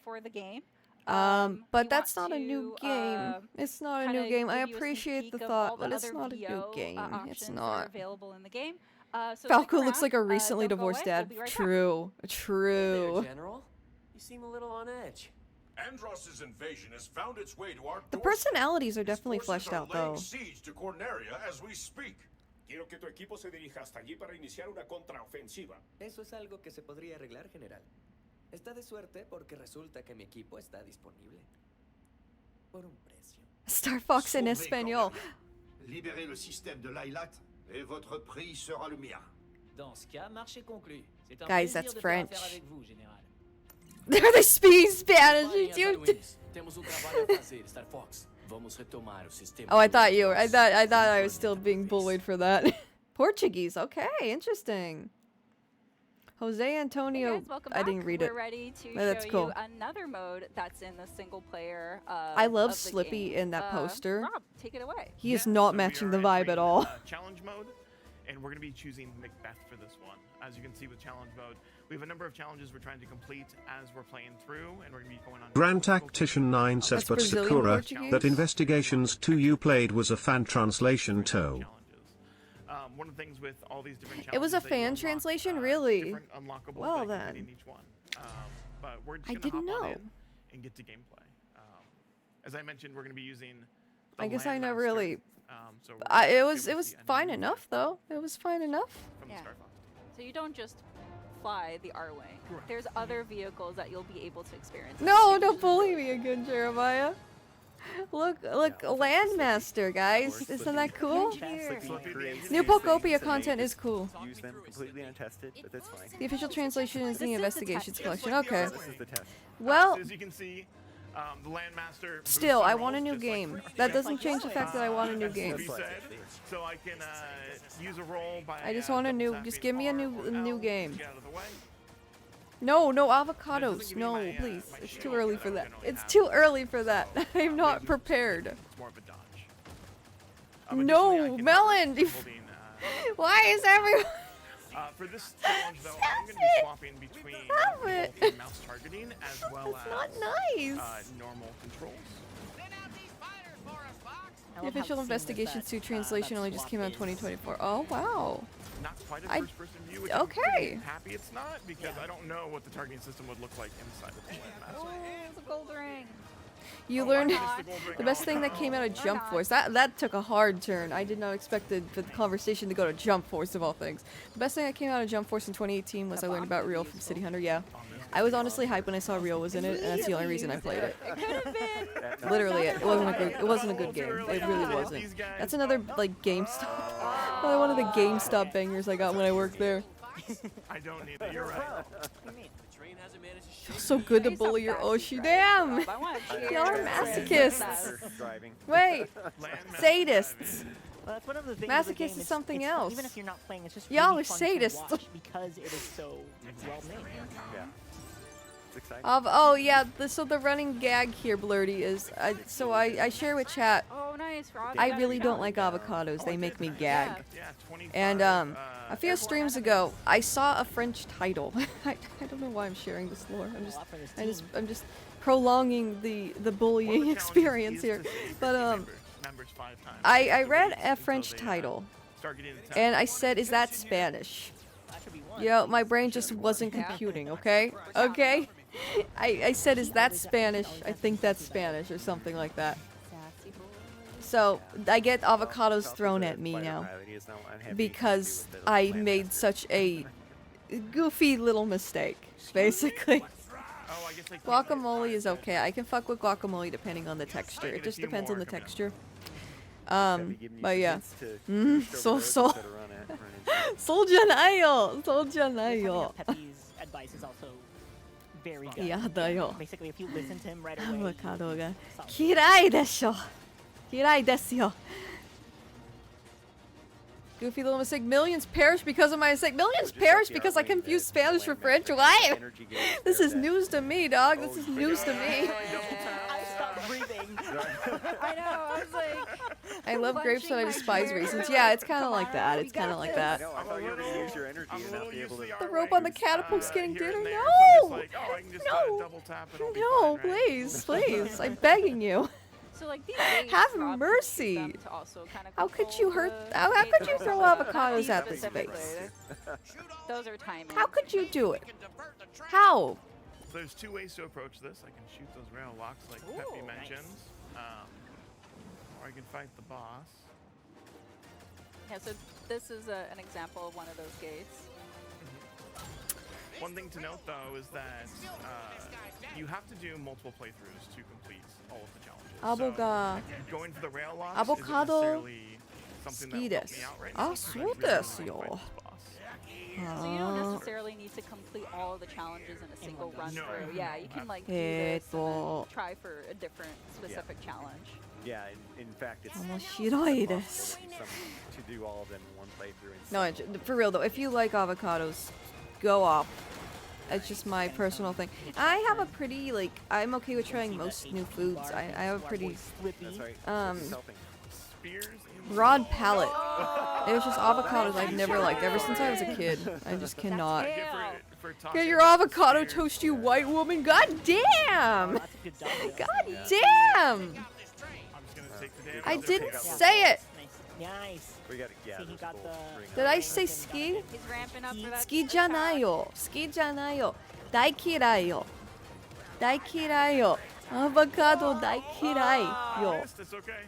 for the game. But that's not a new game. It's not a new kinda game. I give you a sneak appreciate the peek of all thought, but it's other not a new VO, game. It's options that are not. available in the game. So Falco stick looks like a around, recently don't go divorced away, we'll dad. be right back. True. Hey True. there, General. You seem a little on edge. Andross's invasion has found its way to our The doorstep. personalities are His definitely forces fleshed are out, laying though. siege to Corneria as we speak. Quiero que tu equipo se dirija hasta allí para iniciar una contraofensiva. Eso es algo que se podría arreglar, General. Está de suerte porque resulta que mi equipo está disponible. Por un precio. Star Fox in Sauvez Espanol. Corneria. Libérez le système de l'Ailat et votre prix sera le mien. Dans ce cas, marché conclu. C'est un Guys, plaisir that's de faire affaire French. avec vous, Général. They're the speak Spanish. You. Temos um trabalho a fazer, Star Fox. Vamos retomar o sistema. Oh, I thought you were. I thought I was still being bullied for that. Portuguese. Okay, interesting. Jose Antonio. Hey guys, welcome I didn't back. read We're it. ready to But that's show cool. you another mode that's in the single player. I love of the Slippy game. in that poster. Rob, take it away. He is not matching the vibe at all. Challenge mode, and we're going to be choosing Macbeth for this one. As you can see with challenge mode, we have a number of challenges we're trying to complete as we're playing through, and we're going to be going on. Grand Tactician 9 says, That's but Brazilian Sakura, Portuguese? that Investigations 2 you played was a fan translation too. One of the things with all these different challenges, It was a that you fan unlock, translation, really. different unlockable Well things then. within each one. But we're just I gonna didn't hop on know. in and get to gameplay. As I mentioned, we're going to be using. The I guess I never Landmaster, really. so we're gonna be It able was to see fine enemies enough though. It was fine enough. from Yeah. Star Fox. So you don't just fly the R way. There's other vehicles that you'll be able to experience. No, don't bully me again, Jeremiah. Look, Landmaster, guys. Isn't that cool? New Pokopia content is cool. Use them completely untested, but that's fine. The official translation is the This is the Investigations test. collection. Okay. This is the test. Well, As you can see, the Landmaster. boosts still, your I want a rolls new just like game. previous That games. doesn't change the fact that I want a new As game. we said, so I can use a roll by. I just want a new. Just give me a new L game. to get out of the way. No, no avocados. No, please. It's too early for that. It's too early for that. I'm not prepared. It's more of a dodge. No, Melon. Why is everyone? For this challenge, though, I'm going to be swapping between Stop it. both the mouse targeting as well That's as not nice. Normal controls. The official Investigations 2 translation only just came out in 2024. Oh wow. Not quite a I- first-person view, which I'm okay. pretty happy it's not, because I don't know what the targeting system would look like inside of the Landmaster. Oh, it's a gold ring. You Oh, learned I missed the gold ring. the best thing that came out of Jump Force. That took a hard turn. I did not expect the conversation to go to Jump Force of all things. The best thing that came out of Jump Force in 2018 was I learned about Real from City Hunter. Yeah, I was honestly hyped when I saw Real was in it, and that's the only reason I played it. It could have been. Literally, it wasn't a good. It wasn't a good game. It really wasn't. That's another like GameStop. Another one of the GameStop bangers I got when I worked there. I don't need that. You're right. Feels so good to bully your Oshi. Damn! Y'all are masochists. Driving. Wait, sadists. Well, that's one of the things. Masochist of the game. is something else. Even if you're not playing, it's just Y'all really are fun to sadists. watch because it is so well made. Yeah. It's exciting. Oh yeah, so the running gag here, Blurty, is I share with chat. Oh, nice, Rob. I really don't like avocados. They make me gag. And a few streams ago, I saw a French title. I don't know why I'm sharing this lore. I'm just prolonging the bullying experience here. But I read a French title, and I said, "Is that Spanish?" That should be one. Yo, my brain just wasn't computing, okay? Okay? I said, is that Spanish? I think that's Spanish or something like that. So, I get avocados thrown at me now. Because I made such a goofy little mistake, basically. Guacamole is okay. I can fuck with guacamole depending on the texture. It just depends on the texture. But yeah. Soljanayo. Pepe's advice is also very good. Yeah, basically, if you listen to him right away. Avocado ga kirai desho. Kirai desu yo. Goofy little mistake. Millions perish because of my mistake. Millions perish because I confuse Spanish for French. Why? This is news to me, dog. This is news to me. I stopped breathing. I know. I was like. I love grapes, but I despise raisins. Yeah, it's kind of like that. It's kind of like that. No, I thought you were going to use your energy and not be able to... The rope on the catapult's getting dinner. No! No, please, please. I'm begging you. So like these days, have Rob mercy. them to also kind of How could you hurt? How could you throw avocados at this face? Those are timing. How could you do it? How? So there's two ways to approach this. I can shoot those rail locks like Pepe mentioned, or I can fight the boss. Yeah, so this is an example of one of those gates. One thing to note though is that you have to do multiple playthroughs to complete all of the challenges. So going for the rail locks avocado isn't necessarily something that will help me out right now.そうですよ. So you don't necessarily need to complete all of the challenges in a single run through. Yeah, you can like do this and then try for a different specific challenge. Yeah, in fact, it's 面白いです. to do all of them in one playthrough. No, for real though, if you like avocados, go off. It's just my personal thing. I have a pretty, like, I'm okay with trying most new foods. I have a pretty, broad palate. It was just avocados I've never liked ever since I was a kid. I just cannot. Get your avocado toast, you white woman. God damn! God damn! I didn't say it! Nice. We got Did I say ski? He's ramping up for that. Ski janayo. Ski janayo. Daikirai yo. Daikirai yo. Avocado daikirai yo. It's okay.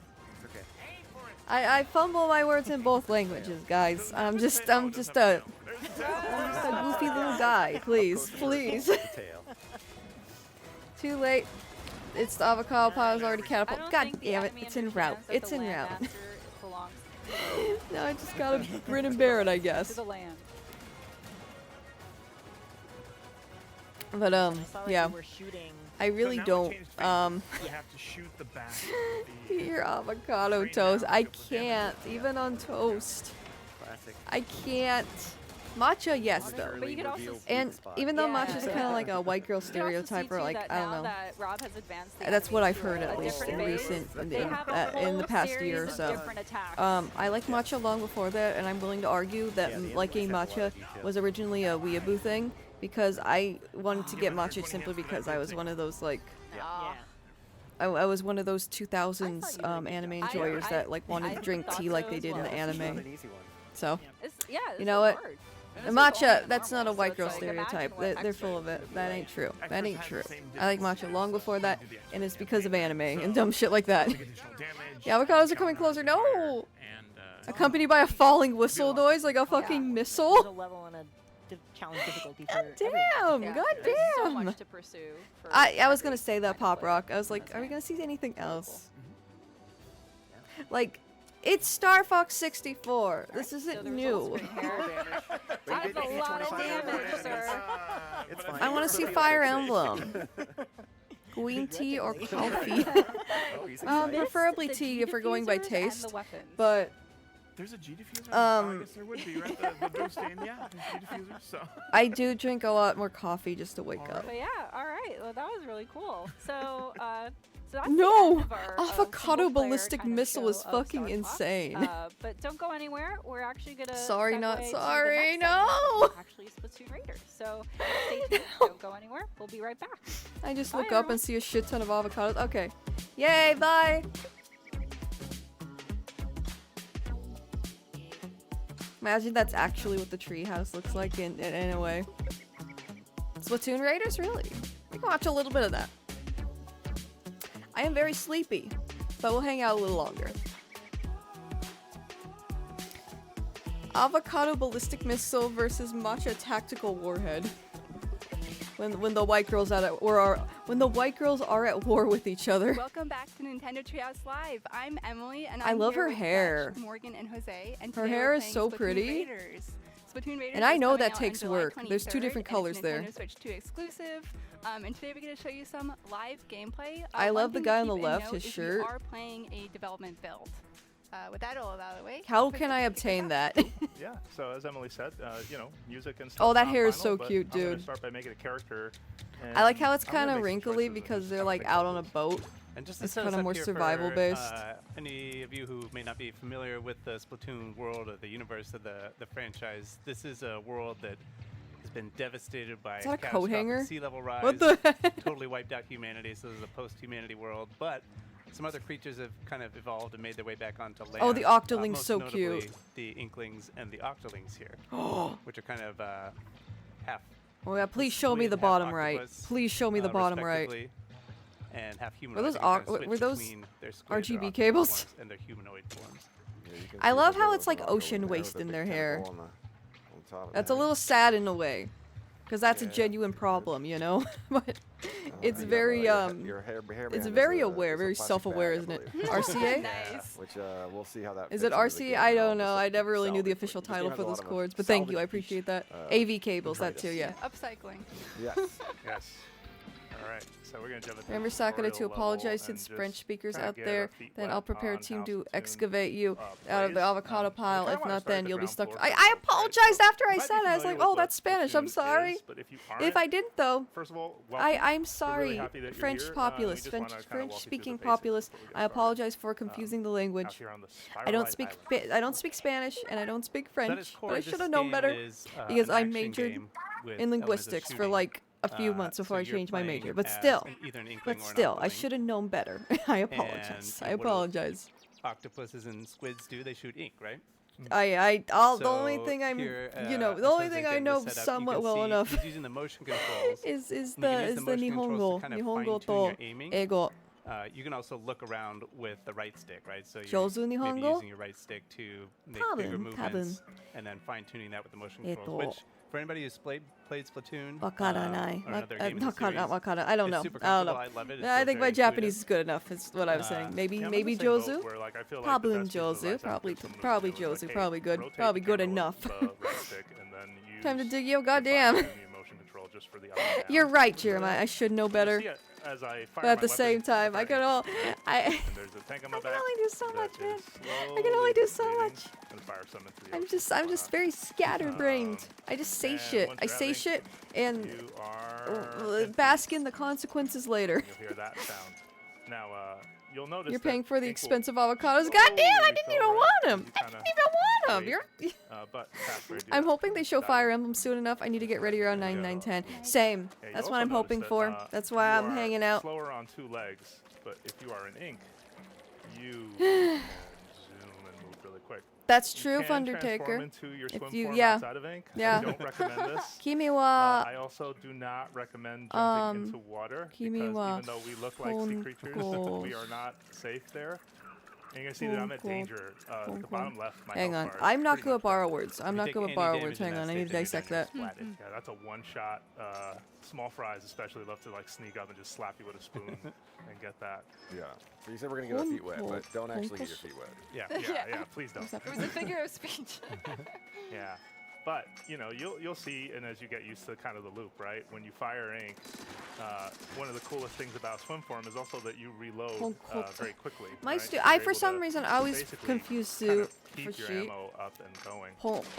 I fumble my words in both languages, guys. I'm just a goofy little guy. Please, please. Too late. It's the avocado pile is already catapulted. God damn it! It's en route. It's en route. Now I just gotta grin and bear it, I guess. But yeah. I really don't You have to shoot the back. eat your avocado toast. I can't, even on toast. I can't. Matcha, yes, though. But you could also and even though matcha's kind of like a white girl stereotype, or like I don't know. That Rob has advanced That's what I've heard, at least in recent, in the past year or so. I like matcha long before that, and I'm willing to argue that liking matcha was originally a weeaboo thing, because I wanted to get matcha simply because I was one of those like. I was one of those 2000s anime enjoyers that like wanted to drink tea like they did in the anime. So, you know what? Matcha, that's not a white girl stereotype. They're full of it. That ain't true. That ain't true. I like matcha long before that, and it's because of anime and dumb shit like that. The avocados are coming closer. No! Accompanied by a falling whistle noise like a fucking missile. God damn! God So damn! much to pursue. I was gonna say that, Pop Rock. I was like, are we gonna see anything else? Like, it's Star Fox 64. This isn't new. That's a lot of damage, sir. I want to see Fire Emblem. Green tea or coffee? Preferably tea if we're going by taste. But there's a G diffuser? I guess there would be, right? The boost in, yeah, there's G diffuser, so. I do drink a lot more coffee just to wake up. But yeah, all right. Well, that was really cool. So, that's no! the end of our, Avocado ballistic missile is fucking insane. But don't go anywhere. We're actually gonna. Sorry, not segue sorry. to the next No! segment, actually, Splatoon Raiders. So stay tuned. Don't go anywhere. We'll be right back. I just Bye, look up everyone. and see a shit ton of avocados. Okay. Yay! Bye. Imagine that's actually what the treehouse looks like in a way. Splatoon Raiders, really? We can watch a little bit of that. I am very sleepy, but we'll hang out a little longer. Avocado ballistic missile versus matcha tactical warhead. When the white girls when the white girls are at war with each other. Welcome back to Nintendo Treehouse Live. I'm Emily, and I I'm love here her with hair. Dutch, Morgan, and Jose. And Her today hair we're is playing so Splatoon pretty. Raiders. Splatoon Raiders And I is know coming that out takes on July work. There's 2 different 23rd, colors and it's there. Nintendo Switch 2 exclusive. And today we're going to show you some live gameplay. I One love the thing to guy on keep the in left, note his is shirt. We are playing a development build. With that all out of the way. How can I obtain that? Yeah, so as Emily said, you know, music and stuff. Oh, that not hair is final, so but cute, I'm gonna dude. start by making a character. I like how it's I'm gonna kind of make some wrinkly choices because they're like out on a boat. And just to It's set kind us of up more here survival for, based. Any of you who may not be familiar with the Splatoon world or the universe of the franchise, this is a world that has been devastated by Is that a coat catastrophic hanger? sea level rise. What the heck? Totally wiped out humanity, so this is a post-humanity world. But some other creatures have kind of evolved and made their way back onto land. Oh, the Octoling's most so notably cute. The Inklings and the Octolings here, which are kind of half. Oh yeah, please show me the half bottom right. octopus, Please show me the bottom right. respectively, And half Were those humanoid. were those their squid or RGB octopus cables? forms and their humanoid forms. I love how it's like ocean waste in their hair. That's a little sad in a way, because that's a genuine problem, you know. But it's very it's very aware, very self-aware, isn't it? RCA? Nice. Which we'll see how that. Is it RCA? I don't know. I never really knew the official title for those cords, but thank you. I appreciate that. AV cables, that too, yeah. Upcycling. Yes. Yes. All right. So we're gonna jump into Remember, the Sakura, to tutorial apologize to level the and French just speakers kinda out get there. our feet Then wet I'll prepare a on team how to Splatoon excavate you out of the plays. avocado pile. kinda If wanna not, start then at you'll the be ground stuck. floor I apologized after I might be said it. I was like, familiar oh, with that's what Spanish. I'm Splatoon sorry. is, but if you If I didn't, though, First of all, I'm welcome. We're really sorry. happy that you're French here. populace, We just wanna kinda walk you through the French-speaking basics populace. before we get I started. apologize for confusing the language. here on the I don't Spiralite speak I don't speak Spanish and I don't speak its French, core, but I this should have known game better is, because an I action majored game with in elements of linguistics for shooting. like a few months So before I you're changed my playing major. But as still, either an inkling or an I octoling. should have known better. I apologize. I And what do apologize. Octopuses and squids do? They shoot ink, right? The only So thing I'm, here, the as only Jose thing gave I the know setup, you somewhat can well see enough he's using the motion controls. is and you can the use the motion controls Nihongo to kind of Nihongo fine-tune your to aiming. Ego. You can also look around with the right stick, right? So you're Jozu maybe Nihongo? using your right stick to make bigger Toben, movements, and then fine-tuning that with the motion controls. Which, for anybody who's played Splatoon, or another game in the series, I don't know. it's super I don't know. comfortable. I love it. It I feels think my very Japanese intuitive. is good enough. Is what I was saying. Maybe Yeah, I'm maybe in the same Jozu. boat where, like, I feel like Probably the best use of Jozu. lights Probably after some probably movie was, Jozu. like, Probably good. rotate Probably the good camera enough. with the right stick and then use Time to dig you. the Goddamn. fine-tuning motion control just for the up and down. You're right, Jeremiah. I should know You better. see it as I fire But my at the same weapon, time, I can all. and there's a tank on my I can back only do so that much, man. is I can only do so slowly much. bleeding and fire some into the I'm ocean. just very scatterbrained. I just say and shit. once I you're say at shit and You are bask in the consequences later. You'll hear that sound. Now, you'll notice You're that paying for the ink will expensive avocados. Goddamn! I didn't even want them. I kinda didn't even want them. wait, You're. but fast way to do I'm that. hoping they show Fire Emblem soon enough. I need to get ready around 9, 9, 10. Same. Hey, That's you'll what also I'm hoping notice for. that, That's why you I'm are hanging out. slower on two legs, but if you are in ink, you can zoom and move really quick. That's You true, can Undertaker. transform into your If swim you, form yeah, outside of ink. yeah. I don't recommend this. Kimi wa. I also do not recommend jumping into water Kimi because wa even though we look like sea creatures, we are not safe there. And you're gonna see that I'm at danger. The bottom left, my Hang health on. bar is I'm not pretty good at much borrow words. I'm You not take good any at borrow damage words. in Hang that on. I stage, need to then you're dissect damage that. splatted. Yeah, that's a one-shot. Small fries especially love to like sneak up and just slap you with a spoon and get that. Yeah. So you said we're gonna get our feet wet, but don't actually get your feet wet. Yeah. Please don't. It was a figure of speech. Yeah. But you'll see, and as you get used to kind of the loop, right? When you fire ink, one of the coolest things about swim form is also that you reload very quickly. My right? stu- You're I able for some to reason I always basically confuse kind Sue of for keep your sheep. ammo up and going.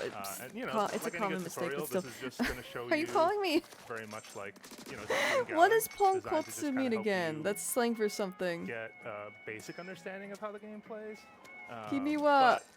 It's, And it's a like any common good mistake, tutorial, but still. this is just gonna show Are you calling me? very much like What does designed to just Ponkotsu kinda mean help again? you That's slang for something. get a basic understanding of how the game plays. Kimi wa But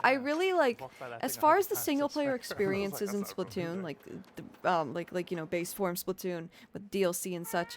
I really like, as far as the single player experiences in Splatoon, like, like you know, base form Splatoon with DLC and such,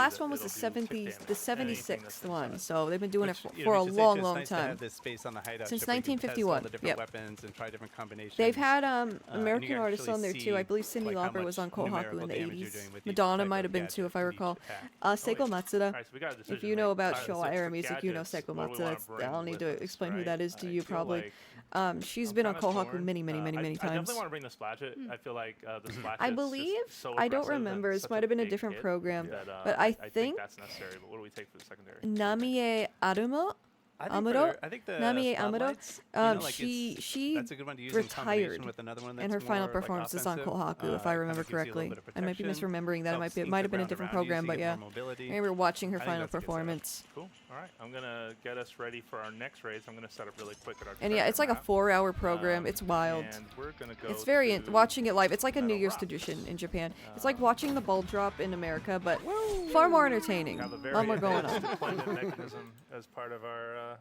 last one was the 76th one, so they've been doing it for a long, long time. Since 1951. Yep. Weapons and try different combinations. They've had American artists on there too. I believe Cyndi Lauper was on Kohaku in the 80s. Madonna might have been too, if I recall. Seiko Matsuda. If you know about Showa era music, you know Seiko Matsuda. I don't need to explain who that is to you, probably. She's been on Kohaku many times. I definitely want to bring the Splatchet. I feel like the Splatchet. I believe. I don't remember. This might have been a different program, but I think that's necessary. But what do we take for the secondary? Namie Arumo. Amuro, I think the Namie Amuro, like she that's a good one to use in combination retired, with another one and her that's final more, like, performance is on offensive. Kohaku, if I remember Kinda gives you a little correctly. bit of I might be protection, misremembering that. helps It sneak might the have been a ground different around you program, so but you get yeah. more mobility. I remember watching her I think final that's a good setup. performance. Cool. All right, I'm gonna get us ready for our next race. I'm gonna set up really quick at our. And yeah, it's like a 4-hour program. It's wild. And we're gonna go. It's very watching it live. It's like a New Year's tradition in Japan. It's like watching the ball drop in America, but far more entertaining. Have a A very lot more going advanced on. deployment mechanism as part of our.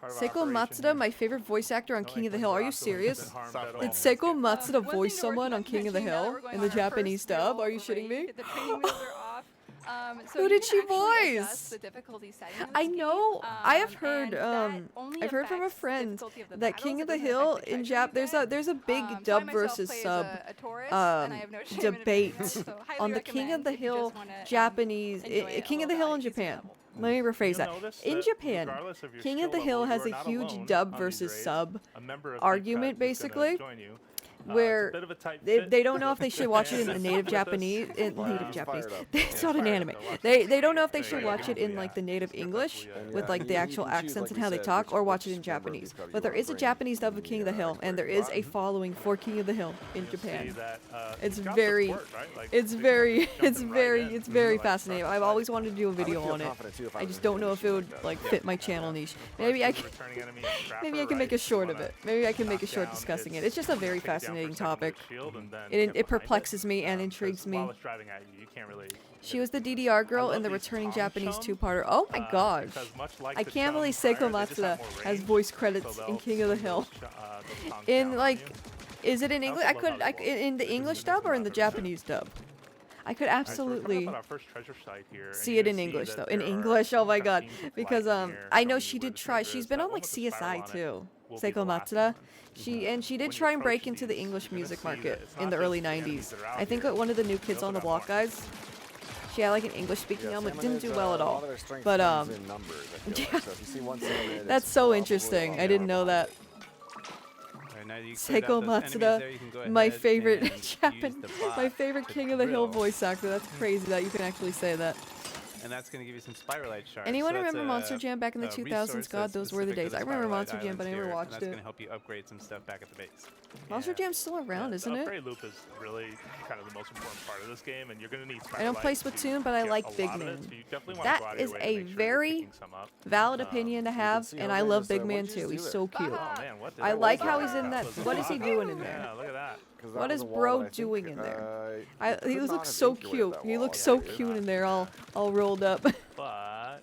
Seiko Matsuda, my favorite voice actor on King of the Hill. Are you serious? Did Seiko Matsuda voice someone on King of the Hill in the Japanese dub? Are you shitting me? So Who did she you can actually voice? adjust the difficulty settings of I this know. game, I have heard. and that only I've heard from a affects the friend difficulty of the that battles, King it of the doesn't Hill affect the in treasure you Jap. There's a big So I dub myself versus play as sub a tourist, and I have no shame in debate admitting this, so highly on the King of recommend the if you Hill just wanna, Japanese enjoy it King a of the little Hill in bit at easy Japan. level. Let me rephrase that. notice In that Japan, regardless of your King of skill the Hill level, has you a are not huge alone dub on these versus raids. sub A member of argument, Big Cut is gonna basically, join you. where It's a bit of a tight they fit. don't know if they should watch it in the native Japanese. Native Japanese. It's not an anime. Watch They don't know if they should watch it in like the native English with like the you actual can choose, accents like and we how they said, talk, or which watch it in member of Japanese. Big Cut you But there wanna is a bring Japanese dub of in King of the the Hill, and there is a following for King of the Hill in You'll see Japan. that, It's you've got very, support, right? Like, it's they very, jumping it's right very, in. it's very Like, fascinating. front I've to always side. wanted to do a video feel on it. confident, too, if I I was just in don't know if it position would like that. like Yeah. fit my channel niche. Of Maybe course, I the can. returning enemy is Trapper, Maybe I can make a right? short You of wanna it. Maybe I can make a knock short down discussing it. its It's just a very takedown for fascinating a second with topic. shield and then It get behind perplexes me and 'cause intrigues me. While it's driving at you, you can't really. She was the DDR girl in the returning Japanese two-parter. Oh my gosh! I can't believe Seiko Matsuda has voice credits in King of the Hill. In like, is it in English? In the English dub or in the Japanese dub? I could absolutely see it in English though. In English, oh my god! Because I know she did try. She's been on like CSI too. Seiko Matsuda. She did try and break into the English music market in the early 90s. I think one of the New Kids on the Block guys. She had like an English speaking element, didn't do well at all. But yeah, that's so interesting. I didn't know that. Seiko Matsuda, my favorite my favorite King of the Hill voice actor. That's crazy that you can actually say that. And that's going to give you some Spiralite shards. Anyone so remember that's Monster Jam back in the 2000s? God, those were the days. I remember Monster Jam, but I never watched That's it. going to help you upgrade some stuff back at the base. Monster Jam's still around, isn't the it? upgrade loop is really kind of the most important part of this game, and you're going to need I don't play Splatoon, but I like Big Man. That is a very valid opinion to have, and I love Big Man too. He's so cute. I like how he's in that. What is he doing in there? Yeah, look at that. What is Bro doing in there? He looks so cute. He looks so cute in there, all rolled up. But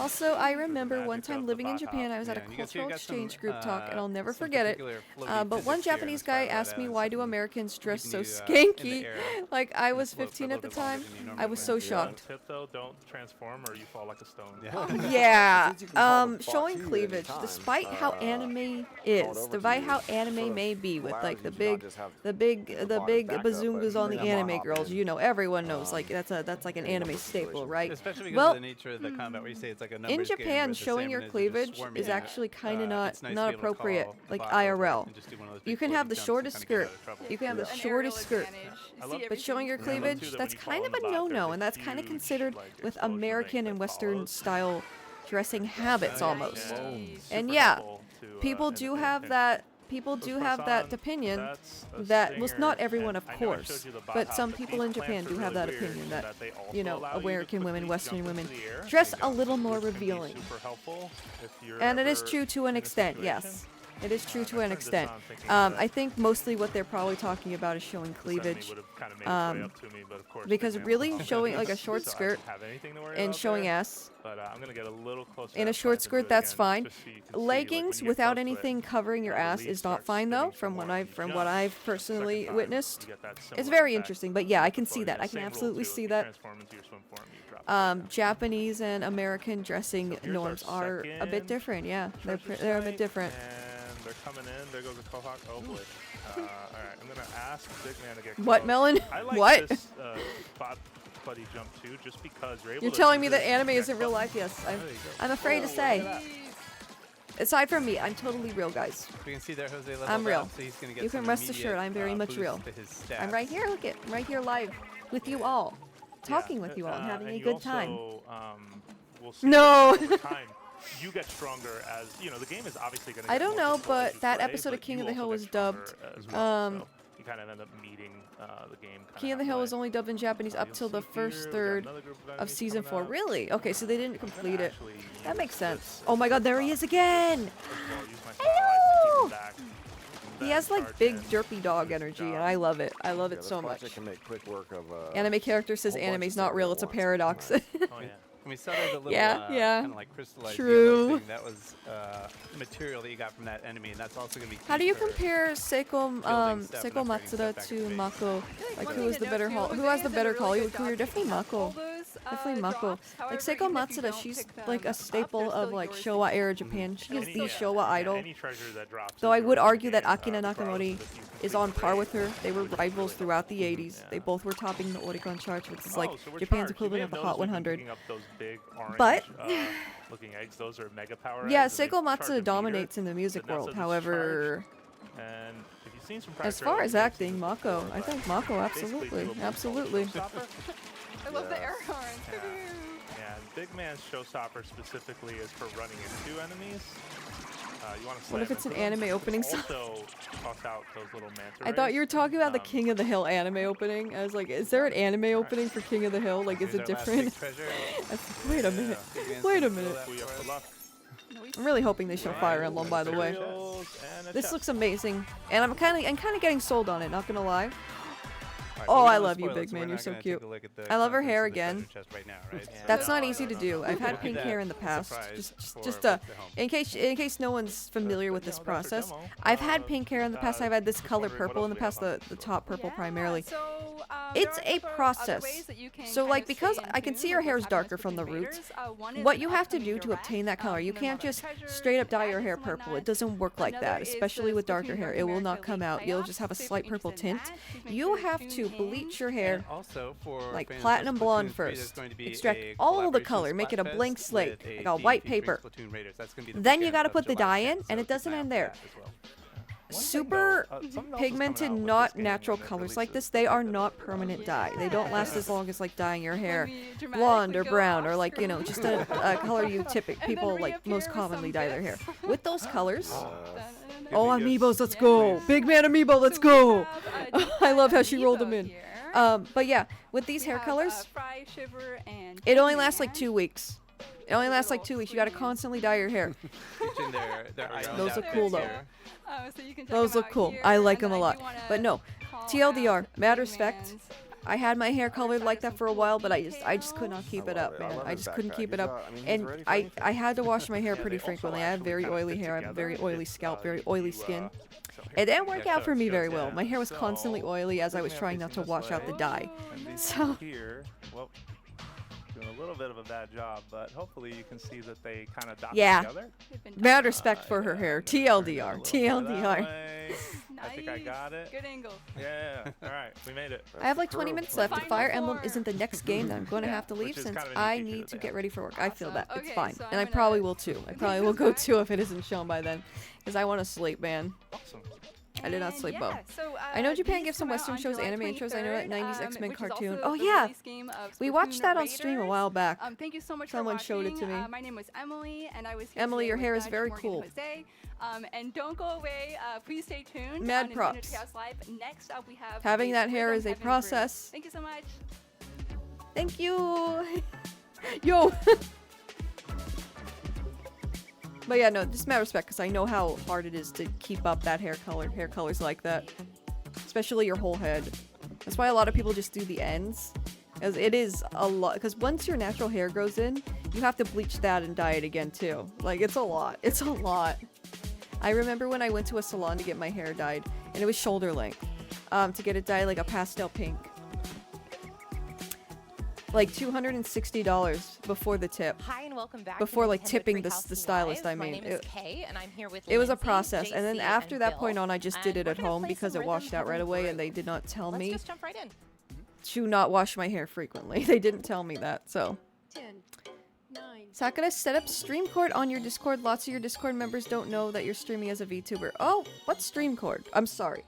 also, I remember one time living in Japan, I was at a cultural exchange group talk, and I'll never forget it. But one Japanese guy asked me, why do Americans dress so skanky? Like, I was 15 at the time. I was so shocked. tip though, don't transform or you fall like a stone. Yeah, showing cleavage, despite how anime is, despite how anime may be, with like the big bazungas on the anime girls, you know, everyone knows, like that's like an anime staple, right? Especially because Well, of the nature of the combat, where you say it's like a in numbers game Japan, where the showing your salmon is just cleavage swarming is at. actually kind of It's nice to be not able to appropriate, call like the bot over IRL. and just do one of those You big can have the floating jumps shortest to kinda skirt. get out of trouble. You can have the An shortest aerial skirt. advantage. You I see love But showing your everything. cleavage, too, that when that's you fall kind in of the a back, no-no, there's and a that's kind of huge, considered like, with explosion American that and Western follows. style dressing habits almost. And And super yeah, helpful to, people and- do and- have and that. People those do press have that on, opinion that's a that, well, stinger, not everyone, and of I know I showed course, you the bot but hop, some but people these in Japan plants do are have really that weird opinion in that, they also you know, allow you to American women, quickly Western jump women into the air, dress a little more which can be revealing. super helpful if you're And it is ever true to an in a extent, situation. yes. It is true to an turned this extent. on thinking I think mostly what they're probably talking about is showing cleavage. Because really showing like a short skirt and showing ass But I'm gonna get a little closer in a up, short plans into skirt, it that's again, fine. just so you can see, like, when Leggings you get without close to it, anything covering your ass lead is not starts fine though, spinning from some what more, I've you from jump, what I've second personally time, witnessed. you get that It's similar very effect interesting, but yeah, I can before see you that. I same can rule absolutely too, see you that. transform into your swim form, you drop Japanese and American dressing here's our norms are a bit second different. Yeah, they're treasure they're a bit site, different. And they're coming in. There goes the Kohawk. Oh boy. All right, I'm gonna ask Big Man to get What, close. Melon? I like What? this spot buddy jump too, just because you're able You're to telling me use that it anime and isn't real button. life? Yes, There you go. I'm afraid to Oh, say. look at that. Aside from me, I'm totally real, guys. We can see there Jose leveled I'm real. up, so he's gonna get You can some rest immediate, assured, I'm very much boost real. to his I'm stats. right here, look it, right here live with you all, talking with you all, and having a you good time. also, we'll see No. that over time, you get stronger as the game is obviously going to. I don't know, but that episode of King of the Hill was dubbed. So you kind of end up meeting the game. King of the Hill was only dubbed in Japanese up till the first third of season 4. Really? Okay, so they didn't complete it. That makes sense. Oh my God, there he is again! Hello! He has like big derpy dog energy, and I love it. I love it so much. Can make quick work of, anime character says anime's not real. It's a paradox. Oh yeah. And we saw the little kind of like crystallized True. yellow thing. That was material that you got from that enemy, and that's also going to be. How do you compare Seiko Matsuda to Mako? Like, who is the better who has the better career? Definitely Mako. Definitely Mako. Like Seiko Matsuda, she's like a staple of like Showa era Japan. She is the Showa idol. Though I would argue that Akina Nakamori is on par with her. They were rivals throughout the 80s. They both were topping the Oricon charts, which is like Japan's equivalent of the Hot 100. Big orange, but looking eggs, those are mega power yeah, eggs, Seiko Matsuda dominates in the music world. However, and if you've seen some as far as acting, Mako, I think Mako absolutely. I love the air horns. Yeah, and Big Man's showstopper specifically is for running into enemies. You want to what if it's an anime opening song? Also, toss out those little manta I thought you were talking about the King of the Hill anime opening. I was like, is there an anime opening for King of the Hill? Like, is it different? Wait a minute. Wait a minute. I'm really hoping they show Fire Emblem, by the way. This looks amazing, and I'm kind of getting sold on it. Not gonna lie. Oh, I love you, Big Man. You're so cute. I love her hair again. That's not easy to do. I've had pink hair in the past. Just in case no one's familiar with this process, I've had pink hair in the past. I've had this color purple in the past, the top purple primarily. It's a process. So like, because I can see your hair is darker from the roots, what you have to do to obtain that color, you can't just straight up dye your hair purple. It doesn't work like that, especially with darker hair. It will not come out. You'll just have a slight purple tint. You have to bleach your hair like platinum blonde first. Extract all the color, make it a blank slate, like a white paper. Then you gotta put the dye in, and it doesn't end there. Super pigmented, not natural colors like this, they are not permanent dye. They don't last as long as like dyeing your hair blonde or brown, or like, just a color people like most commonly dye their hair. With those colors, oh, amiibos, let's go! Big Man amiibo, let's go! I love how she rolled them in. But yeah, with these hair colors, it only lasts like 2 weeks. It only lasts like 2 weeks. You gotta constantly dye your hair. Those look cool though. Those look cool. I like them a lot. But no, TLDR, matter of fact, I had my hair colored like that for a while, but I just could not keep it up, man. I just couldn't keep it up. And I had to wash my hair pretty frequently. I have very oily hair. I have a very oily scalp, very oily skin. It didn't work out for me very well. My hair was constantly oily as I was trying not to wash out the dye. So well, doing a little bit of a bad job, but hopefully you can see that they kind of dock together. Mad respect for her hair. TLDR. TLDR. I think I got it. Good angle. Yeah. All right, we made it. I have like 20 minutes left. If Fire Emblem isn't the next game that I'm going to have to leave, since I need to get ready for work. I feel that. It's fine. And I probably will too. I probably will go too if it isn't shown by then. Because I want to sleep, man. Awesome. I did not sleep well. I know Japan gives some Western shows anime intros. I know that 90s X-Men cartoon. Oh yeah, we watched that on stream a while back. Thank you so much Someone for showed it to me. My name was Emily, and I was here Emily, today your with hair is Dutch, very Morgan, cool. Jose. And don't go away. Please stay tuned. Mad on props. Treehouse Live. Next up, we have Having that hair is a process. Thank you so much. Thank you. Yo. But yeah, no, just mad respect, because I know how hard it is to keep up that hair colors like that. Especially your whole head. That's why a lot of people just do the ends. As it is a lot, because once your natural hair grows in, you have to bleach that and dye it again too. Like, it's a lot. It's a lot. I remember when I went to a salon to get my hair dyed, and it was shoulder length. To get it dyed like a pastel pink. Like $260 before the tip. Hi and welcome back. Before to like Nintendo tipping Treehouse the stylist, Live. I mean. My name is Kay, and I'm here with It was a Lindsay, process, and then JC, after and that Bill. point on, I just did it And at we're gonna home play because some it washed Rhythm out right Heaven away, 3. and they did not tell Let's me just jump right in. to not wash my hair frequently. They didn't tell me that, so. 10, 9. Sakura, set up StreamCord on your Discord. Lots of your Discord members don't know that you're streaming as a VTuber. Oh, what's StreamCord? I'm sorry.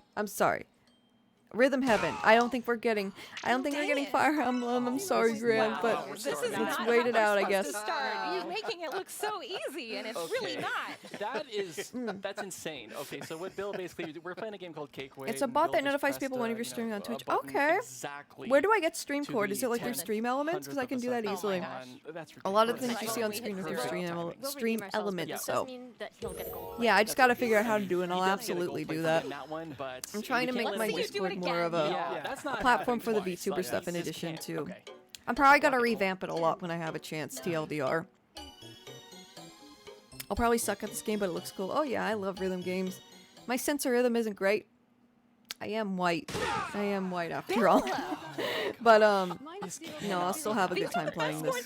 Rhythm Heaven. I don't think we're getting Fire Emblem. I'm sorry, Grant, but This is it's not waited how out, we're I guess. supposed to start. You're making it look so easy, and it's really not. That is that's insane. Okay, so what Bill basically we're playing a game called Cakeway. It's a bot that notifies people whenever you're streaming on Twitch. Okay. Exactly. Where do I get stream cord? Is it like their stream elements? Because I can do that easily. A lot of the things you see on screen with your stream elements. So yeah, I just got to figure out how to do it, and I'll absolutely do that. I'm trying to make my Discord more of a platform for the VTuber stuff in addition to... I'm probably going to revamp it a lot when I have a chance, TLDR. I'll probably suck at this game, but it looks cool. Oh yeah, I love rhythm games. My sense of rhythm isn't great. I am white. I am white after all. But, no, I'll still have a good time playing this.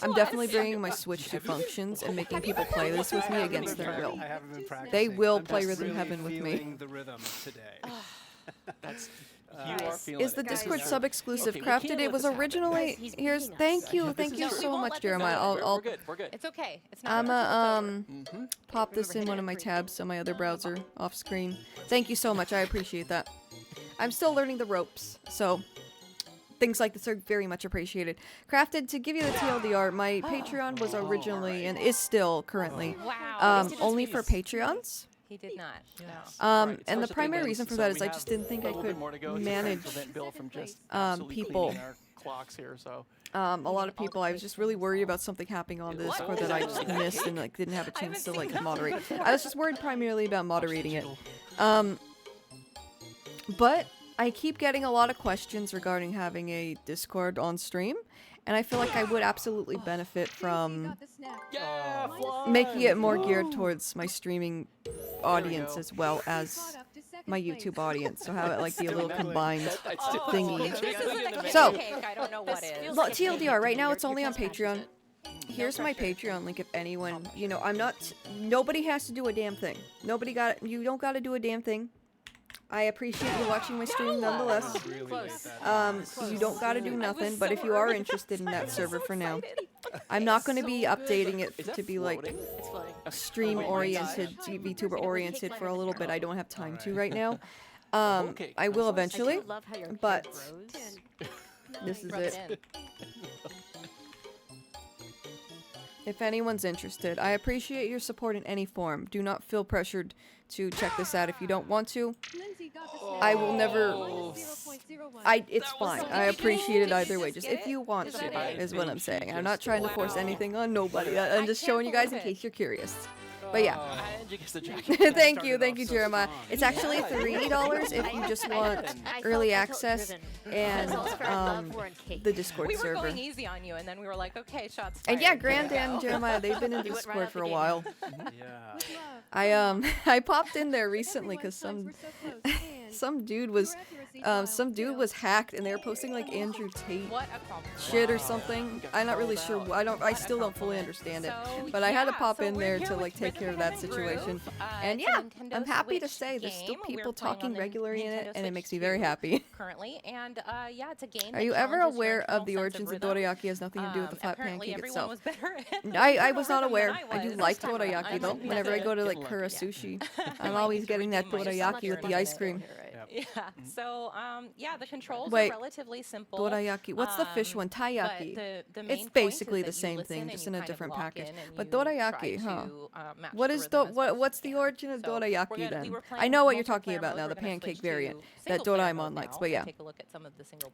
I'm definitely bringing my Switch to functions and making people play this with me against their will. They will play Rhythm Heaven with me. The rhythm today. Is the Discord sub-exclusive crafted? It was originally... Here's... Thank you so much, Jeremiah. I'll... We're good. It's okay. It's not. I'm gonna pop this in one of my tabs on my other browser off screen. Thank you so much. I appreciate that. I'm still learning the ropes, so things like this are very much appreciated. Crafted, to give you the TLDR, my Patreon was originally and is still currently only for Patreons. He did not. And the primary reason for that is I just didn't think I could manage people. A lot of people, I was just really worried about something happening on this or that I just missed and like didn't have a chance to like moderate. I was just worried primarily about moderating it. But I keep getting a lot of questions regarding having a Discord on stream. And I feel like I would absolutely benefit from making it more geared towards my streaming audience as well as my YouTube audience. So have it like be a little combined thingy. So, I don't know what is. look, TLDR, right now it's only on Patreon. Here's my Patreon link if anyone, you know, nobody has to do a damn thing. You don't gotta do a damn thing. I appreciate you watching my stream nonetheless. You don't gotta do nothing, but if you are interested in that server for now, I'm not going to be updating it to be like stream-oriented, VTuber-oriented for a little bit. I don't have time to right now. I will eventually, but this is it. If anyone's interested, I appreciate your support in any form. Do not feel pressured to check this out if you don't want to. I will never... It's fine. I appreciate it either way. Just if you want to, is what I'm saying. I'm not trying to force anything on nobody. I'm just showing you guys in case you're curious. But yeah. Thank you, Jeremiah. It's actually $3 if you just want early access and the Discord server. We were going easy on you, and then we were like, okay, shots fired. And yeah, Grand and Jeremiah, they've been in Discord for a while. I popped in there recently because some dude was hacked and they were posting like Andrew Tate shit or something. I'm not really sure. I still don't fully understand it. But I had to pop in there to like take care of that situation. And yeah, I'm happy to say there's still people talking regularly in it, and it makes me very happy. Currently, and yeah, it's a game. Are you ever aware of the origins of dorayaki? Has nothing to do with the flat pancake itself. I was not aware. I do like dorayaki though. Whenever I go to like Kura Sushi, I'm always getting that dorayaki with the ice cream. Yeah. So, yeah, the controls are relatively simple. Dorayaki. What's the fish one? Taiyaki. It's basically the same thing, just in a different package. But dorayaki, huh? What's the origin of dorayaki then? I know what you're talking about now, the pancake variant that Doraemon likes. But yeah.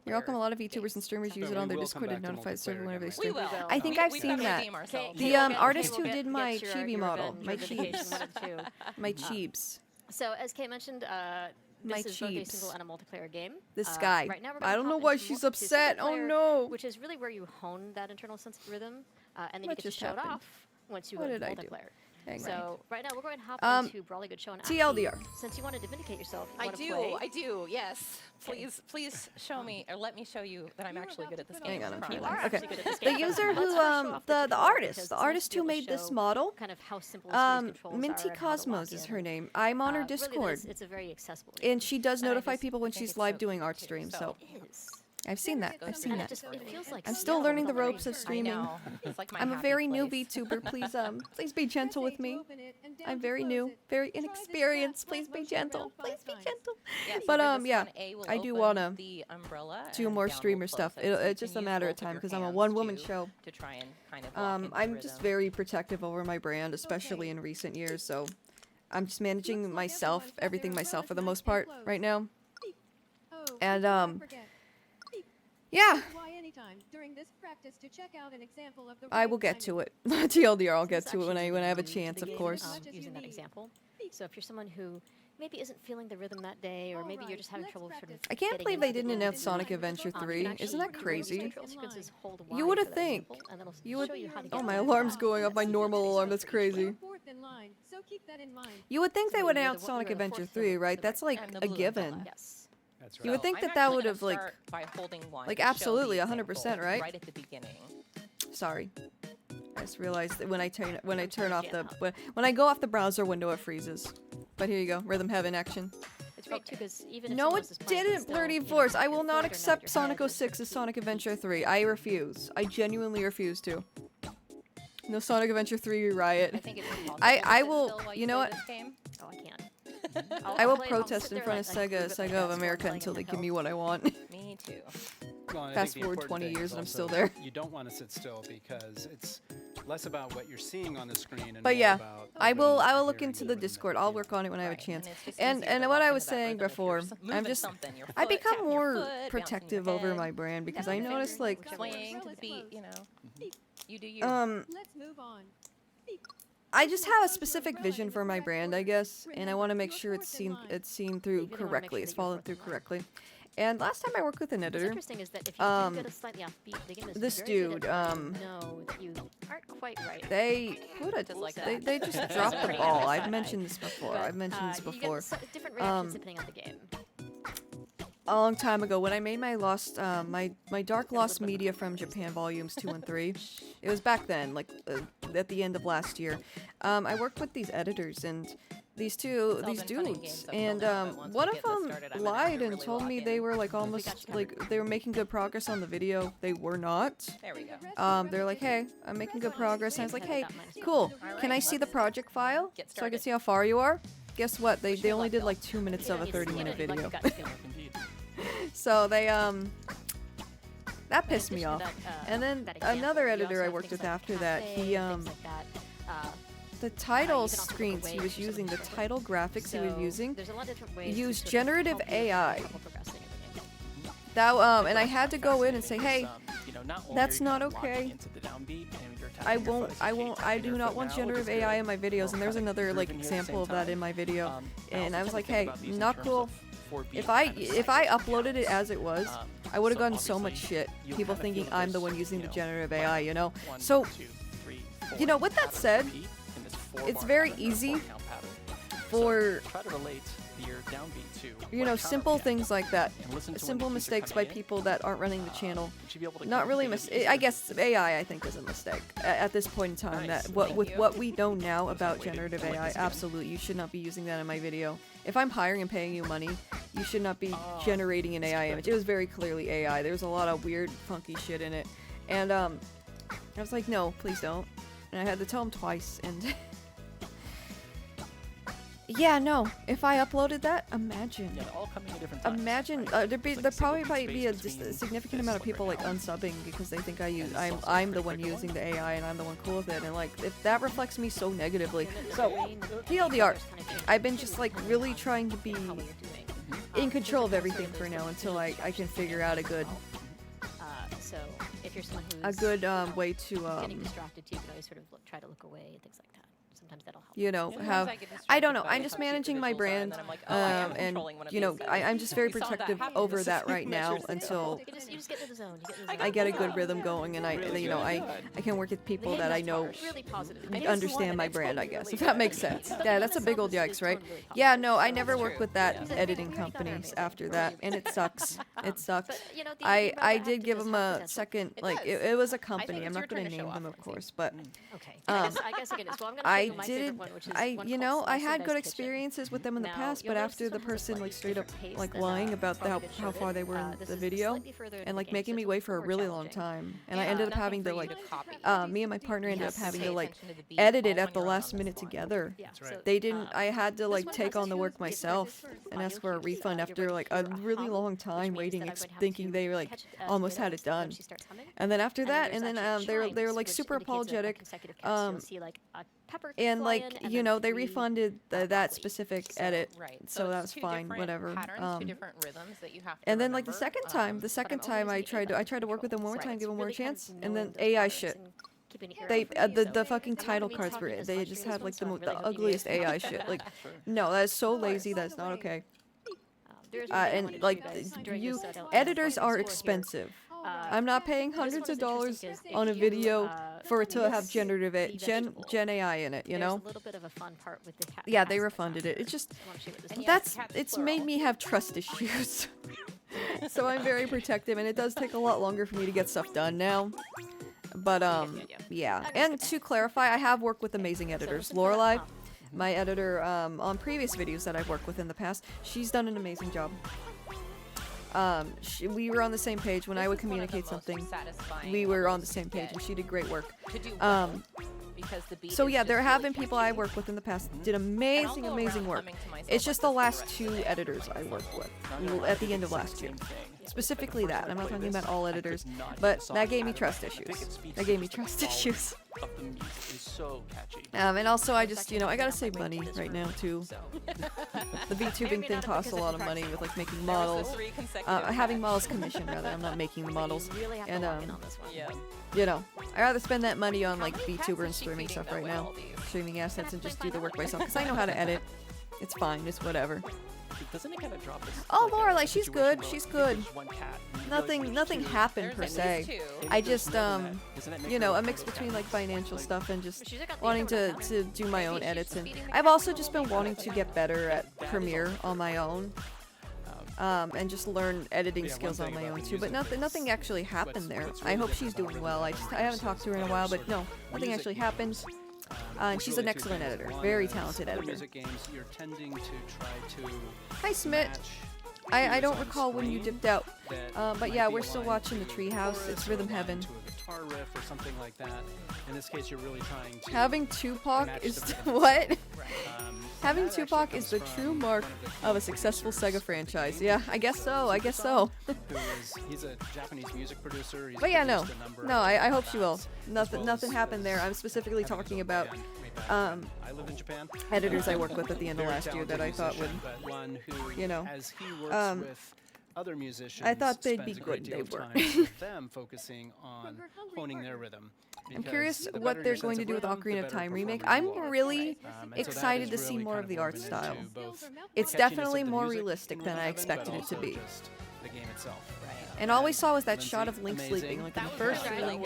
You're welcome. A lot of VTubers and streamers use it on their Discord to notify the server whenever they stream. I think I've seen that. The artist who did my chibi model, my cheebs. So as Kate mentioned, this is both a single and a multiplayer game. This guy. Right now we're I don't know why she's upset. Oh no. Which is really where you hone that internal sense of rhythm, and then you get to show it off once you go to multiplayer. So right now we're going to hop into Brawly Good Show and TLDR. Since you wanted to vindicate yourself, I do. Yes. Please show me, or let me show you that I'm actually good at this game. Hang on, okay. The user who, the artist who made this model, kind of how simple Minty Cosmos is her name. I'm on her Discord. It's a very accessible. And she does notify people when she's live doing art streams. So I've seen that. I've seen that. It feels like I'm still learning the ropes of streaming. know. It's like my I'm a happy very new place. VTuber. Please be gentle with me. I'm very new, very inexperienced. Please be gentle. Please be gentle. Yeah, so But for this yeah, one, A will I do open wanna the umbrella do and more down will streamer close stuff. it. So It's you just a can matter use of both of time your because I'm a hands one-woman to- show. To try and kind of walk into I'm just rhythm. very protective over my brand, especially in recent years. So I'm just managing myself, everything myself for the most part right now. And yeah, I will get to it. TLDR, I'll get to it when I have a chance, of course. Using that example. So if you're someone who maybe isn't feeling the rhythm that day, or maybe you're just having trouble sort of. I can't believe they didn't announce Sonic Adventure 3. Isn't that crazy? You would have think. You would. Oh, my alarm's going off. My normal alarm. That's crazy. You would think they would announce Sonic Adventure 3, right? That's like a given. Yes. That's You would think that that would have like, absolutely 100%, right? Right at the beginning. Sorry, I just realized that when I turn off the when I go off the browser window, it freezes. But here you go, Rhythm Heaven action. It's great too because even if No, someone it else is playing, didn't, Blurty Force. I will not accept Sonic 06 as Sonic Adventure 3. I refuse. I genuinely refuse to. No Sonic Adventure 3 riot. I think it's impossible I to sit will. still while You know play what? this game. Oh, I can't. I will protest in front of Sega of America until they give me what I want. Me too. Well, and I Fast think the forward important 20 thing years is and I'm also still there. You don't want to sit still because it's less about what you're seeing on the screen and But more yeah, about I will look into the Discord. I'll work on it when I have a chance. And what I was saying before, I'm just I become more protective over my brand because I noticed like Swaying to the beat, you know. You do you. Let's move on. I just have a specific vision for my brand, I guess, and I want to make sure it's seen through correctly. It's followed through correctly. And last time I worked with an editor, Interesting is that if you do get a slightly offbeat, the game is this very good dude, at letting you know that you aren't quite right. they just dropped the ball. I've mentioned this before. I've mentioned this You before. get different reactions depending on the game. A long time ago when I made my Lost, my Dark Lost Media from Japan volumes 2 and 3. It was back then, like at the end of last year. I worked with these editors and these dudes, and one of them lied and told me they were like almost like they were making good progress on the video. They were not. There we go. They're like, hey, I'm making good progress. And I was like, hey, cool. Can I see the project file so I can see how far you are? Guess what? They only did like 2 minutes of a 30-minute video. So they that pissed me off. And then another editor I worked with after that, he the title screens he was using, the title graphics he was using, used generative AI. That and I had to go in and say, hey, that's not okay. I do not want generative AI in my videos. And there's another like example of that in my video. And I was like, hey, not cool. If I uploaded it as it was, I would have gotten so much shit. People thinking I'm the one using the generative AI, you know? So, you know, with that said, it's very easy for, you know, simple things like that. Simple mistakes by people that aren't running the channel. Not really I guess AI, I think, is a mistake at this point in time. That with what we know now about generative AI, absolutely, you should not be using that in my video. If I'm hiring and paying you money, you should not be generating an AI image. It was very clearly AI. There was a lot of weird, funky shit in it. And I was like, no, please don't. And I had to tell him twice. And yeah, no. If I uploaded that, imagine. Yeah, all coming at different times. Imagine there'd probably be a significant amount of people like unsubbing because they think I'm the one using the AI and I'm the one cool with it, and like if that reflects me so negatively. So TLDR, I've been just like really trying to be in control of everything for now until I can figure out a good So if you're someone who's way to getting distracted too, you can always sort of try to look away and things like that. Sometimes that'll help. You know, I don't know. I'm just managing my brand, and you know, I'm just very protective over that right now until you just get into the zone. I get a good rhythm going, and I can work with people that I know understand my brand, I guess, if that makes sense. Yeah, that's a big old yikes, right? Yeah, no, I never worked with that editing companies after that, and it sucks. It sucks. I did give them a second, like it was a company. I'm not going to name them, of course, but I guess I get it. So I'm gonna I my did. favorite one, which is one You called know, I Slice had and good Dice Kitchen. experiences with them in the Now, past, you'll but notice after this the one has a person slightly like straight up different pace like than, lying about probably how just how showed far it. they were in This the is video, slightly further into and the like game, making so me it's a wait little for a more really long challenging. time, and I ended up having to like, me and my partner ended up have to having pay to like attention to the beat edit all it when at the you're on last this minute one. together. Yeah, so, They didn't. I had to this like one take has on the two work different myself and ask for a usually, refund get after ready like to a do really hum, long time which means waiting, that I'm going to have thinking to they like catch almost had minutes it done. when she starts humming. And then after And that, then and there's then actually they're chimes, like which super indicates that on apologetic. consecutive counts, you'll see like a pepper And fly like in, and you then know they 3 refunded that specific edit, Right. so it's that was two fine, different whatever. Patterns, two different rhythms that you have to And then like remember. the second time I tried to work with them one more time, give them more chance, and then AI shit. The fucking title cards for it, they just had like the ugliest AI shit. Like, no, that is so lazy. That's not okay. And like editors are expensive. I'm not paying hundreds of dollars on a video for it to have generative Gen AI in it, you know? There's a little bit of a fun part with the cat. Yeah, they refunded it. It's just it's made me have trust issues. So I'm very protective, and it does take a lot longer for me to get stuff done now. But yeah. And to clarify, I have worked with amazing editors. Lorelai, my editor on previous videos that I've worked with in the past, she's done an amazing job. We were on the same page when I would communicate something. We were on the same page, and she did great work. So yeah, there have been people I worked with in the past that did amazing work. It's just the last 2 editors I worked with at the end of last year. Specifically that. I'm not talking about all editors, but that gave me trust issues. That gave me trust issues. And also I just, I gotta save money right now too. The VTubing thing costs a lot of money with like making models. Having models commissioned rather, I'm not making the models. And I'd rather spend that money on like VTuber and streaming stuff right now. Streaming assets and just do the work myself, because I know how to edit. It's fine, it's whatever. Doesn't it kind of drop this? Oh, Lorelai, she's good. She's good. Nothing happened per se. I just a mix between like financial stuff and just wanting to do my own edits, and I've also just been wanting to get better at Premiere on my own. And just learn editing skills on my own too, but nothing actually happened there. I hope she's doing well. I haven't talked to her in a while, but no, nothing actually happened. And she's an excellent editor, very talented editor. Music games, you're tending to try to Hi, Smit. I don't recall when you dipped out, but yeah, we're still watching the Treehouse. It's Rhythm Heaven. guitar riff or something like that. In this case, you're really trying to having Tupac is what? Having Tupac is the true mark of a successful Sega franchise. Yeah, I guess so. I guess so. He's a Japanese music producer. But yeah, no, I hope she will. Nothing happened there. I'm specifically talking about I live in Japan. Editors I worked with at the end of last year that I thought would, as he works with other musicians, I thought they'd be spends a great good. deal They of were. time with them focusing on honing their rhythm. I'm curious what they're going to do with Ocarina of Time remake. I'm really excited to see more of the art style. It's definitely more realistic than I expected it to be. The game itself. And all we saw was that shot of Link sleeping, like in the first really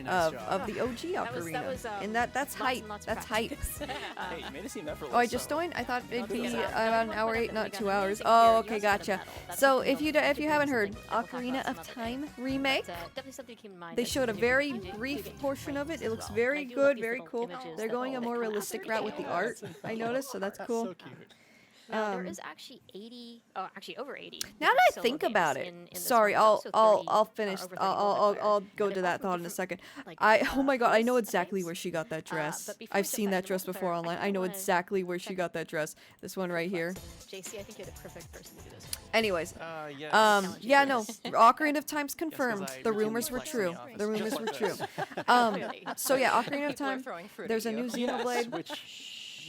of the OG Ocarina. And that's hype. That's hype. Hey, you made it seem effortless. Oh, I just joined? I thought it'd be about an hour 8, not 2 hours. Oh, okay, gotcha. So if you haven't heard, Ocarina of Time remake, they showed a very brief portion of it. It looks very good, very cool. They're going a more realistic route with the art, I noticed, so that's cool. So cute. There is actually over 80. Now that I think about it, sorry, I'll finish. I'll go to that thought in a second. Oh my god, I know exactly where she got that dress. I've seen that dress before online. I know exactly where she got that dress. This one right here. JC, I think you're the perfect person to do this. Anyways, yeah, no, Ocarina of Time's confirmed. The rumors were true. The rumors were true. So yeah, Ocarina of Time. There's a new Xenoblade.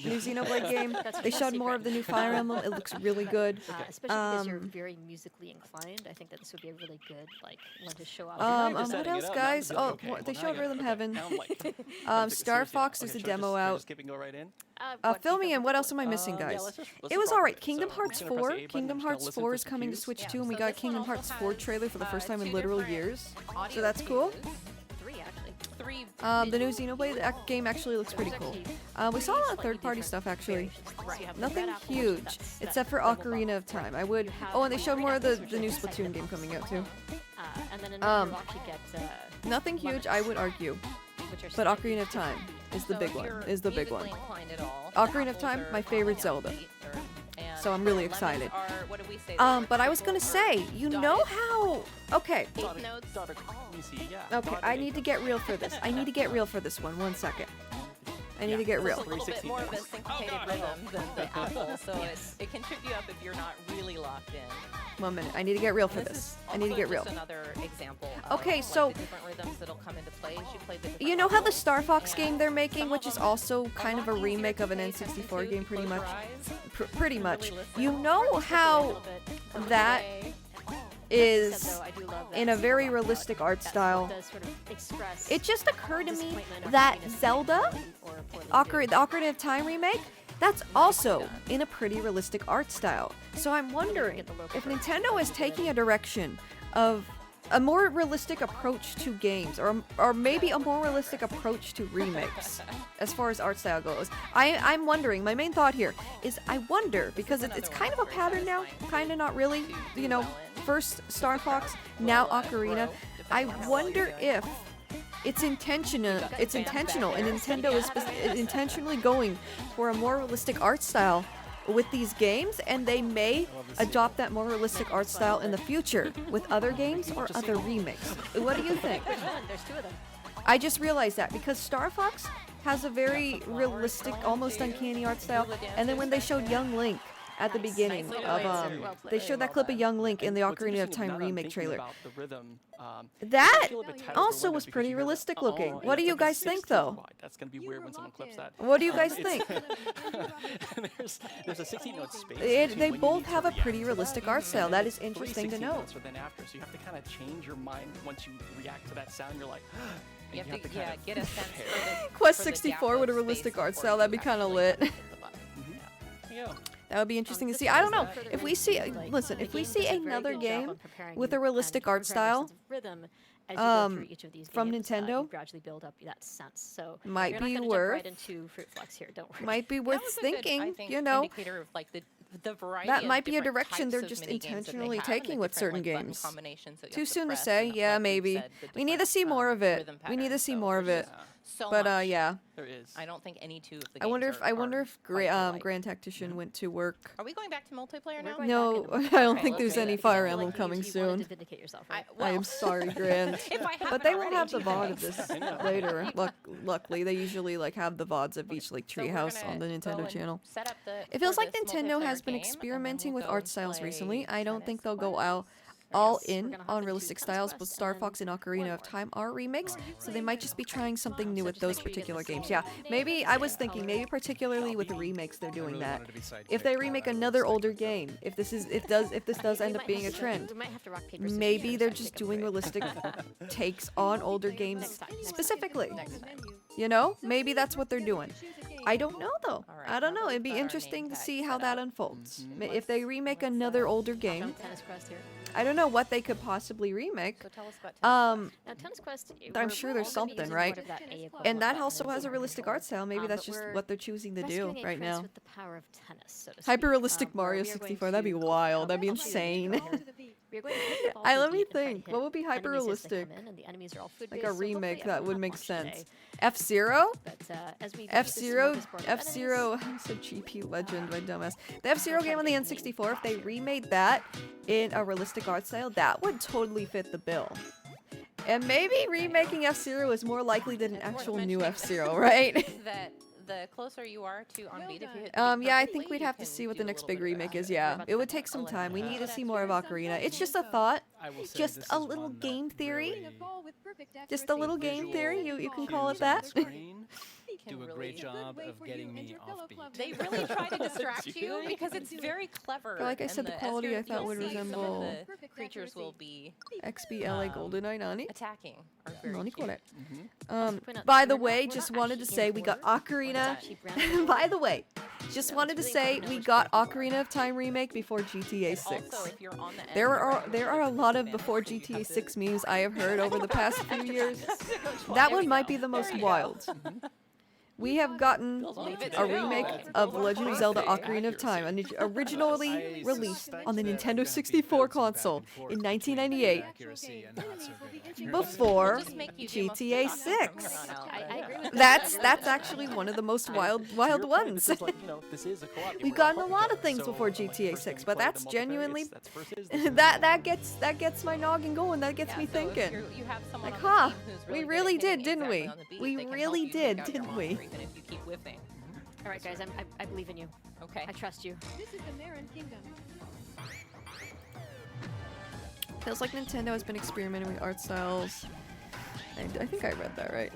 New Xenoblade game. They showed more of the new Fire Emblem. It looks really good. Especially because you're very musically inclined. I think that this would be a really good one to show off. What else, guys? Oh, they showed Rhythm Heaven. Star Fox, there's a demo out. Fill me in. What else am I missing, guys? It was alright. Kingdom Hearts 4. Kingdom Hearts 4 is coming to Switch 2, and we got a Kingdom Hearts 4 trailer for the first time in literal years. So that's cool. The new Xenoblade game actually looks pretty cool. We saw a lot of third-party stuff actually. Nothing huge, except for Ocarina of Time. Oh, and they showed more of the new Splatoon game coming out too. And then you'll actually get nothing huge, I would argue. But Ocarina of Time. is the big one. If you're Is the big one. musically inclined at all, Ocarina of apples Time, are my favorite on Zelda. feet, and So I'm really lemons excited. Are, what did we say? But I was gonna say, you know how? Okay. Okay, I need to get real for this. I need to get real for this one. 1 second. I need to get real. It's a little bit more of a syncopated rhythm than the apple, so it can trip you up if you're not really locked in. 1 minute. I need to get real for this. I need to get real. Just another example. Of, Okay, like, so the different rhythms that'll come into play as you play the different you know how the levels. Star Fox game they're making, which is also kind of a remake of an N64 game, pretty much. Pretty much. You know how that is in a very realistic art style. It just occurred to me that Zelda, the Ocarina of Time remake, that's also in a pretty realistic art style. So I'm wondering if Nintendo is taking a direction of a more realistic approach to games, or maybe a more realistic approach to remakes as far as art style goes. I'm wondering, my main thought here is I wonder, because it's kind of a pattern now, kind of not really, you know, first Star Fox, now Ocarina. I wonder if it's intentional, and Nintendo is intentionally going for a more realistic art style with these games, and they may adopt that more realistic art style in the future with other games or other remakes. What do you think? There's 2 of them. I just realized that because Star Fox has a very realistic, almost uncanny art style, and then when they showed young Link at the beginning of they showed that clip of young Link in the Ocarina of Time remake trailer. That also was pretty realistic looking. What do you guys think, though? That's gonna be weird when someone clips that. What do you guys think? there's a 16-note space. They both have a pretty realistic art style. That is interesting to know. So then after, so you have to kind of change your mind once you react to that sound. You're like, you have to get a sense for the Quest 64 with a realistic art style. That'd be kind of lit. Yeah. That would be interesting to see. I don't know if we see. Listen, if we see another game with a realistic art style, from Nintendo, gradually build up that sense. So might you're not be gonna worth. jump right into Fruit Flex here. Don't worry. Might be worth thinking. You know, indicator of, like, the variety that of might be a different direction types they're of just mini games that they intentionally have and taking the with different, certain like, button games. combinations that you Too have to soon to press say. and, Yeah, like we maybe. said, the We need to different, see more of it. rhythm We need to patterns. see So more of it. so But much. yeah. There is. I don't think any 2 of the I wonder games if are Grand Tactician went to work. Are we going back to multiplayer now? No, I don't think there's any Fire Emblem coming soon. I am sorry, Grand. If I But they will already, have the gee, VOD of thanks. this later. Luckily, they usually like have the VODs of each like Treehouse on the Nintendo channel. It feels like Nintendo has been experimenting with art styles recently. I don't think they'll go out all in on realistic styles, but Star Fox and Ocarina of Time are remakes, so they might just be trying something new with those particular games. Yeah, maybe I was thinking maybe particularly with the remakes they're doing that. If they remake another older game, if this does end up being a trend, maybe they're just doing realistic takes on older games specifically. You know, maybe that's what they're doing. I don't know though. I don't know. It'd be interesting to see how that unfolds. If they remake another older game, I don't know what they could possibly remake. So tell us about Now, Tennis Quest, I'm sure there's something, right? And that also has a realistic art style. Maybe that's just what they're choosing to do right now. With the power of tennis, so to speak. Hyper-realistic Mario 64. That'd be wild. That'd be insane. Let me think. What would be hyper-realistic? Like a remake that would make sense. F-Zero? F-Zero? I'm so GP Legend, my dumbass. The F-Zero game on the N64, if they remade that in a realistic art style, that would totally fit the bill. And maybe remaking F-Zero is more likely than an actual new F-Zero, right? that the closer you are to on beat, if you hit Yeah, I think we'd have to see what the next big remake is. Yeah, it would take some time. We need to see more of Ocarina. It's just a thought, just a little game theory. Just a little game theory. You can call it that. Do a great job of getting me offbeat. They really try to distract you because it's very clever. Like I said, the quality I thought would you'll see, resemble some of the creatures will be XBLA GoldenEye Nani. attacking. Are very Nani cute. By the way, just wanted to say we got Ocarina. By the way, just wanted to say we got Ocarina of Time remake before GTA 6. Also, if you're on the There are a lot of before GTA 6 memes I have heard over the past few years. That one might be the most wild. we have gotten a remake of Legend of Zelda Ocarina of Time, originally released on the Nintendo 64 console in 1998, before GTA 6. I agree with That's actually one of the most wild ones. We've gotten a lot of things before GTA 6, but that's genuinely that gets my noggin going. That gets me thinking. You have someone Like, on the huh? team who's We really really good at did, hitting didn't we? exactly on the beat. We They can really help you did, pick out your didn't we? monster even if you keep whiffing. All right, guys, I believe in you. Okay. I trust you. This is the Marin Kingdom. Feels like Nintendo has been experimenting with art styles. And I think I read that right.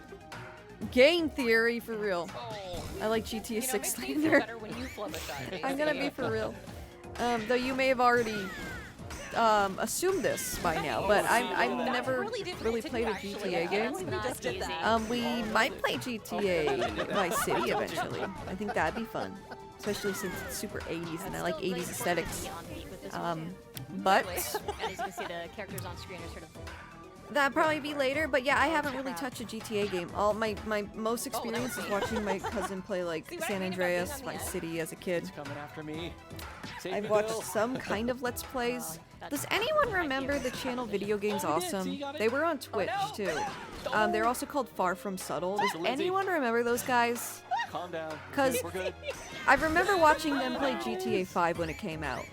Game theory for real. I like GTA 6 Slander. I'm gonna be for real. Though you may have already assumed this by now, but I've never really played a GTA game. We might play GTA Vice City eventually. I think that'd be fun, especially since it's super 80s and I like 80s aesthetics. But As you can see, the characters on screen are sort of. that'd probably be later. But yeah, I haven't really touched a GTA game. All my most experience is watching my cousin play like San Andreas, Vice City as a kid. Coming after me. I've watched some kind of Let's Plays. Does anyone remember the channel Video Games Awesome? They were on Twitch too. They're also called Far From Subtle. Does anyone remember those guys? Calm down. Because We're good. I remember watching them play GTA 5 when it came out.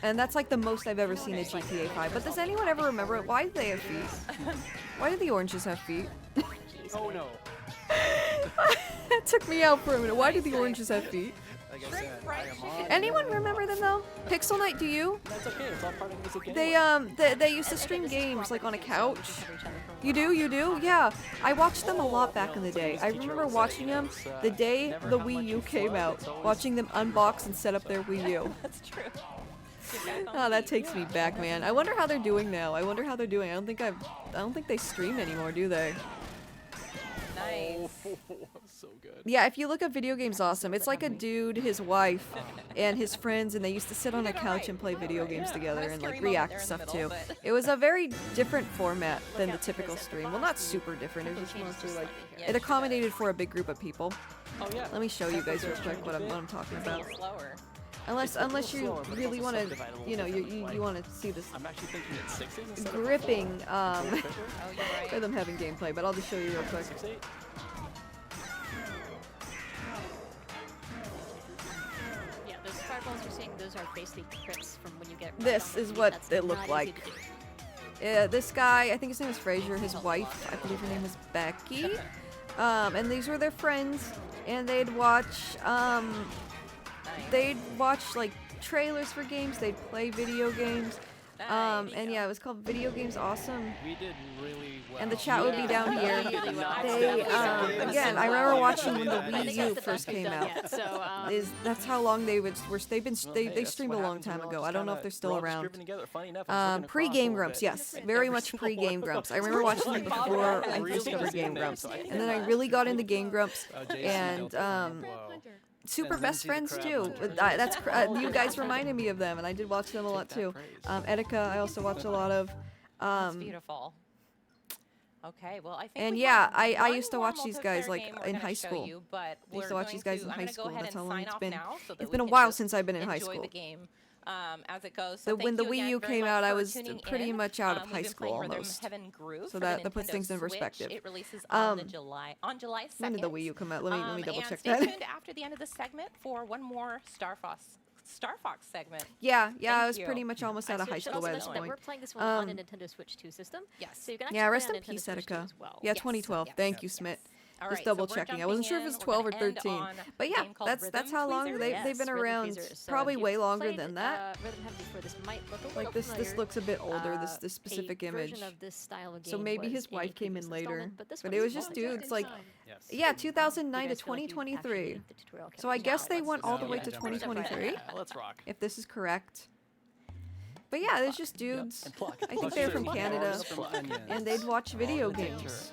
And that's like the most I've ever seen at GTA 5. But does anyone ever remember it? Why do they have feet? Why do the oranges have feet? Oh no. That took me out for a minute. Why do the oranges have feet? Like I said, I am on. Anyone remember them though? Pixel Knight, do you? That's okay. It's all part of the music anyway. They used to stream games like on a couch. You do? You do? Yeah. I watched them a lot back in the day. I remember watching them the day the Wii U came out, watching them unbox and set up their Wii U. That's true. Oh, that takes me back, man. I wonder how they're doing now. I wonder how they're doing. I don't think they stream anymore, do they? Nice. So good. Yeah, if you look up Video Games Awesome, it's like a dude, his wife, and his friends, and they used to sit on a couch and play video games together and like react to stuff too. It was a very different format than the typical stream. Well, not super different. It was just mostly like it accommodated for a big group of people. Oh yeah. Let me show you guys real quick what I'm talking about. Unless you really want to, you know, you want to see this I'm actually thinking it's 6s instead of gripping right. rhythm having gameplay, but I'll just show you real quick. 6-8. Yeah, those fireballs you're seeing, those are basically crits from when you get. This is what it looked like. Yeah, this guy, I think his name is Fraser, his wife, I believe her name is Becky. And these were their friends, and they'd watch like trailers for games, they'd play video games. And yeah, it was called Video Games Awesome. We did really well. And the chat would be down here. They, again, I remember watching when the Wii U first came out. That's how long they streamed a long time ago. I don't know if they're still around. Pre-Game Grumps, yes, very much pre-Game Grumps. I remember watching them before I discovered Game Grumps, and then I really got into Game Grumps, and super best friends too. That's you guys reminded me of them, and I did watch them a lot too. Etika, I also watched a lot of. That's beautiful. Okay, well, I think. And we yeah, have I one used to more watch these guys like multiplayer game in we're high gonna show school. you, but I used we're to watch going these guys to- in I'm high gonna go school. ahead That's and how long sign it's off been. now so that It's we been a can while just since I've been in high enjoy school. the game as it goes. So when thank the you Wii again U very came much out, I for was tuning pretty in. much out of We've high been school playing Rhythm almost. Heaven Groove So for that the puts Nintendo things in Switch. perspective. It releases on July 2nd. When did the Wii U come out? Let me double check and stay that. tuned after the end of the segment for one more Star Fox segment. Yeah, Thank I was you. pretty much almost out of high Should school also by this mention that point. we're playing this one on a Nintendo Switch 2 system. Yes. So you can actually Yeah, play rest on in Nintendo peace, Switch 2 Etika. as well. Yeah, 2012. Thank you, Smit. All Just right, double so we're checking. I wasn't sure if it was jumping 12 or in. We're gonna 13. end on But a yeah, game called that's Rhythm how long Tweezers. they've been Rhythm around. Tweezers. So Probably if way you've longer played, than that. Rhythm Heaven before, this might look a little Like this familiar. looks a bit older. This specific a image. version of this style of So game maybe was his in a wife came in previous later. installment, but this But one it is was just just dudes like Yes. yeah, 2009 to You guys feel like you've 2023. actually the tutorial So I kept guess now. they Let's went just all the go way ahead to and jump right 2023. in. Let's rock. If this is correct. But yeah, there's just dudes. I think they're from Canada, and they'd watch video games.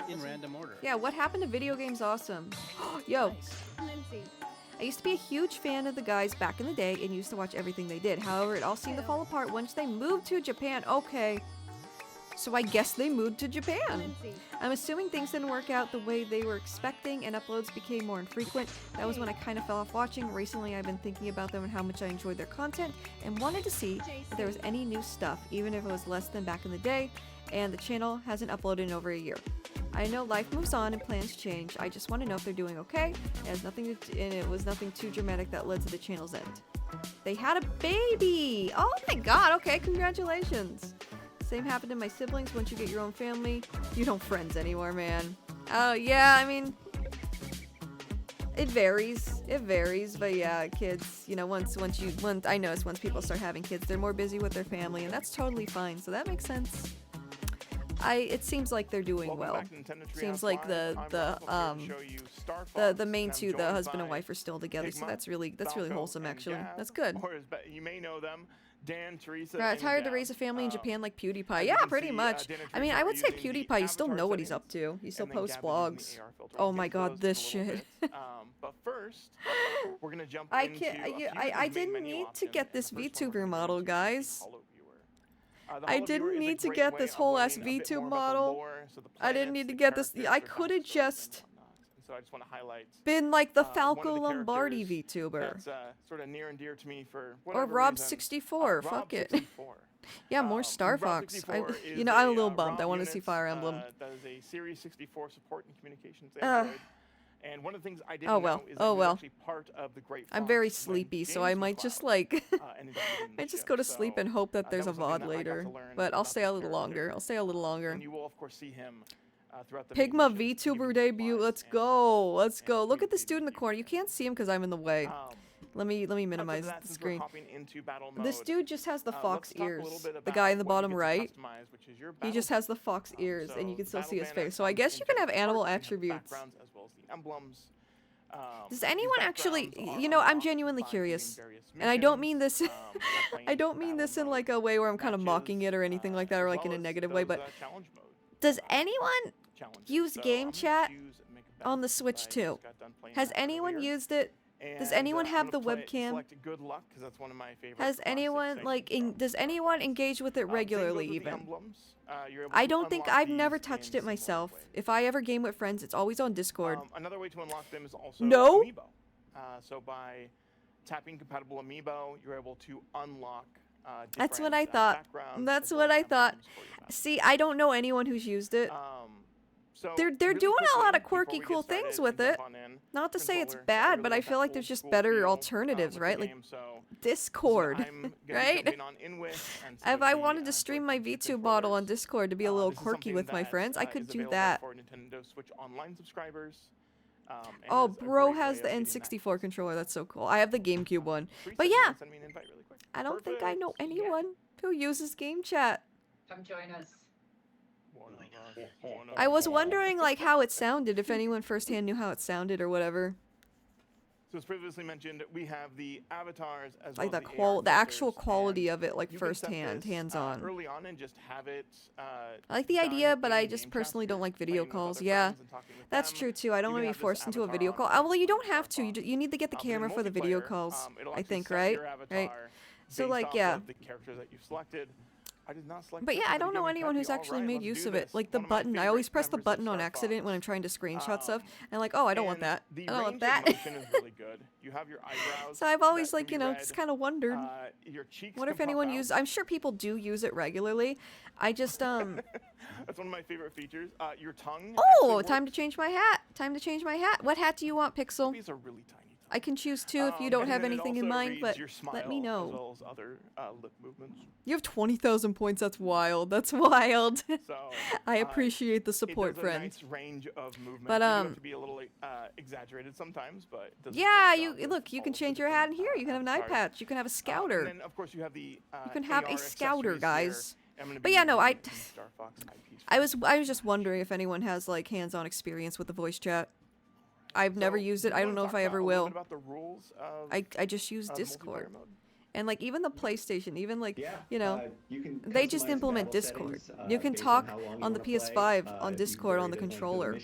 In random order. Yeah, what happened to Video Games Awesome? Yo, I used to be a huge fan of the guys back in the day and used to watch everything they did. However, it all seemed to fall apart once they moved to Japan. Okay. So I guess they moved to Japan. I'm assuming things didn't work out the way they were expecting and uploads became more infrequent. That was when I kind of fell off watching. Recently I've been thinking about them and how much I enjoyed their content and wanted to see if there was any new stuff, even if it was less than back in the day, and the channel hasn't uploaded in over a year. I know life moves on and plans change. I just want to know if they're doing okay. It has nothing to, and it was nothing too dramatic that led to the channel's end. They had a baby! Oh my god, okay, congratulations. Same happened to my siblings. Once you get your own family, you don't friends anymore, man. Oh, yeah, I mean, it varies. It varies, but yeah, kids, you know, I notice once people start having kids, they're more busy with their family, and that's totally fine, so that makes sense. It seems like they're doing well. Seems like the main two, the husband and wife, are still together, so that's really wholesome, actually. That's good. Or as you may know them, Dan, Teresa, it's hard to raise a family in Japan like PewDiePie. Yeah, pretty much. I mean, I would say PewDiePie, you still know what he's up to. He still posts vlogs. Oh my god, this shit. But first, we're gonna jump I didn't need to get this VTuber model, guys. I didn't need to get this whole ass VTube model. I didn't need to get this. I could have just been like the Falco Lombardi VTuber. That's sort of near and dear to me for or Rob64. Fuck it. Yeah, more Star Fox. You know, I'm a little bummed. I want to see Fire Emblem. That is a Series 64 support and communications Android. And one of the things I didn't know is that it's actually part of the Great I'm very sleepy, so I might just like I just go to sleep and hope that there's a VOD later. But I'll stay a little longer. I'll stay a little longer. And you will of course see him throughout the Pigma VTuber debut. Let's go. Let's go. Look at this dude in the corner. You can't see him because I'm in the way. Let me minimize the screen. This dude just has the fox ears. The guy in the bottom right. He just has the fox ears, and you can still see his face. So I guess you can have animal attributes. Does anyone actually, you know, I'm genuinely curious, and I don't mean this, I don't mean this in like a way where I'm kind of mocking it or anything like that, or like in a negative way, but does anyone use game chat on the Switch too? Has anyone used it? Does anyone have the webcam? Has anyone does anyone engage with it regularly even? I don't think I've never touched it myself. If I ever game with friends, it's always on Discord. Another way to unlock them is also Amiibo. So by tapping compatible Amiibo, you're able to unlock That's what I thought. That's what I thought. See, I don't know anyone who's used it. They're doing a lot of quirky, cool things with it. Not to say it's bad, but I feel like there's just better alternatives, right? Like Discord, right? If I wanted to stream my VTube model on Discord to be a little quirky with my friends, I could do that. Oh, bro has the N64 controller. That's so cool. I have the GameCube one. But yeah, I don't think I know anyone who uses game chat. Come join us. I was wondering like how it sounded, if anyone firsthand knew how it sounded or whatever. So as previously mentioned, we have the avatars as like well as the actual quality of it, like firsthand, hands-on. Early on and just have it. I like the idea, but I just personally don't like video calls. Yeah, that's true too. I don't want to be forced into a video call. Well, you don't have to. You need to get the camera for the video calls. I think, right? Right. So like, yeah. The characters that you've selected. I did not select. But yeah, I don't know anyone who's actually made use of it. Like the button, I always press the button on accident when I'm trying to screenshot stuff, and like, oh, I don't want that. I don't want that. Is really good. You have your eyebrows. So I've always like, you know, just kind of wondered. What if anyone uses? I'm sure people do use it regularly. I just That's one of my favorite features. Your tongue. Oh, time to change my hat. Time to change my hat. What hat do you want, Pixel? These are really tiny. I can choose two if you don't have anything in mind, but let me know. As well as other lip movements. You have 20,000 points. That's wild. That's wild. I appreciate the support, friend. Nice range of movement. But you have to be a little exaggerated sometimes, but yeah, look. You can change your hat in here. You can have an eye patch. You can have a scouter. And then of course you have the. You can have a scouter, guys. But yeah, no, I was just wondering if anyone has like hands-on experience with the voice chat. I've never used it. I don't know if I ever will. I just use Discord. And like even the PlayStation, even like, you know, they just implement Discord. You can talk on the PS5 on Discord on the controller.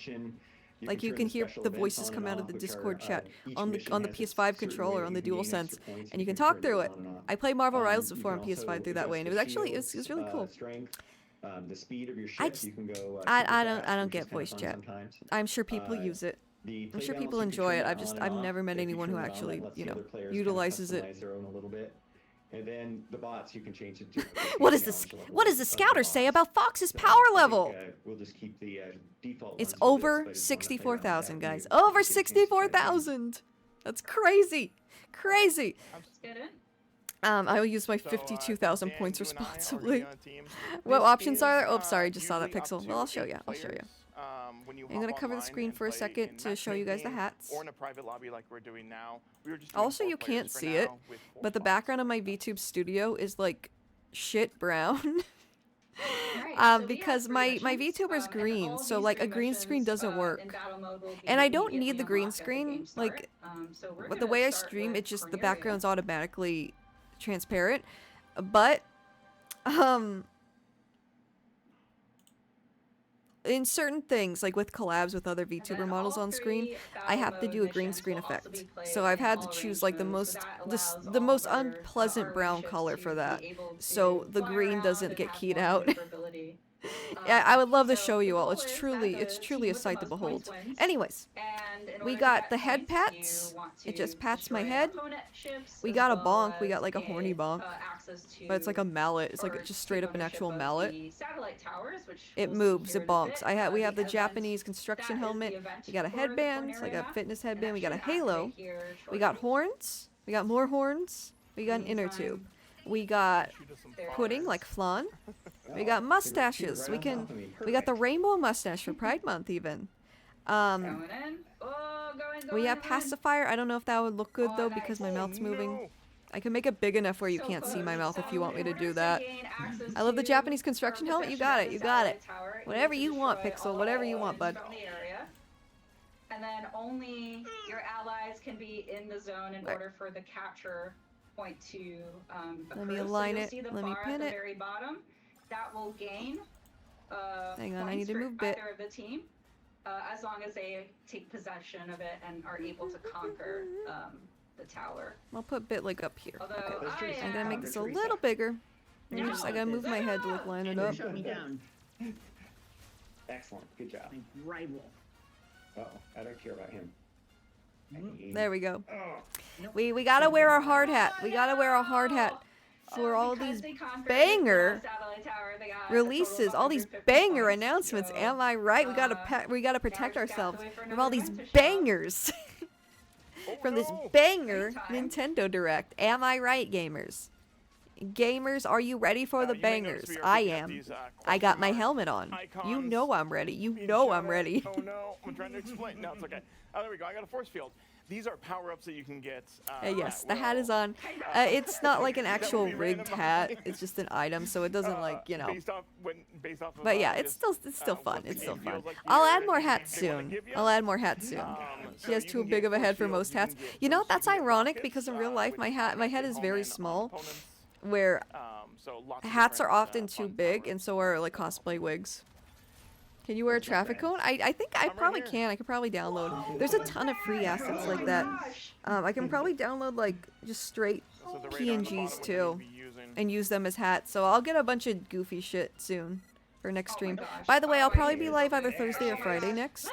Like you can hear the voices come out of the Discord chat on the PS5 controller on the DualSense, and you can talk through it. I played Marvel Rivals before on PS5 through that way, and it was actually it was really cool. The speed of your shift, you can go. I don't get voice chat. I'm sure people use it. I'm sure people enjoy it. I've never met anyone who actually, you know, utilizes it. Their own a little bit. And then the bots, you can change it to. What does the scouter say about Fox's power level? We'll just keep the default. It's over 64,000, guys. Over 64,000. That's crazy. Crazy. I will use my 52,000 points responsibly. What options are there? Oh, sorry, just saw that pixel. Well, I'll show you. I'll show you. I'm gonna cover the screen for a second to show you guys the hats. Or in a private lobby like we're doing now. Also, you can't see it, but the background of my VTube studio is like shit brown. Because my VTuber's green, so like a green screen doesn't work. And I don't need the green screen. Like, with the way I stream, it just the background's automatically transparent. But in certain things, like with collabs with other VTuber models on screen, I have to do a green screen effect. So I've had to choose like the most unpleasant brown color for that, so the green doesn't get keyed out. Yeah, I would love to show you all. It's truly a sight to behold. Anyways, we got the head pats. It just pats my head. We got a bonk. We got like a horny bonk, but it's like a mallet. It's like just straight up an actual mallet. It moves. It bonks. We have the Japanese construction helmet. We got a headband, like a fitness headband. We got a halo. We got horns. We got more horns. We got an inner tube. We got pudding like flan. We got mustaches. We got the rainbow mustache for Pride Month even. We have pacifier. I don't know if that would look good though because my mouth's moving. I can make it big enough where you can't see my mouth if you want me to do that. I love the Japanese construction helmet. You got it. You got it. Whatever you want, Pixel. Whatever you want, bud. And then only your allies can be in the zone in order for the capture point to occur. Let me align it. So you'll see the Let me bar pin at the it. very bottom. That will gain Hang on, I need points to for move bit. either of the team, as long as they take possession of it and are able to conquer the tower. I'll put bit like up here. Although Okay. I'm gonna make this a little bigger. I gotta move my head to like line it up. Put me down. Excellent. Good job. Rival. Uh-oh. I don't care about him. There we go. We gotta wear our hard hat. We gotta wear our hard hat for all these banger releases, all these banger announcements. Am I right? We gotta protect ourselves from all these bangers. From this banger Nintendo Direct. Am I right, gamers? Gamers, are you ready for the bangers? I am. I got my helmet on. You know I'm ready. You know I'm ready. Oh no, I'm trying to explain. No, it's okay. Oh, there we go. I got a force field. These are power-ups that you can get. Yes, the hat is on. It's not like an actual rigged hat. It's just an item, so it doesn't like, you know. But yeah, it's still fun. It's still fun. I'll add more hats soon. I'll add more hats soon. She has too big of a head for most hats. You know, that's ironic because in real life my head is very small, where hats are often too big, and so are like cosplay wigs. Can you wear a traffic cone? I think I probably can. I could probably download. There's a ton of free assets like that. I can probably download like just straight PNGs too and use them as hats. So I'll get a bunch of goofy shit soon for next stream. By the way, I'll probably be live either Thursday or Friday next.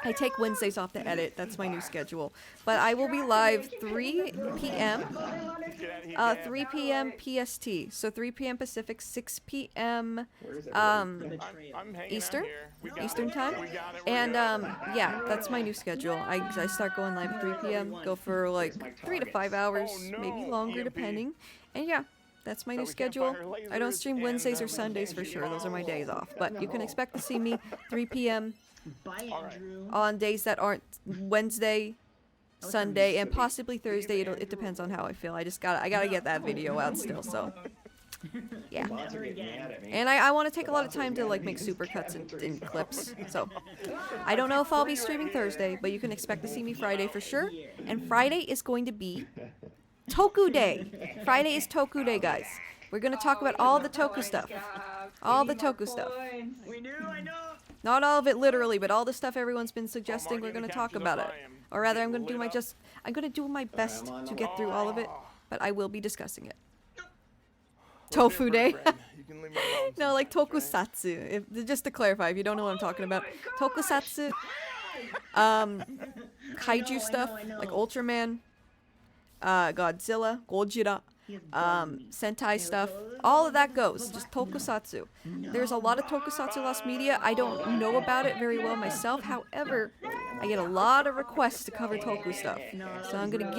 I take Wednesdays off to edit. That's my new schedule. But I will be live 3 p.m. 3 p.m. PST. So 3 p.m. Pacific, 6 p.m. Eastern time. And yeah, that's my new schedule. I start going live at 3 p.m. Go for like 3 to 5 hours, maybe longer depending. And yeah, that's my new schedule. I don't stream Wednesdays or Sundays for sure. Those are my days off. But you can expect to see me 3 p.m. on days that aren't Wednesday, Sunday, and possibly Thursday. It depends on how I feel. I gotta get that video out still. So yeah. And I want to take a lot of time to like make supercuts and clips. So I don't know if I'll be streaming Thursday, but you can expect to see me Friday for sure. And Friday is going to be Toku Day. Friday is Toku Day, guys. We're gonna talk about all the Toku stuff. All the Toku stuff. Not all of it literally, but all the stuff everyone's been suggesting. We're gonna talk about it. Or rather, I'm gonna do my best to get through all of it, but I will be discussing it. Tofu Day. You can leave me alone. No, like tokusatsu. Just to clarify, if you don't know what I'm talking about, tokusatsu, kaiju stuff like Ultraman, Godzilla, Gojira, Sentai stuff. All of that goes. Just tokusatsu. There's a lot of tokusatsu lost media. I don't know about it very well myself. However, I get a lot of requests to cover toku stuff. So I'm gonna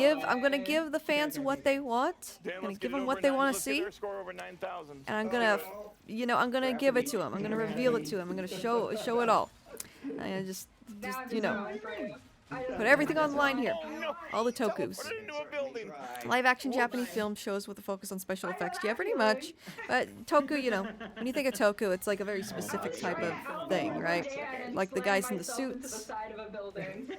give the fans what they want. I'm gonna give them what they want to see. And I'm gonna, I'm gonna give it to them. I'm gonna reveal it to them. I'm gonna show it all. I just put everything on the line here. All the tokus. Live action Japanese film shows with a focus on special effects. Yeah, pretty much. But toku, when you think of toku, it's like a very specific type of thing, right? Like the guys in the suits,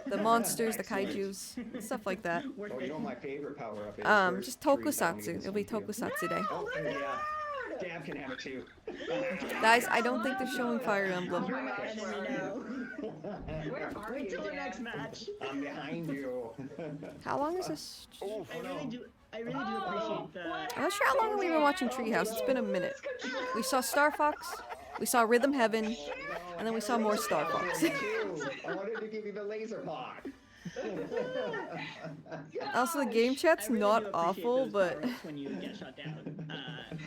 the monsters, the kaijus, stuff like that. Oh, you know my favorite power-up is just tokusatsu. It'll be tokusatsu day. Oh, yeah. Dab can have it too. Guys, I don't think they're showing Fire Emblem. Wait till the next match. I'm behind you. How long is this? I really do appreciate the... I'm not sure how long we've been watching Treehouse. It's been a minute. We saw Star Fox, we saw Rhythm Heaven, and then we saw more Star Fox. I wanted to give you the laser pod. Also, the game chat's not awful, but... when you get shut down.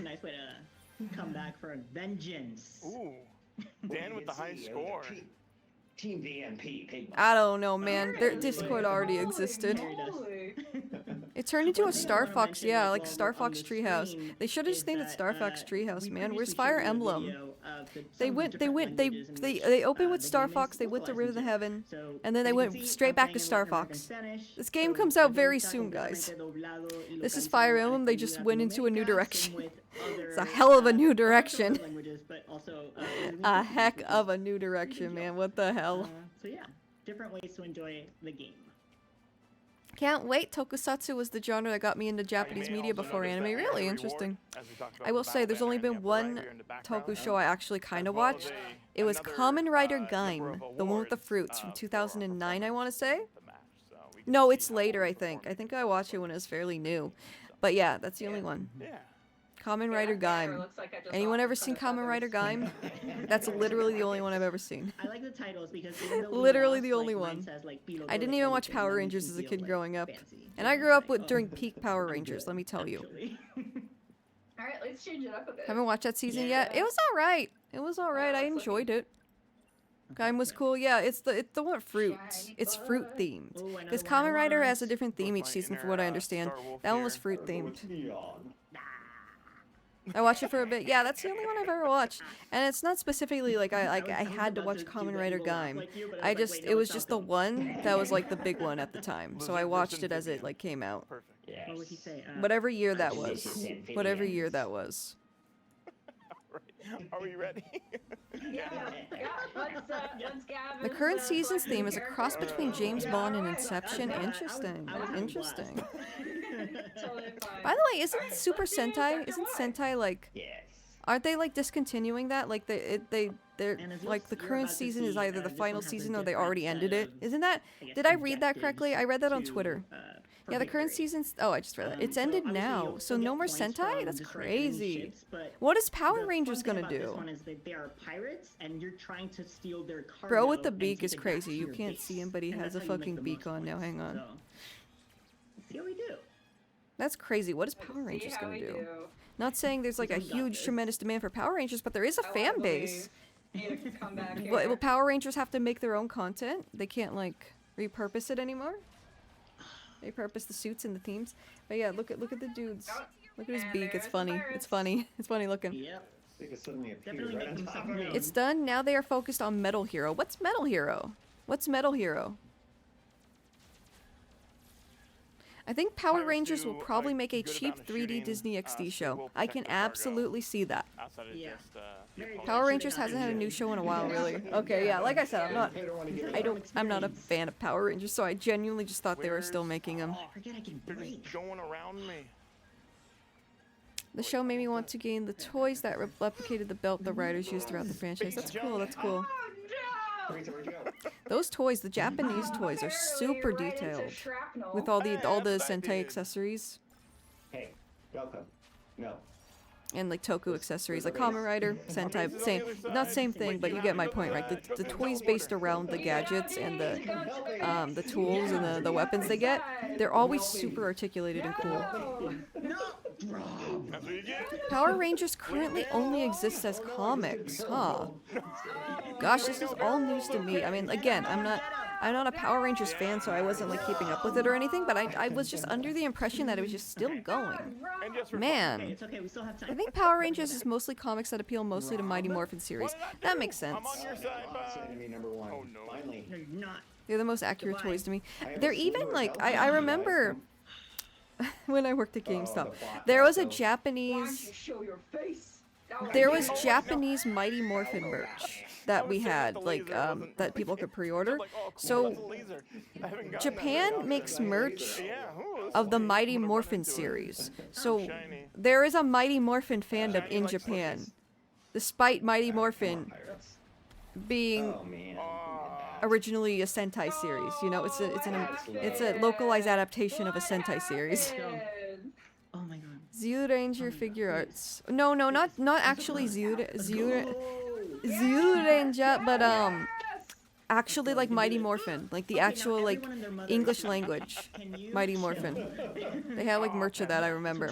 Nice way to come back for a vengeance. Ooh. Dan with the high score. Team VMP. I don't know, man. Their Discord already existed. It turned into a Star Fox, yeah, like Star Fox Treehouse. They should have just named it Star Fox Treehouse, man. Where's Fire Emblem? They opened with Star Fox, they went to Rhythm Heaven, and then they went straight back to Star Fox. This game comes out very soon, guys. This is Fire Emblem, they just went into a new direction. It's a hell of a new direction. A heck of a new direction, man. What the hell? So yeah, different ways to enjoy the game. Can't wait. Tokusatsu was the genre that got me into Japanese media before anime. Really interesting. I will say there's only been one toku show I actually kind of watched. It was Kamen Rider Gaim, the one with the fruits from 2009, I want to say. No, it's later, I think. I think I watched it when it was fairly new. But yeah, that's the only one. Kamen Rider Gaim. Anyone ever seen Kamen Rider Gaim? That's literally the only one I've ever seen. I like the titles because literally the only one. I didn't even watch Power Rangers as a kid growing up. And I grew up during peak Power Rangers, let me tell you. Alright, let's change it up a bit. Haven't watched that season yet? It was alright. It was alright. I enjoyed it. Gaim was cool. Yeah, it's the one with fruit. It's fruit themed. Because Kamen Rider has a different theme each season from what I understand. That one was fruit themed. I watched it for a bit. Yeah, that's the only one I've ever watched. And it's not specifically like I had to watch Kamen Rider Gaim. It was just the one that was like the big one at the time. So I watched it as it like came out. What would he say? Whatever year that was. Whatever year that was. Are we ready? The current season's theme is a cross between James Bond and Inception. Interesting. Interesting. By the way, isn't Super Sentai? Isn't Sentai like? Aren't they like discontinuing that? Like they're like the current season is either the final season or they already ended it. Isn't that? Did I read that correctly? I read that on Twitter. Yeah, the current season's... Oh, I just read that. It's ended now. So no more Sentai? That's crazy. What is Power Rangers gonna do? They are pirates, and you're trying to steal their cargo. Bro with the beak is crazy. You can't see him, but he has a fucking beak on now. Hang on. See how we do. That's crazy. What is Power Rangers gonna do? Not saying there's like a huge, tremendous demand for Power Rangers, but there is a fan base. Will Power Rangers have to make their own content? They can't like repurpose it anymore? Repurpose the suits and the themes. But yeah, look at the dudes. Look at his beak. It's funny. It's funny. It's funny looking. Yep. It's done. Now they are focused on Metal Hero. What's Metal Hero? What's Metal Hero? I think Power Rangers will probably make a cheap 3D Disney XD show. I can absolutely see that. Power Rangers hasn't had a new show in a while, really. Okay, yeah, like I said, I'm not a fan of Power Rangers, so I genuinely just thought they were still making them. Going around me. The show made me want to gain the toys that replicated the belt the writers used throughout the franchise. That's cool, that's cool. Those toys, the Japanese toys, are super detailed with all the Sentai accessories. Hey, welcome. No. and like toku accessories, like Kamen Rider, Sentai, same, not same thing, but you get my point, right? The toys based around the gadgets and the tools and the weapons they get, they're always super articulated and cool. Power Rangers currently only exists as comics, huh? Gosh, this is all news to me. I mean, again, I'm not a Power Rangers fan, so I wasn't like keeping up with it or anything, but I was just under the impression that it was just still going. Man, I think Power Rangers is mostly comics that appeal mostly to Mighty Morphin series. That makes sense. They're the most accurate toys to me. They're even like, I remember when I worked at GameStop, there was a Japanese Mighty Morphin merch that we had, like, that people could pre-order. So, Japan makes merch of the Mighty Morphin series. So, there is a Mighty Morphin fandom in Japan, despite Mighty Morphin being originally a Sentai series. You know, it's a localized adaptation of a Sentai series. Oh my god. Zyuranger figure arts. No, not actually Zyuranger, but actually like Mighty Morphin, like the actual like English language Mighty Morphin. They had like merch of that, I remember.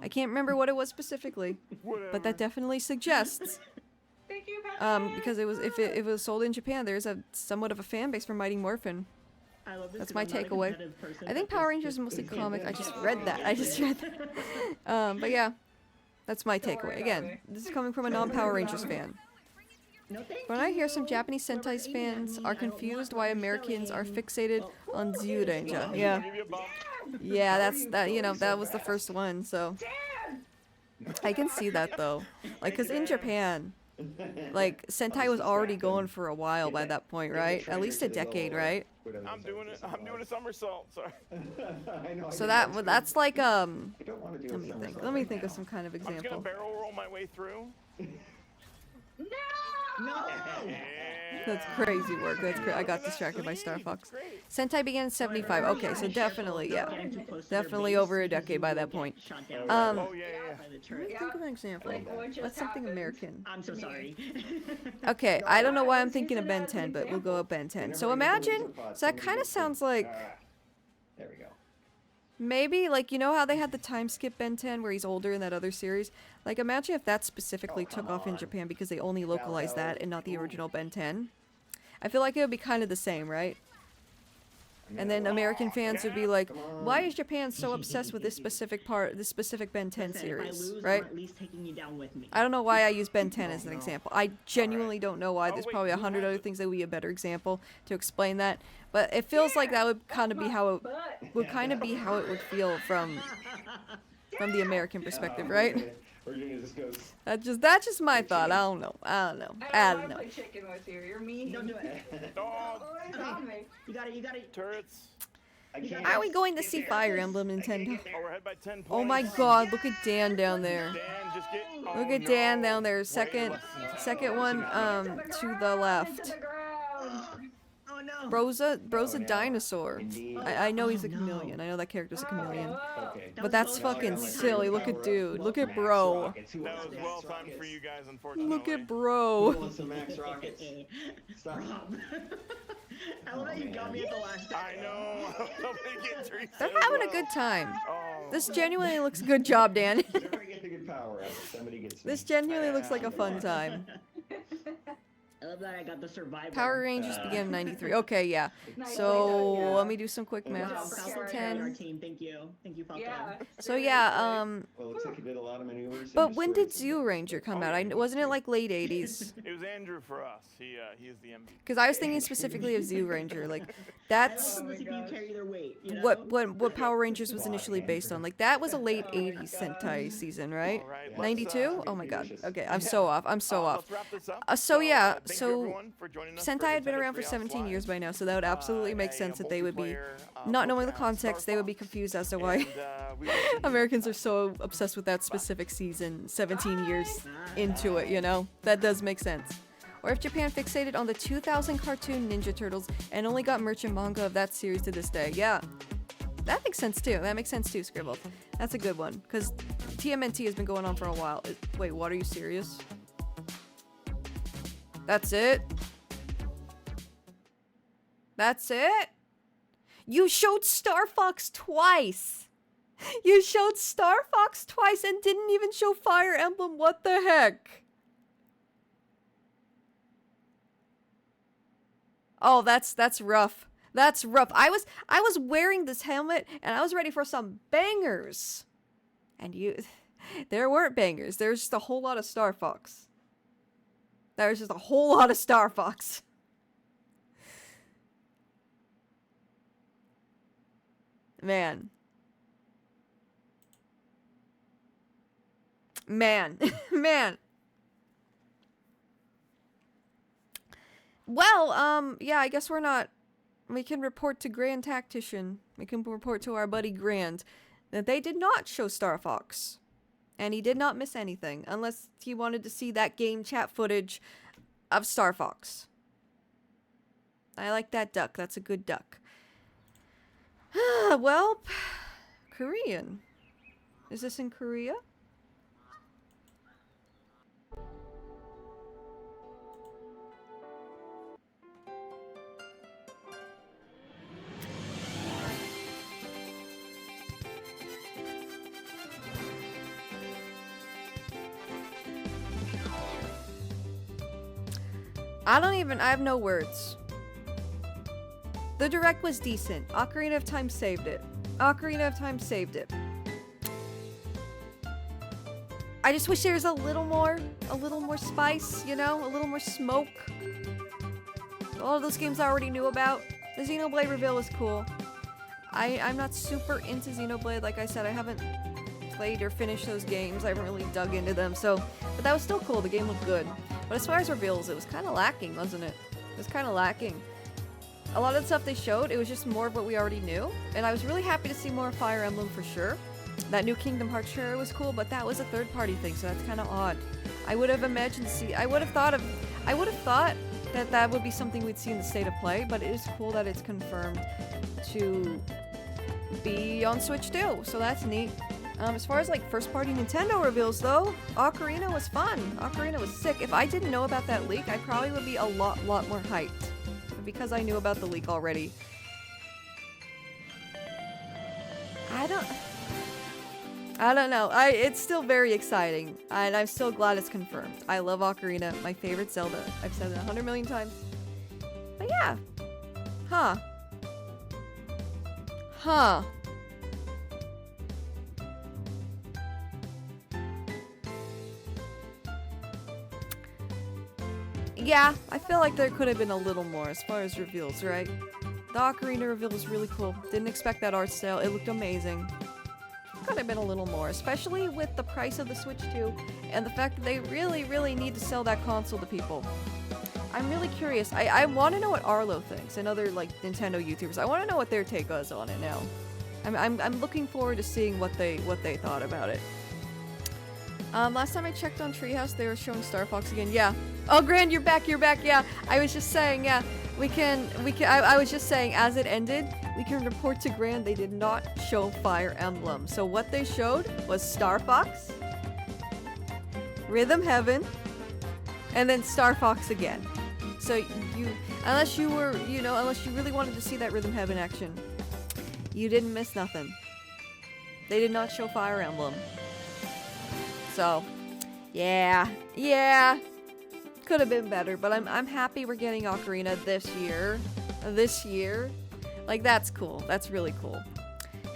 I can't remember what it was specifically, but that definitely suggests because it was if it was sold in Japan, there's a somewhat of a fan base for Mighty Morphin. That's my takeaway. I think Power Rangers is mostly comic. I just read that. But yeah, that's my takeaway. Again, this is coming from a non-Power Rangers fan. When I hear some Japanese Sentai fans are confused why Americans are fixated on Zyuranger. Yeah, that was the first one, so I can see that though. Like, cause in Japan, like Sentai was already going for a while by that point, right? At least a decade, right? I'm doing a somersault. Sorry. So that's like let me think of some kind of example. I'm just gonna barrel roll my way through. No! That's crazy work. I got distracted by Star Fox. Sentai began in 75. Okay, so definitely, yeah. Definitely over a decade by that point. Let me think of an example. What's something American? I'm so sorry. Okay, I don't know why I'm thinking of Ben 10, but we'll go with Ben 10. So imagine, so that kind of sounds like... There we go. Maybe, like, you know how they had the time skip Ben 10 where he's older in that other series? Like, imagine if that specifically took off in Japan because they only localized that and not the original Ben 10. I feel like it would be kind of the same, right? And then American fans would be like, why is Japan so obsessed with this specific Ben 10 series, right? I don't know why I use Ben 10 as an example. I genuinely don't know why. There's probably 100 other things that would be a better example to explain that. But it feels like that would kind of be how it would feel from the American perspective, right? That's just my thought. I don't know. I don't play chicken with you. You're mean. Don't do it. You got it. Turrets. Are we going to see Fire Emblem, Nintendo? Oh, we're ahead by 10 points. Oh my god, look at Dan down there. Dan, just get... Look at Dan down there. Second one to the left. Bro's a dinosaur. I know he's a chameleon. I know that character's a chameleon. But that's fucking silly. Look at dude. Look at bro. That was well timed for you guys, unfortunately. Look at bro. I love that you got me at the last time. I know. They're having a good time. This genuinely looks a good job, Dan. This genuinely looks like a fun time. I love that I got the Survivor. Power Rangers began in 93. Okay, yeah. So let me do some quick math. 10. Thank you, Falcon. So yeah, Well, looks like you did a lot of maneuvers. but when did Zyuranger come out? Wasn't it like late 80s? It was Andrew for us. He is the MVP. Because I was thinking specifically of Zyuranger. Like that's what Power Rangers was initially based on. Like that was a late 80s Sentai season, right? 92? Oh my god. Okay, I'm so off. So yeah. So Sentai had been around for 17 years by now, so that would absolutely make sense that they would be, not knowing the context, they would be confused as to why Americans are so obsessed with that specific season 17 years into it, you know? That does make sense. Or if Japan fixated on the 2000 cartoon Ninja Turtles and only got merch and manga of that series to this day. Yeah. That makes sense too. Scribble. That's a good one. Because TMNT has been going on for a while. Wait, what? Are you serious? That's it? That's it? You showed Star Fox twice! You showed Star Fox twice and didn't even show Fire Emblem. What the heck? Oh, that's rough. That's rough. I was wearing this helmet and I was ready for some bangers. And there weren't bangers. There's just a whole lot of Star Fox. There's just a whole lot of Star Fox. Man. Man. Man. Well, yeah, I guess we're not... We can report to Grand Tactician. We can report to our buddy Grand that they did not show Star Fox. And he did not miss anything, unless he wanted to see that game chat footage of Star Fox. I like that duck. That's a good duck. Well, Korean. Is this in Korea? I have no words. The direct was decent. Ocarina of Time saved it. Ocarina of Time saved it. I just wish there was a little more spice, you know? A little more smoke. All of those games I already knew about. The Xenoblade reveal was cool. I'm not super into Xenoblade. Like I said, I haven't played or finished those games. I haven't really dug into them, so... But that was still cool. The game looked good. But as far as reveals, it was kind of lacking, wasn't it? It was kind of lacking. A lot of the stuff they showed, it was just more of what we already knew. And I was really happy to see more Fire Emblem for sure. That new Kingdom Hearts trailer was cool, but that was a third-party thing, so that's kind of odd. I would have imagined I would have thought that that would be something we'd see in the State of Play, but it is cool that it's confirmed to be on Switch too, so that's neat. As far as like first-party Nintendo reveals though, Ocarina was fun. Ocarina was sick. If I didn't know about that leak, I probably would be a lot more hyped. But because I knew about the leak already, I don't know. It's still very exciting, and I'm still glad it's confirmed. I love Ocarina, my favorite Zelda. I've said it 100 million times. But yeah. Huh. Huh. Yeah, I feel like there could have been a little more as far as reveals, right? The Ocarina reveal was really cool. Didn't expect that art style. It looked amazing. Could have been a little more, especially with the price of the Switch 2 and the fact that they really need to sell that console to people. I'm really curious. I want to know what Arlo thinks and other like Nintendo YouTubers. I want to know what their take is on it now. I'm looking forward to seeing what they thought about it. Last time I checked on Treehouse, they were showing Star Fox again. Yeah. Oh, Grand, you're back. Yeah. I was just saying, yeah. I was just saying, as it ended, we can report to Grand they did not show Fire Emblem. So what they showed was Star Fox, Rhythm Heaven, and then Star Fox again. So unless you really wanted to see that Rhythm Heaven action, you didn't miss nothing. They did not show Fire Emblem. So, yeah. Could have been better, but I'm happy we're getting Ocarina this year. Like, that's cool. That's really cool.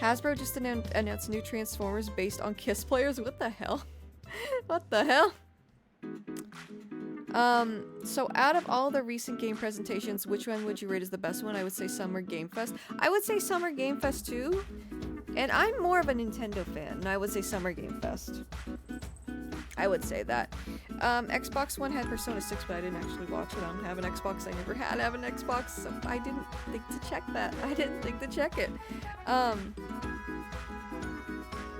Hasbro just announced new Transformers based on Kiss players. What the hell? What the hell? So out of all the recent game presentations, which one would you rate as the best one? I would say Summer Game Fest. I would say Summer Game Fest too. And I'm more of a Nintendo fan, and I would say Summer Game Fest. I would say that. Xbox One had Persona 6, but I didn't actually watch it. I don't have an Xbox. I never had an Xbox, so I didn't think to check that. I didn't think to check it.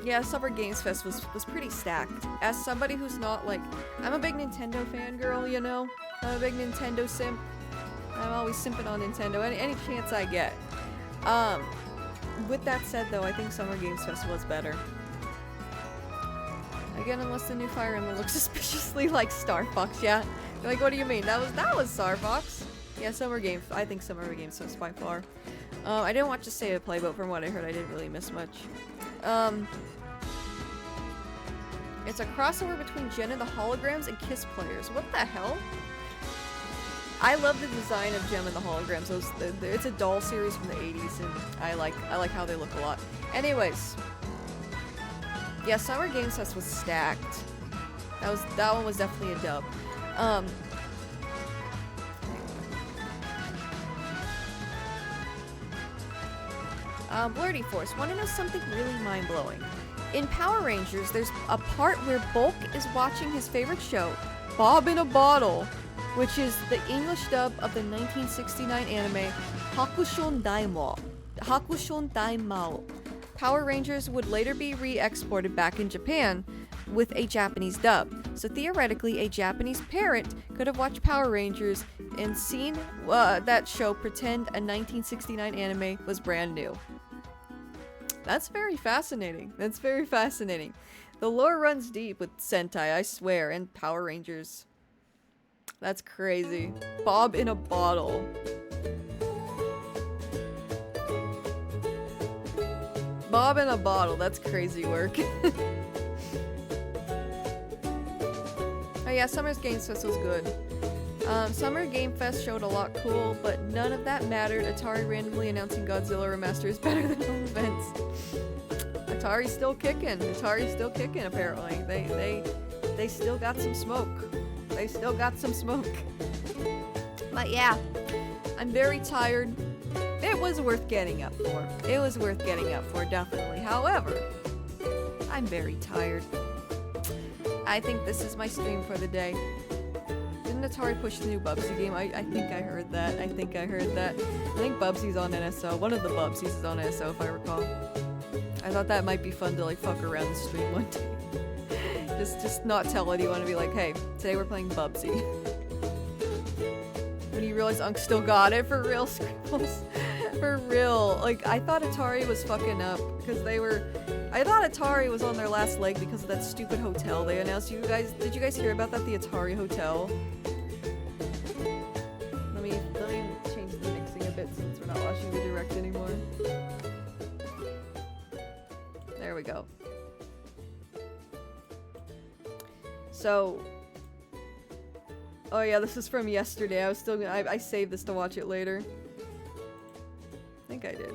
Yeah, Summer Games Fest was pretty stacked. As somebody who's not like... I'm a big Nintendo fangirl, you know? I'm a big Nintendo simp. I'm always simping on Nintendo, any chance I get. With that said, though, I think Summer Games Fest was better. Again, unless the new Fire Emblem looks suspiciously like Star Fox, yeah. You're like, what do you mean? That was Star Fox. Yeah, Summer Game. I think Summer Game Fest by far. I didn't watch the state of play, but from what I heard, I didn't really miss much. It's a crossover between Jen and the Holograms and Kiss players. What the hell? I love the design of Gem and the Holograms. It's a doll series from the 80s, and I like how they look a lot. Anyways, yeah, Summer Game Fest was stacked. That one was definitely a dub. Blurty Force, want to know something really mind-blowing? In Power Rangers, there's a part where Bulk is watching his favorite show, Bob in a Bottle, which is the English dub of the 1969 anime Hakushon Daimao. Hakushon Daimao. Power Rangers would later be re-exported back in Japan with a Japanese dub. So theoretically, a Japanese parent could have watched Power Rangers and seen that show pretend a 1969 anime was brand new. That's very fascinating. That's very fascinating. The lore runs deep with Sentai, I swear, and Power Rangers. That's crazy. Bob in a Bottle. Bob in a Bottle, that's crazy work. Oh yeah, Summer's Game Fest was good. Summer Game Fest showed a lot cool, but none of that mattered. Atari randomly announcing Godzilla Remaster is better than home events. Atari's still kicking. Atari's still kicking, apparently. They still got some smoke. They still got some smoke. But yeah, I'm very tired. It was worth getting up for. It was worth getting up for, definitely. However, I'm very tired. I think this is my stream for the day. Didn't Atari push the new Bubsy game? I think I heard that. I think I heard that. I think Bubsy's on NSO. One of the Bubsies is on NSO, if I recall. I thought that might be fun to like fuck around the stream one day. just not tell anyone and be like, hey, today we're playing Bubsy. When you realize Unk still got it, for real, Scribbles. For real. Like, I thought Atari was fucking up because they were... I thought Atari was on their last leg because of that stupid hotel they announced. Did you guys hear about that? The Atari Hotel? Let me change the mixing a bit since we're not watching the direct anymore. There we go. So... Oh yeah, this is from yesterday. I saved this to watch it later. I think I did.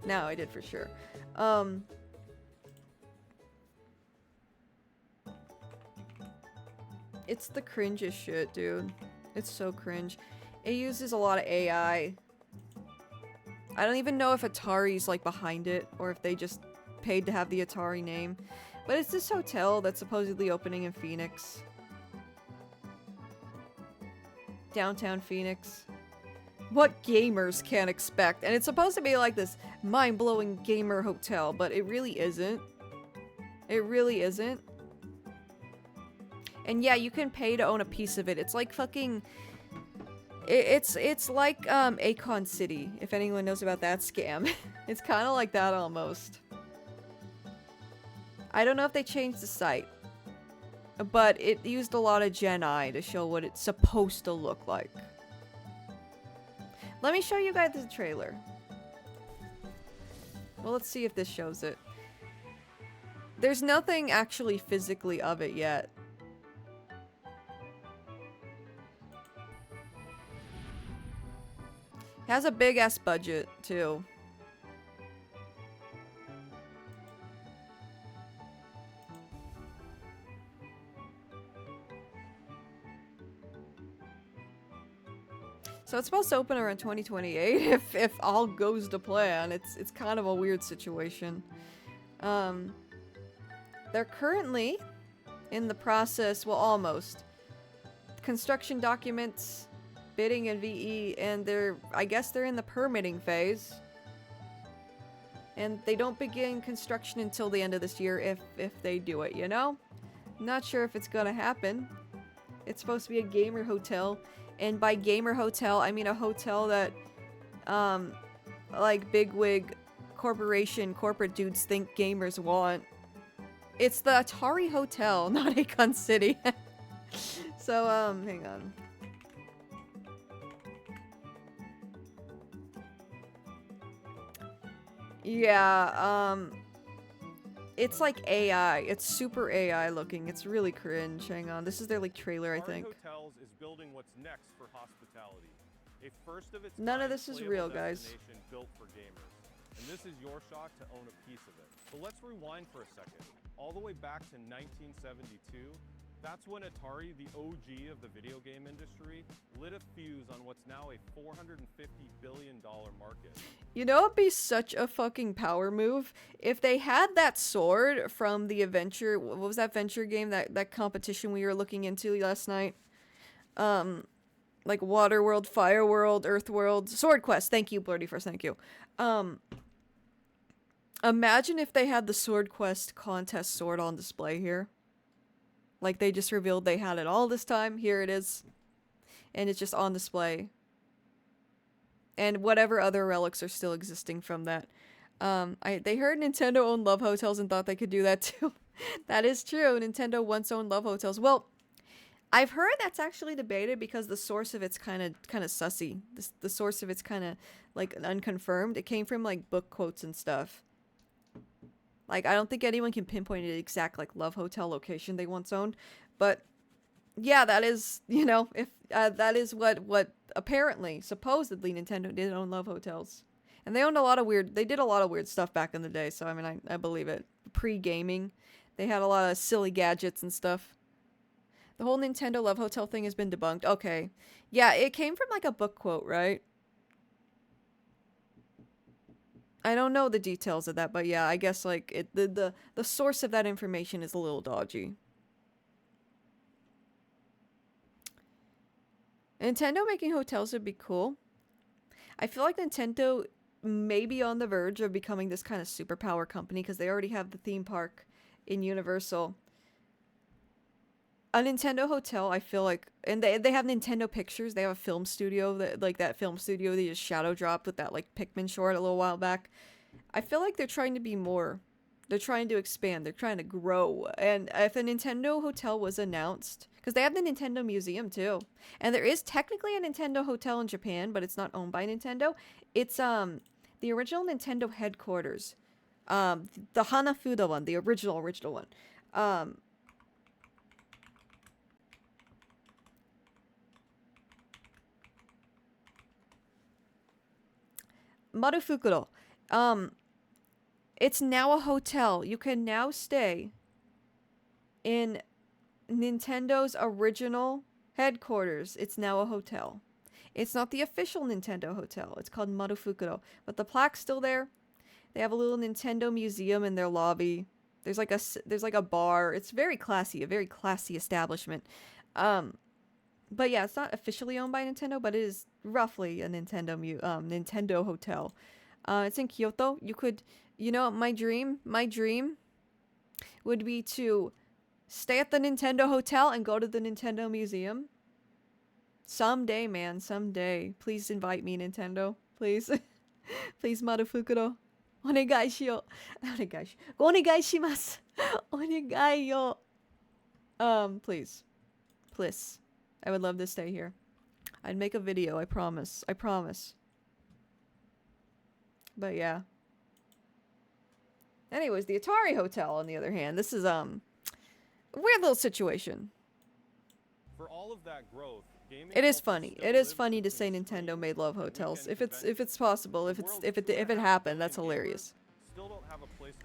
No, I did for sure. It's the cringiest shit, dude. It's so cringe. It uses a lot of AI. I don't even know if Atari's like behind it or if they just paid to have the Atari name. But it's this hotel that's supposedly opening in Phoenix. Downtown Phoenix. What gamers can expect. And it's supposed to be like this mind-blowing gamer hotel, but it really isn't. It really isn't. And yeah, you can pay to own a piece of it. It's like fucking... It's like Akon City, if anyone knows about that scam. It's kind of like that almost. I don't know if they changed the site. But it used a lot of Gen I to show what it's supposed to look like. Let me show you guys the trailer. Well, let's see if this shows it. There's nothing actually physically of it yet. It has a big-ass budget, too. So it's supposed to open around 2028 if all goes to plan. It's kind of a weird situation. They're currently in the process, well, almost. Construction documents, bidding and VE, and I guess they're in the permitting phase. And they don't begin construction until the end of this year if they do it, you know? Not sure if it's gonna happen. It's supposed to be a gamer hotel. And by gamer hotel, I mean a hotel that, like bigwig corporate dudes think gamers want. It's the Atari Hotel, not Akon City. So, hang on. Yeah, it's like AI. It's super AI looking. It's really cringe. Hang on. This is their like trailer, I think. Hotels is building what's next for hospitality. A first of its None of kind this is playable real, guys. destination built for gamers. And this is your shot to own a piece of it. But let's rewind for a second. All the way back to 1972, that's when Atari, the OG of the video game industry, lit a fuse on what's now a $450 billion market. You know, it'd be such a fucking power move if they had that sword from the adventure. What was that venture game, that competition we were looking into last night? Like Water World, Fire World, Earth World, Sword Quest. Thank you, Blurdy First. Thank you. Imagine if they had the Sword Quest contest sword on display here. Like they just revealed they had it all this time. Here it is. And it's just on display. And whatever other relics are still existing from that. They heard Nintendo owned love hotels and thought they could do that too. That is true. Nintendo once owned love hotels. Well, I've heard that's actually debated because the source of it's kind of sussy. The source of it's kind of like unconfirmed. It came from like book quotes and stuff. Like, I don't think anyone can pinpoint an exact, like, love hotel location they once owned. But, yeah, that is, you know, if that is what apparently, supposedly, Nintendo did own love hotels. And they owned they did a lot of weird stuff back in the day. So, I mean, I believe it. Pre-gaming. They had a lot of silly gadgets and stuff. The whole Nintendo love hotel thing has been debunked. Okay. Yeah, it came from, like, a book quote, right? I don't know the details of that, but yeah, I guess like the source of that information is a little dodgy. Nintendo making hotels would be cool. I feel like Nintendo may be on the verge of becoming this kind of superpower company because they already have the theme park in Universal. A Nintendo hotel, I feel like, and they have Nintendo Pictures. They have a film studio that film studio they just shadow dropped with that like Pikmin short a little while back. I feel like they're trying to be more. They're trying to expand. They're trying to grow. And if a Nintendo hotel was announced, because they have the Nintendo Museum too, and there is technically a Nintendo hotel in Japan, but it's not owned by Nintendo. It's the original Nintendo headquarters, the Hanafuda one, the original one. Marufukuro. It's now a hotel. You can now stay in Nintendo's original headquarters. It's now a hotel. It's not the official Nintendo hotel. It's called Marufukuro. But the plaque's still there. They have a little Nintendo museum in their lobby. There's like a bar. It's very classy, a very classy establishment. But yeah, it's not officially owned by Nintendo, but it is roughly a Nintendo hotel. It's in Kyoto. You could, you know, my dream would be to stay at the Nintendo hotel and go to the Nintendo museum. Someday, man, someday. Please invite me, Nintendo. Please. Please, Marufukuro. Onegai shio. Onegai shi. Onegai shimasu. Onegai yo. Please. Please. I would love to stay here. I'd make a video, I promise. I promise. But yeah. Anyways, the Atari Hotel, on the other hand, this is a weird little situation. For all of that growth, it is funny. It is funny to say Nintendo made love hotels. If it's possible, if it happened, that's hilarious.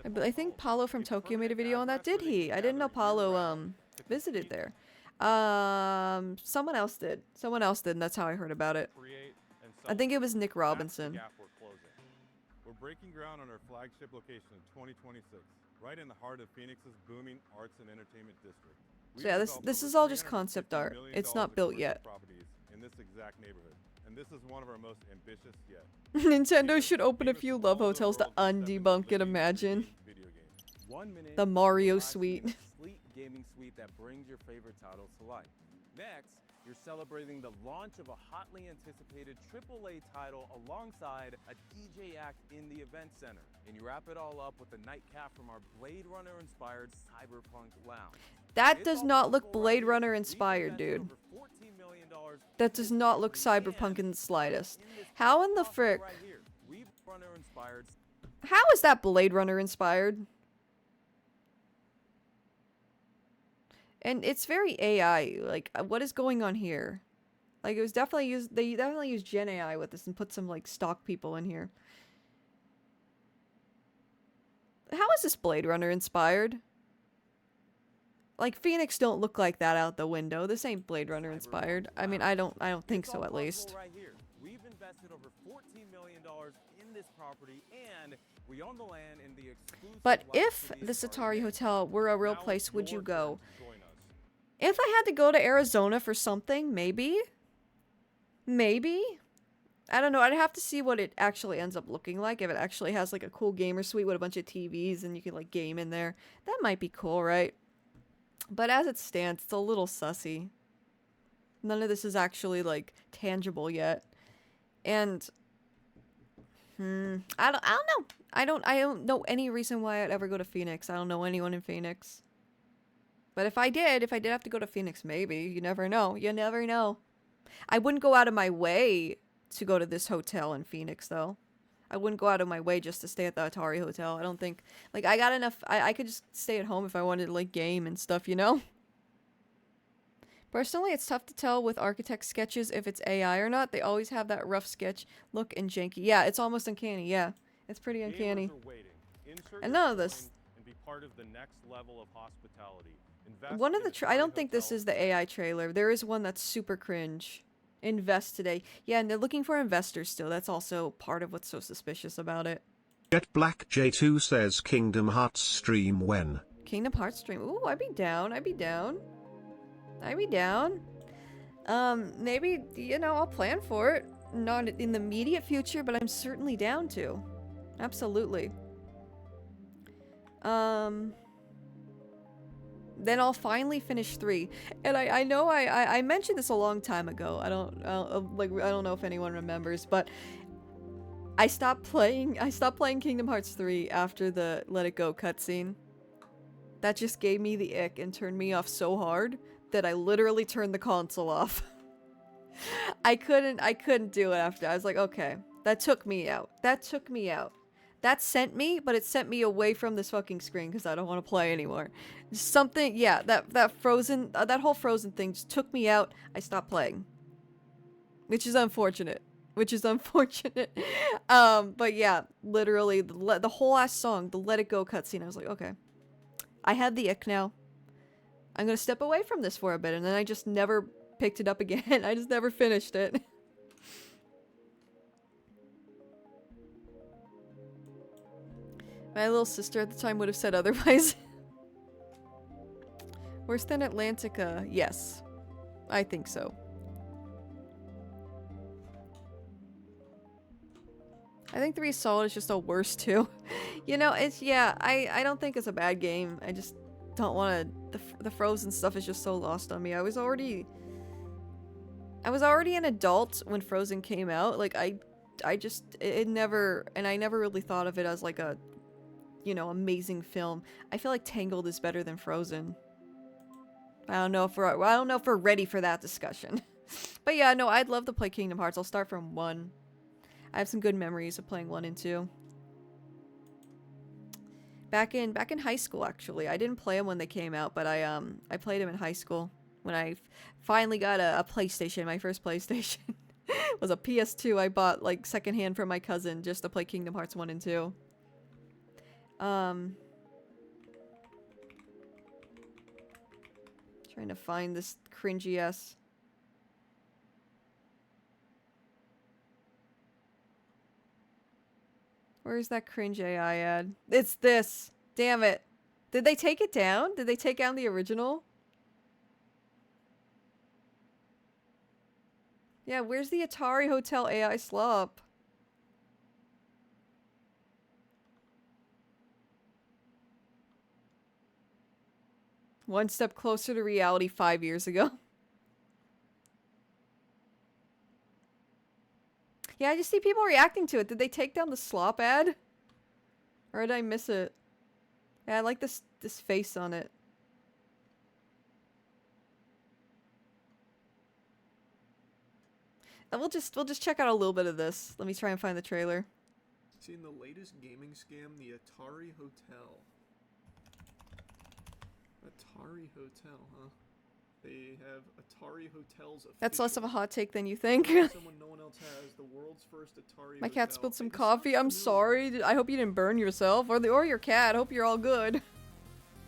But I think Paulo from Tokyo made a video on that. Did he? I didn't know Paulo visited there. Someone else did. Someone else did, and that's how I heard about it. I think it was Nick Robinson. We're breaking ground on our flagship location in 2026, right in the heart of Phoenix's booming arts and entertainment district. So yeah, this is all just concept art. It's not built yet. In this exact neighborhood, and this is one of our most ambitious yet. Nintendo should open a few love hotels to undebunk it. Imagine the Mario Suite. Sleek gaming suite that brings your favorite titles to life. Next, You're celebrating the launch of a hotly anticipated AAA title alongside a DJ act in the event center. And you wrap it all up with a nightcap from our Blade Runner-inspired cyberpunk lounge. That does not look Blade Runner inspired, dude. That does not look cyberpunk in the slightest. How in the frick? How is that Blade Runner inspired? And it's very AI. Like, what is going on here? Like, it was definitely used. They definitely used Gen AI with this and put some like stock people in here. How is this Blade Runner inspired? Like, Phoenix don't look like that out the window. This ain't Blade Runner inspired. I mean, I don't think so, at least. Right here. We've invested over $14 million in this property, and we own the land in the exclusive. But if this Atari Hotel were a real place, would you go? If I had to go to Arizona for something, maybe. Maybe. I don't know. I'd have to see what it actually ends up looking like. If it actually has like a cool gamer suite with a bunch of TVs and you can like game in there. That might be cool, right? But as it stands, it's a little sussy. None of this is actually like tangible yet. And I don't know. I don't know any reason why I'd ever go to Phoenix. I don't know anyone in Phoenix. But if I did have to go to Phoenix, maybe. You never know. You never know. I wouldn't go out of my way to go to this hotel in Phoenix, though. I wouldn't go out of my way just to stay at the Atari Hotel. I don't think... Like, I got enough... I could just stay at home if I wanted to, like, game and stuff, you know? Personally, it's tough to tell with architect sketches if it's AI or not. They always have that rough sketch look and janky. Yeah, it's almost uncanny, yeah. It's pretty uncanny. And none of this... And be part of the next level of hospitality. One of the... I don't think this is the AI trailer. There is one that's super cringe. Invest today. Yeah, and they're looking for investors still. That's also part of what's so suspicious about it. Get Black J2 says Kingdom Hearts stream when? Kingdom Hearts stream. Ooh, I'd be down. I'd be down. I'd be down. Maybe, you know, I'll plan for it. Not in the immediate future, but I'm certainly down to. Absolutely. Then I'll finally finish 3. And I know I mentioned this a long time ago. I don't know if anyone remembers, but I stopped playing Kingdom Hearts 3 after the Let It Go cutscene. That just gave me the ick and turned me off so hard that I literally turned the console off. I couldn't do it after. I was like, okay, that took me out. That took me out. That sent me, but it sent me away from this fucking screen because I don't want to play anymore. Something, yeah, that Frozen, that whole Frozen thing just took me out. I stopped playing. Which is unfortunate. But yeah, literally, the whole ass song, the Let It Go cutscene, I was like, okay. I have the ick now. I'm gonna step away from this for a bit, and then I just never picked it up again. I just never finished it. My little sister at the time would have said otherwise. Worse than Atlantica? Yes. I think so. I think 3 Solid is just a worse too. You know, it's, yeah, I don't think it's a bad game. I just don't want to, the Frozen stuff is just so lost on me. I was already an adult when Frozen came out. Like, it never, and I never really thought of it as like a, you know, amazing film. I feel like Tangled is better than Frozen. I don't know if we're ready for that discussion. But yeah, no, I'd love to play Kingdom Hearts. I'll start from 1. I have some good memories of playing 1 and 2. Back in high school, actually. I didn't play them when they came out, but I played them in high school when I finally got a PlayStation. My first PlayStation was a PS2 I bought like secondhand from my cousin just to play Kingdom Hearts 1 and 2. Trying to find this cringy ass. Where's that cringe AI ad? It's this. Damn it. Did they take it down? Did they take down the original? Yeah, where's the Atari Hotel AI slop? One step closer to reality 5 years ago. Yeah, I just see people reacting to it. Did they take down the slop ad? Or did I miss it? Yeah, I like this face on it. And we'll just check out a little bit of this. Let me try and find the trailer. Seen the latest gaming scam, the Atari Hotel. Atari Hotel, huh? They have Atari Hotels. That's less of a hot take than you think. Someone no one else has, the world's first Atari My cat Hotel. spilled some coffee. I'm sorry. I hope you didn't burn yourself or your cat. Hope you're all good.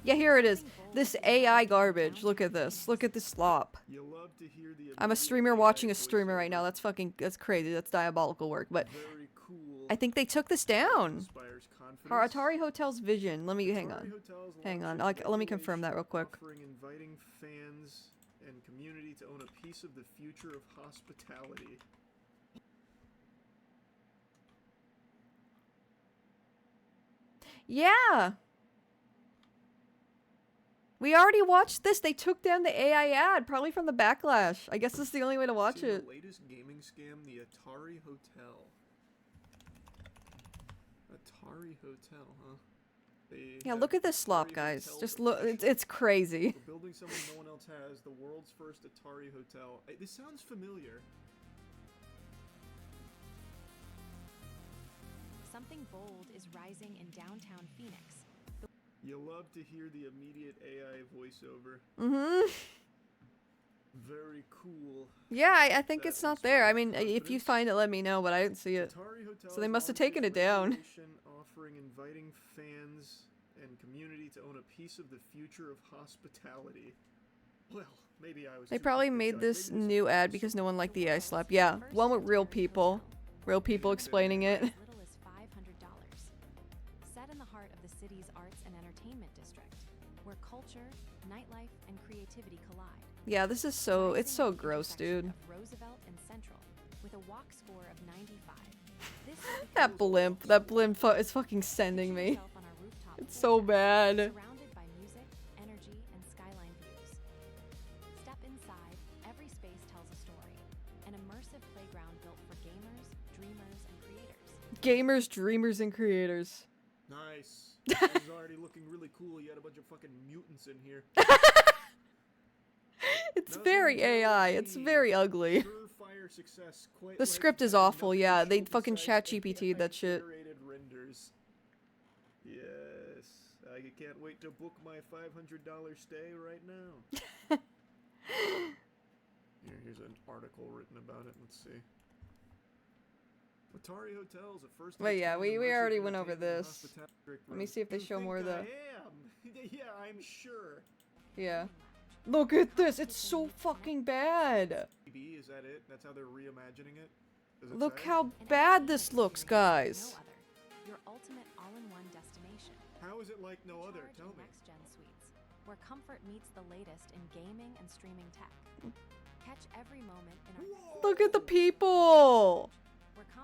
Yeah, here it is. This AI garbage. Look at this. Look at this slop. I'm a streamer watching a streamer right now. That's crazy. That's diabolical work. But I think they took this down. Our Atari Hotel's vision. Let me hang on. Let me confirm that real quick. Offering inviting fans and community to own a piece of the future of hospitality. Yeah. We already watched this. They took down the AI ad, probably from the backlash. I guess this is the only way to watch it. The latest gaming scam, the Atari Hotel. Atari Hotel, huh? Yeah, look at this slop, guys. Just look. It's crazy. We're building something no one else has. The world's first Atari Hotel. This sounds familiar. Something bold is rising in downtown Phoenix. You love to hear the immediate AI voiceover. Mm-hmm. Very cool. Yeah, I think it's not there. I mean, if you find it, let me know, but I didn't see it. So they must have taken it down. Offering inviting fans and community to own a piece of the future of hospitality. Well, maybe I was. They probably made this new ad because no one liked the AI slap. Yeah, one with real people. Real people explaining it. Set in the heart of the city's arts and entertainment district, where culture, nightlife, and creativity collide. Yeah, this is it's so gross, dude. Roosevelt and Central, with a walk score of 95. That blimp is fucking sending me. It's so bad. Surrounded by music, energy, and skyline views. Step inside, every space tells a story. An immersive playground built for gamers, dreamers, and creators. Gamers, dreamers, and creators. Nice. This is already looking really cool. You had a bunch of fucking mutants in here. It's very AI. It's very ugly. The script is awful. Yeah, they fucking ChatGPT'd that shit. Renders. Yes, I can't wait to book my $500 stay right now. Here's an article written about it. Let's see. Atari Hotels, a first. Wait, yeah, we already went over this. Let me see if they show more of the. Yeah, I'm sure. Yeah. Look at this. It's so fucking bad. Is that it? That's how they're reimagining it? Look how bad this looks, guys. Your ultimate all-in-one destination. How is it like no other? Tell me. Next-gen suites, where comfort meets the latest in gaming and streaming tech. Catch every moment in our. Look at the people.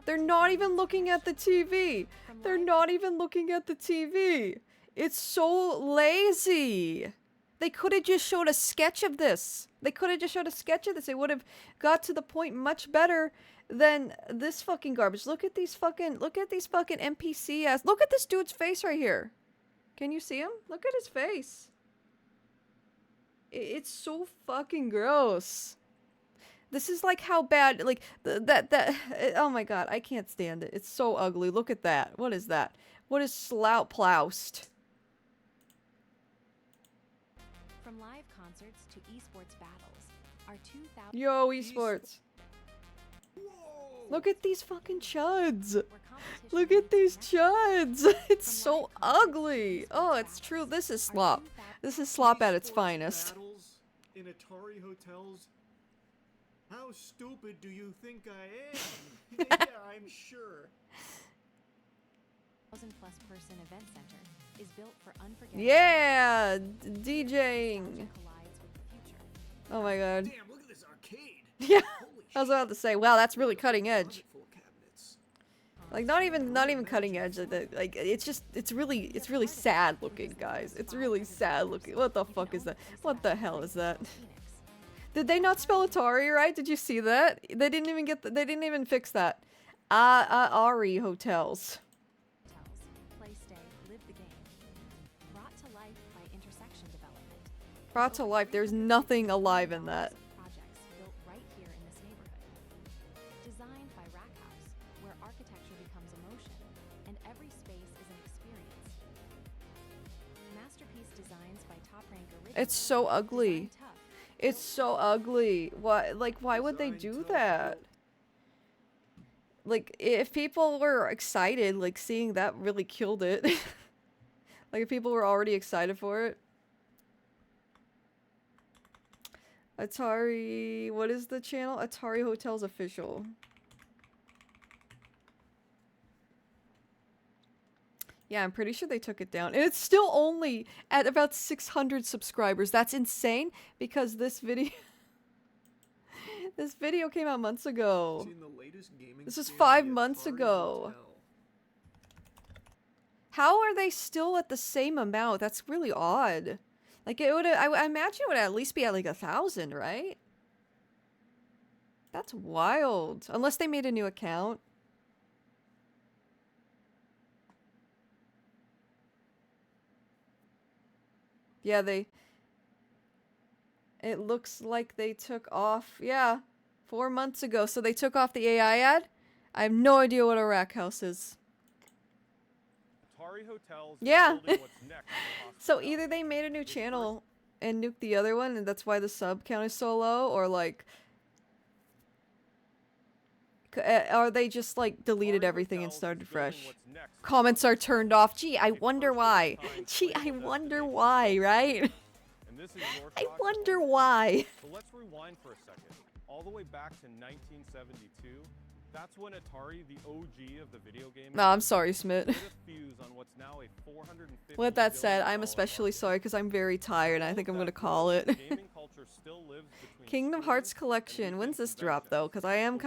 They're not even looking at the TV. They're not even looking at the TV. It's so lazy. They could have just showed a sketch of this. They could have just showed a sketch of this. It would have got to the point much better than this fucking garbage. Look at these fucking NPC ass. Look at this dude's face right here. Can you see him? Look at his face. It's so fucking gross. This is like how bad, like, oh my god, I can't stand it. It's so ugly. Look at that. What is that? What is slout ploused? From live concerts to esports battles, our 2000 Yo, esports. Look at these fucking chuds. Look at these chuds. It's so ugly. Oh, it's true. This is slop. This is slop at its finest. In Atari Hotels. How stupid do you think I am? Yeah, I'm sure. 1,000+ person event center is built for unforgettable. Yeah, DJing. Oh my god. Damn, look at this arcade. Yeah, I was about to say, wow, that's really cutting edge. Like not even cutting edge. Like it's really sad looking, guys. It's really sad looking. What the fuck is that? What the hell is that? Did they not spell Atari right? Did you see that? They didn't even fix that. Ari Hotels. Play, stay, live the game. Brought to life by Intersection Development. Brought to life. There's nothing alive in that. Projects built right here in this neighborhood. Designed by Rack House, where architecture becomes emotion, and every space is an experience. Masterpiece designs by Top Rank Original. It's so ugly. It's so ugly. Why? Like, why would they do that? Like, if people were excited, like, seeing that really killed it. Like, if people were already excited for it. Atari... What is the channel? Atari Hotels Official. Yeah, I'm pretty sure they took it down. And it's still only at about 600 subscribers. That's insane, because this video... This video came out months ago. This was 5 months ago. How are they still at the same amount? That's really odd. Like, it would, I imagine it would at least be at like 1,000, right? That's wild. Unless they made a new account. Yeah, it looks like they took off, yeah, 4 months ago. So they took off the AI ad? I have no idea what a rack house is. Atari Hotels Yeah. is building what's next for So either they made a new channel and nuked the other one, and that's why the sub count is so low, or like... Or they just like deleted everything and started fresh. Comments are turned off. Gee, I wonder why. Gee, I wonder why, right? And this is your I shot. wonder why. So let's rewind for a second. All the way back to 1972. That's when Atari, the OG of the video game. No, I'm sorry, Smith. lit a fuse on what's now a $450 With that said, I'm especially sorry because I'm very tired and I think I'm gonna call it. gaming culture still lives between Kingdom Hearts Collection. When's this drop though? Because I am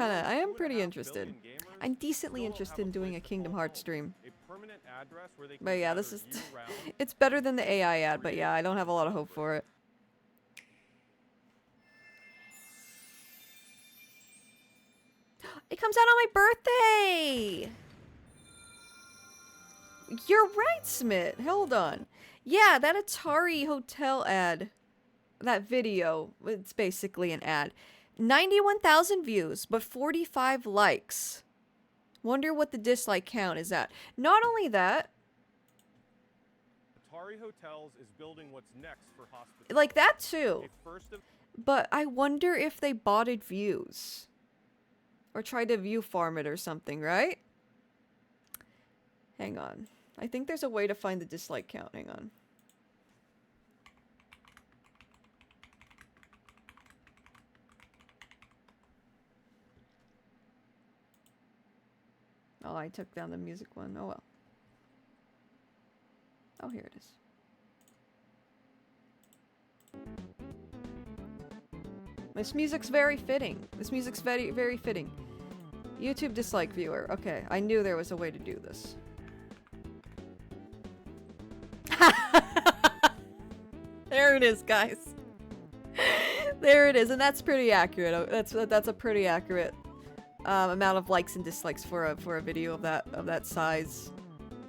pretty interested. I'm decently interested in doing a Kingdom Hearts stream. a permanent address where they can But yeah, this gather is... year-round. It's better than the AI ad, but yeah, I don't have a lot of hope for it. It comes out on my birthday! You're right, Smith. Hold on. Yeah, that Atari Hotel ad. That video. It's basically an ad. 91,000 views, but 45 likes. Wonder what the dislike count is at. Not only that... Atari Hotels is building what's next for hospitality. Like that too. A first of But I wonder if they botted views. Or tried to view farm it or something, right? Hang on. I think there's a way to find the dislike count. Hang on. Oh, I took down the music one. Oh well. Oh, here it is. This music's very fitting. This music's very, very fitting. YouTube dislike viewer. Okay, I knew there was a way to do this. There it is, guys. There it is, and that's pretty accurate. That's a pretty accurate amount of likes and dislikes for a video of that size,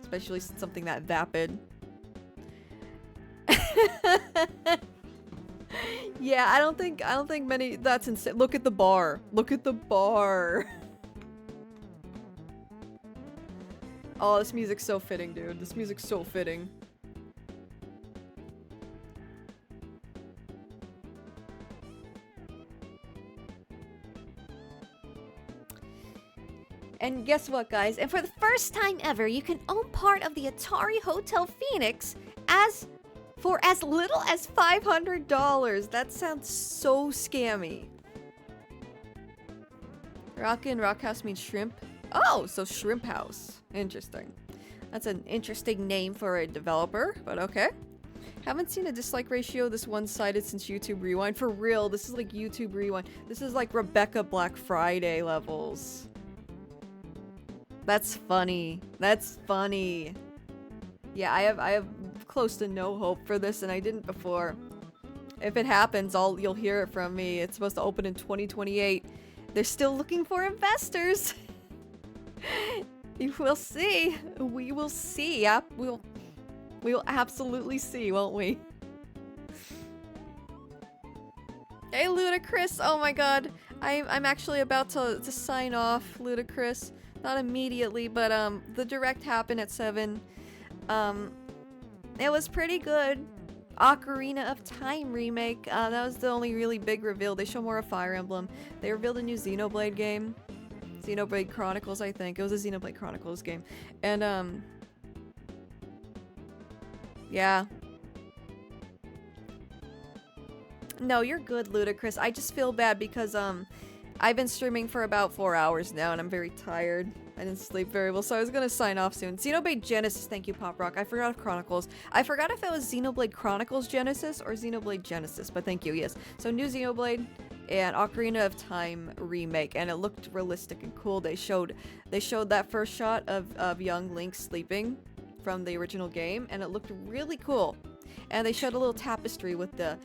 especially something that vapid. Yeah, I don't think many. That's insane. Look at the bar. Look at the bar. Oh, this music's so fitting, dude. This music's so fitting. And guess what, guys? And for the first time ever, you can own part of the Atari Hotel Phoenix for as little as $500. That sounds so scammy. Rockin' Rock House means shrimp. Oh, so Shrimp House. Interesting. That's an interesting name for a developer, but okay. Haven't seen a dislike ratio this one-sided since YouTube Rewind. For real, this is like YouTube Rewind. This is like Rebecca Black Friday levels. That's funny. That's funny. Yeah, I have close to no hope for this, and I didn't before. If it happens, you'll hear it from me. It's supposed to open in 2028. They're still looking for investors. You will see. We will see. Yep, we'll absolutely see, won't we? Hey, Ludicrous! Oh my god. I'm actually about to sign off, Ludicrous. Not immediately, but the direct happened at 7. It was pretty good. Ocarina of Time remake. That was the only really big reveal. They show more of Fire Emblem. They revealed a new Xenoblade game. Xenoblade Chronicles, I think. It was a Xenoblade Chronicles game. And, yeah. No, you're good, Ludicrous. I just feel bad because, I've been streaming for about 4 hours now, and I'm very tired. I didn't sleep very well, so I was gonna sign off soon. Xenoblade Genesis, thank you, Pop Rock. I forgot of Chronicles. I forgot if it was Xenoblade Chronicles Genesis or Xenoblade Genesis, but thank you, yes. So, new Xenoblade and Ocarina of Time remake, and it looked realistic and cool. They showed that first shot of young Link sleeping from the original game, and it looked really cool. And they showed a little tapestry with the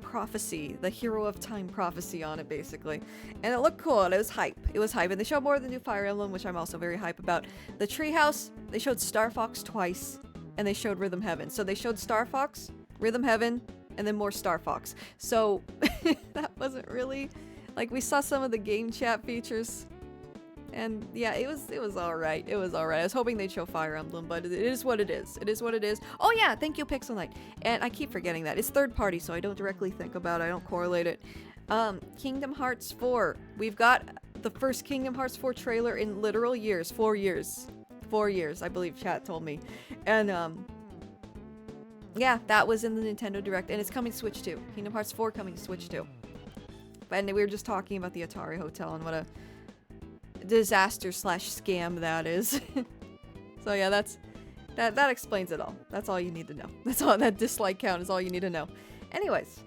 prophecy, the Hero of Time prophecy on it, basically. And it looked cool, and it was hype. It was hype. And they showed more of the new Fire Emblem, which I'm also very hype about. The Treehouse, they showed Star Fox twice, and they showed Rhythm Heaven. So they showed Star Fox, Rhythm Heaven, and then more Star Fox. So that wasn't really... Like, we saw some of the game chat features. And yeah, it was alright. It was alright. I was hoping they'd show Fire Emblem, but it is what it is. It is what it is. Oh yeah, thank you, Pixel Knight. And I keep forgetting that. It's third party, so I don't directly think about it. I don't correlate it. Kingdom Hearts 4. We've got the first Kingdom Hearts 4 trailer in literal years. 4 years. 4 years, I believe chat told me. And, yeah, that was in the Nintendo Direct, and it's coming to Switch 2. Kingdom Hearts 4 coming to Switch 2. And we were just talking about the Atari Hotel and what a disaster / scam that is. So yeah, that explains it all. That's all you need to know. That's all. That dislike count is all you need to know. Anyways,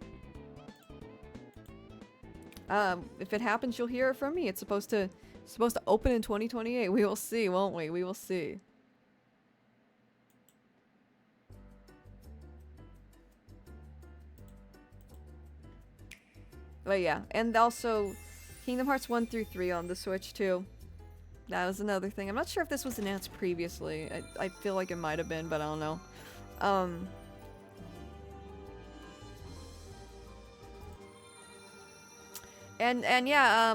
if it happens, you'll hear it from me. It's supposed to open in 2028. We will see, won't we? We will see. But yeah, and also Kingdom Hearts 1 through 3 on the Switch too. That was another thing. I'm not sure if this was announced previously. I feel like it might have been, but I don't know. And yeah,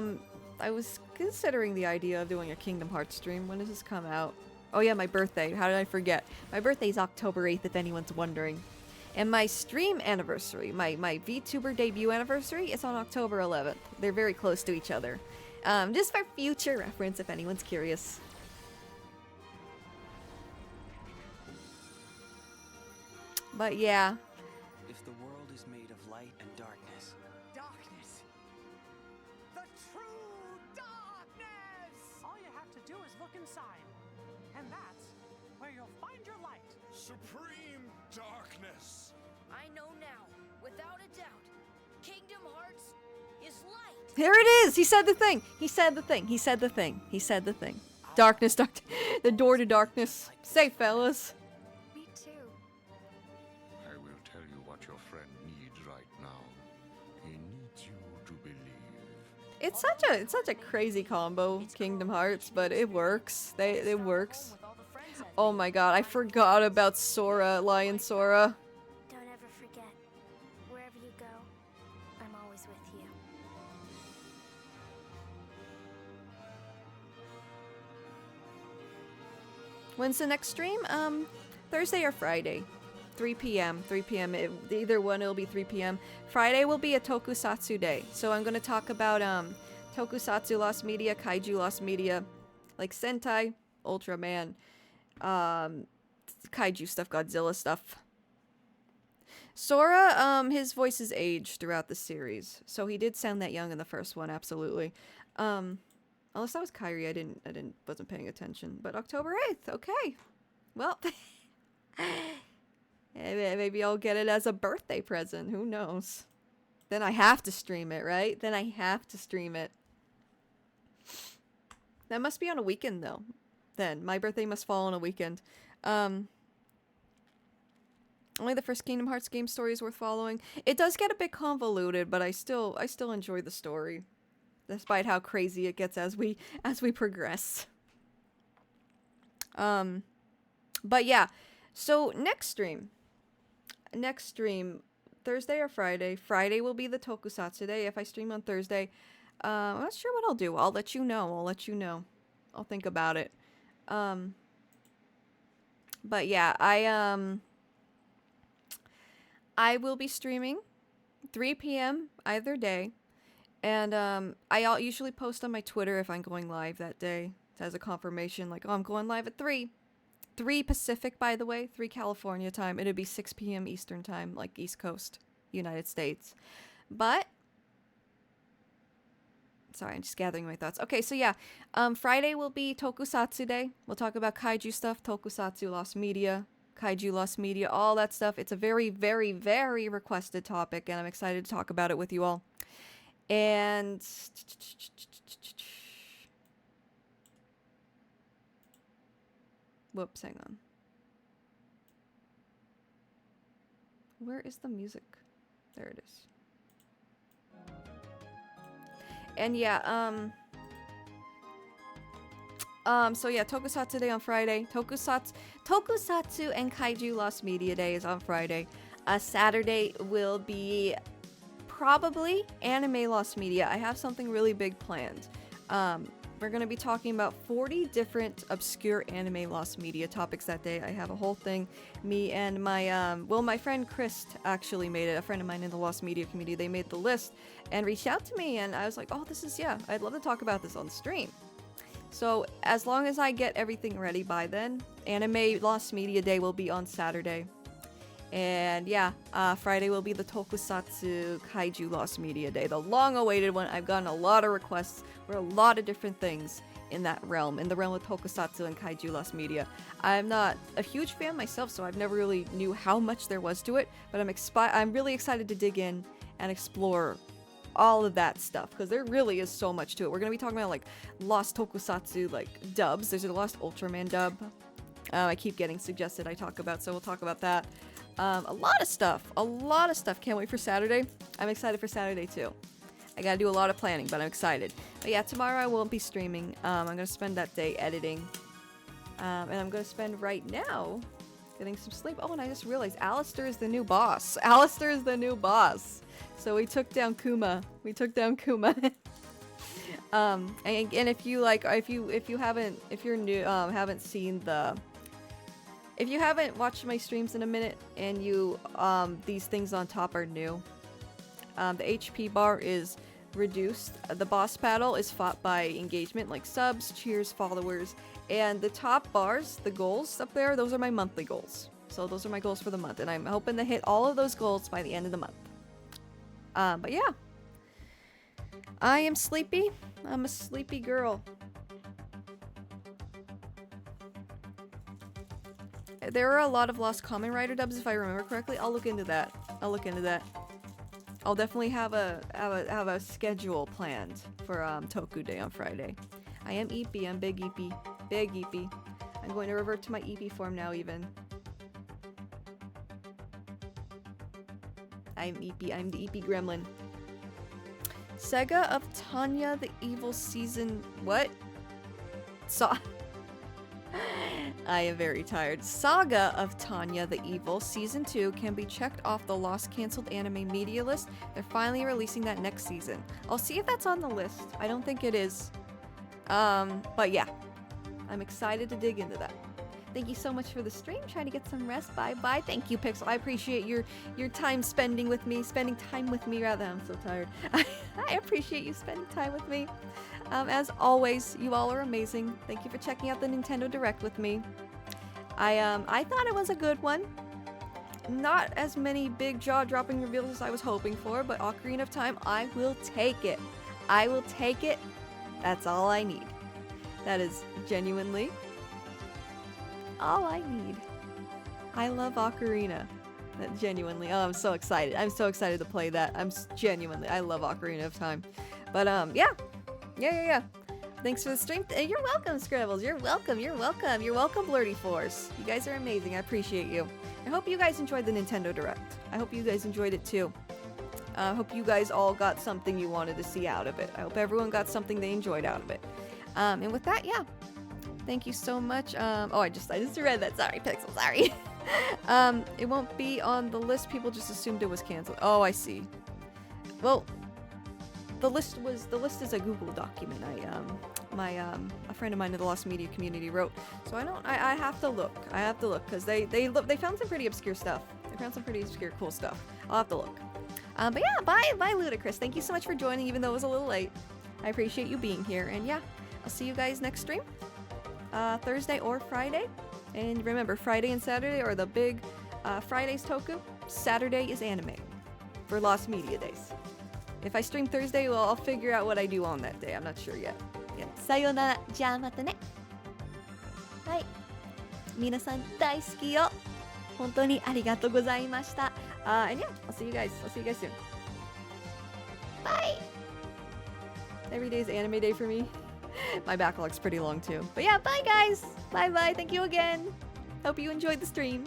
I was considering the idea of doing a Kingdom Hearts stream. When does this come out? Oh yeah, my birthday. How did I forget? My birthday's October 8th, if anyone's wondering. And my stream anniversary, my VTuber debut anniversary, is on October 11th. They're very close to each other. Just for future reference, if anyone's curious. But yeah. If the world is made of light and darkness. Darkness! The true darkness! All you have to do is look inside. And that's where you'll find your light. Supreme darkness! I know now, without a doubt, Kingdom Hearts is light. Here it is! He said the thing! He said the thing! He said the thing! He said the thing. Darkness, the door to darkness. Safe, fellas. Me too. I will tell you what your friend needs right now. He needs you to believe. It's such a crazy combo, Kingdom Hearts, but it works. It works. Oh my god, I forgot about Sora, Lion Sora. Don't ever forget. Wherever you go, I'm always with you. When's the next stream? Thursday or Friday. 3 p.m. 3 p.m. Either one, it'll be 3 p.m. Friday will be a Tokusatsu day. So I'm going to talk about Tokusatsu Lost Media, Kaiju Lost Media, like Sentai, Ultraman, Kaiju stuff, Godzilla stuff. Sora, his voice has aged throughout the series. So he did sound that young in the first one, absolutely. Unless that was Kairi, wasn't paying attention. But October 8th, okay. Well, maybe I'll get it as a birthday present. Who knows? Then I have to stream it, right? Then I have to stream it. That must be on a weekend, though. Then my birthday must fall on a weekend. Only the first Kingdom Hearts game story is worth following. It does get a bit convoluted, but I still enjoy the story, despite how crazy it gets as we progress. But yeah, so next stream, Thursday or Friday. Friday will be the Tokusatsu day. If I stream on Thursday, I'm not sure what I'll do. I'll let you know. I'll think about it. But yeah, I will be streaming 3 p.m. either day. And I'll usually post on my Twitter if I'm going live that day. As a confirmation, like, oh, I'm going live at 3 Pacific, by the way, 3 California time. It'd be 6 p.m. Eastern time, like East Coast, United States. But sorry, I'm just gathering my thoughts. Okay, so yeah, Friday will be Tokusatsu Day. We'll talk about kaiju stuff, Tokusatsu, lost media, kaiju, lost media, all that stuff. It's a very, very, very requested topic, and I'm excited to talk about it with you all. And whoops, hang on. Where is the music? There it is. And yeah, so yeah, Tokusatsu Day on Friday. Tokusatsu and Kaiju Lost Media Day is on Friday. Saturday will be probably Anime Lost Media. I have something really big planned. We're going to be talking about 40 different obscure anime lost media topics that day. I have a whole thing. Me and my, my friend Chris actually made it. A friend of mine in the lost media community. They made the list and reached out to me, and I was like, oh, this is, yeah, I'd love to talk about this on stream. So as long as I get everything ready by then, Anime Lost Media Day will be on Saturday. And yeah, Friday will be the Tokusatsu Kaiju Lost Media Day, the long-awaited one. I've gotten a lot of requests for a lot of different things in that realm, in the realm of Tokusatsu and Kaiju Lost Media. I'm not a huge fan myself, so I've never really knew how much there was to it, but I'm really excited to dig in and explore all of that stuff, because there really is so much to it. We're going to be talking about, like, lost Tokusatsu, like, dubs. There's a lost Ultraman dub I keep getting suggested I talk about, so we'll talk about that. A lot of stuff. Can't wait for Saturday. I'm excited for Saturday too. I gotta do a lot of planning, but I'm excited. But yeah, tomorrow I won't be streaming. I'm gonna spend that day editing. And I'm gonna spend right now getting some sleep. Oh, and I just realized Alistair is the new boss. So we took down Kuma. And if you like, if you haven't watched my streams in a minute and you, these things on top are new. The HP bar is reduced. The boss battle is fought by engagement, like subs, cheers, followers. And the top bars, the goals up there, those are my monthly goals. So those are my goals for the month. And I'm hoping to hit all of those goals by the end of the month. But yeah. I am sleepy. I'm a sleepy girl. There are a lot of Lost Kamen Rider dubs, if I remember correctly. I'll look into that. I'll definitely have a schedule planned for Toku Day on Friday. I am Eepy. I'm big Eepy. I'm going to revert to my Eepy form now, even. I'm Eepy. I'm the Eepy Gremlin. Sega of Tanya the Evil Season... What? I am very tired. Saga of Tanya the Evil Season 2 can be checked off the Lost Cancelled Anime Media list. They're finally releasing that next season. I'll see if that's on the list. I don't think it is. But yeah. I'm excited to dig into that. Thank you so much for the stream. Trying to get some rest. Bye-bye. Thank you, Pixel. I appreciate your time spending time with me, rather. I'm so tired. I appreciate you spending time with me. As always, you all are amazing. Thank you for checking out the Nintendo Direct with me. I thought it was a good one. Not as many big jaw-dropping reveals as I was hoping for, but Ocarina of Time, I will take it. That's all I need. That is genuinely all I need. I love Ocarina. Genuinely. Oh, I'm so excited. I'm so excited to play that. I love Ocarina of Time. But, yeah. Thanks for the stream. You're welcome, Scrabbles. You're welcome, Blurty Force. You guys are amazing. I appreciate you. I hope you guys enjoyed the Nintendo Direct. I hope you guys enjoyed it too. I hope you guys all got something you wanted to see out of it. I hope everyone got something they enjoyed out of it. And with that, yeah. Thank you so much. Oh, I just read that. Sorry, Pixel. Sorry. It won't be on the list. People just assumed it was canceled. Oh, I see. Well, the list is a Google document. A friend of mine in the Lost Media community wrote. So I have to look. I have to look because they found some pretty obscure stuff. They found some pretty obscure cool stuff. I'll have to look. But yeah, bye Ludicrous. Thank you so much for joining, even though it was a little late. I appreciate you being here. And yeah, I'll see you guys next stream. Thursday or Friday. And remember, Friday and Saturday are the big Friday's Toku. Saturday is anime for Lost Media Days. If I stream Thursday, well, I'll figure out what I do on that day. I'm not sure yet. Yeah. さよなら。じゃあまたね。はい。皆さん大好きよ。本当にありがとうございました。And yeah, I'll see you guys. I'll see you guys soon. Bye. Every day is anime day for me. My backlog's pretty long too. But yeah, bye guys. Bye. Thank you again. Hope you enjoyed the stream.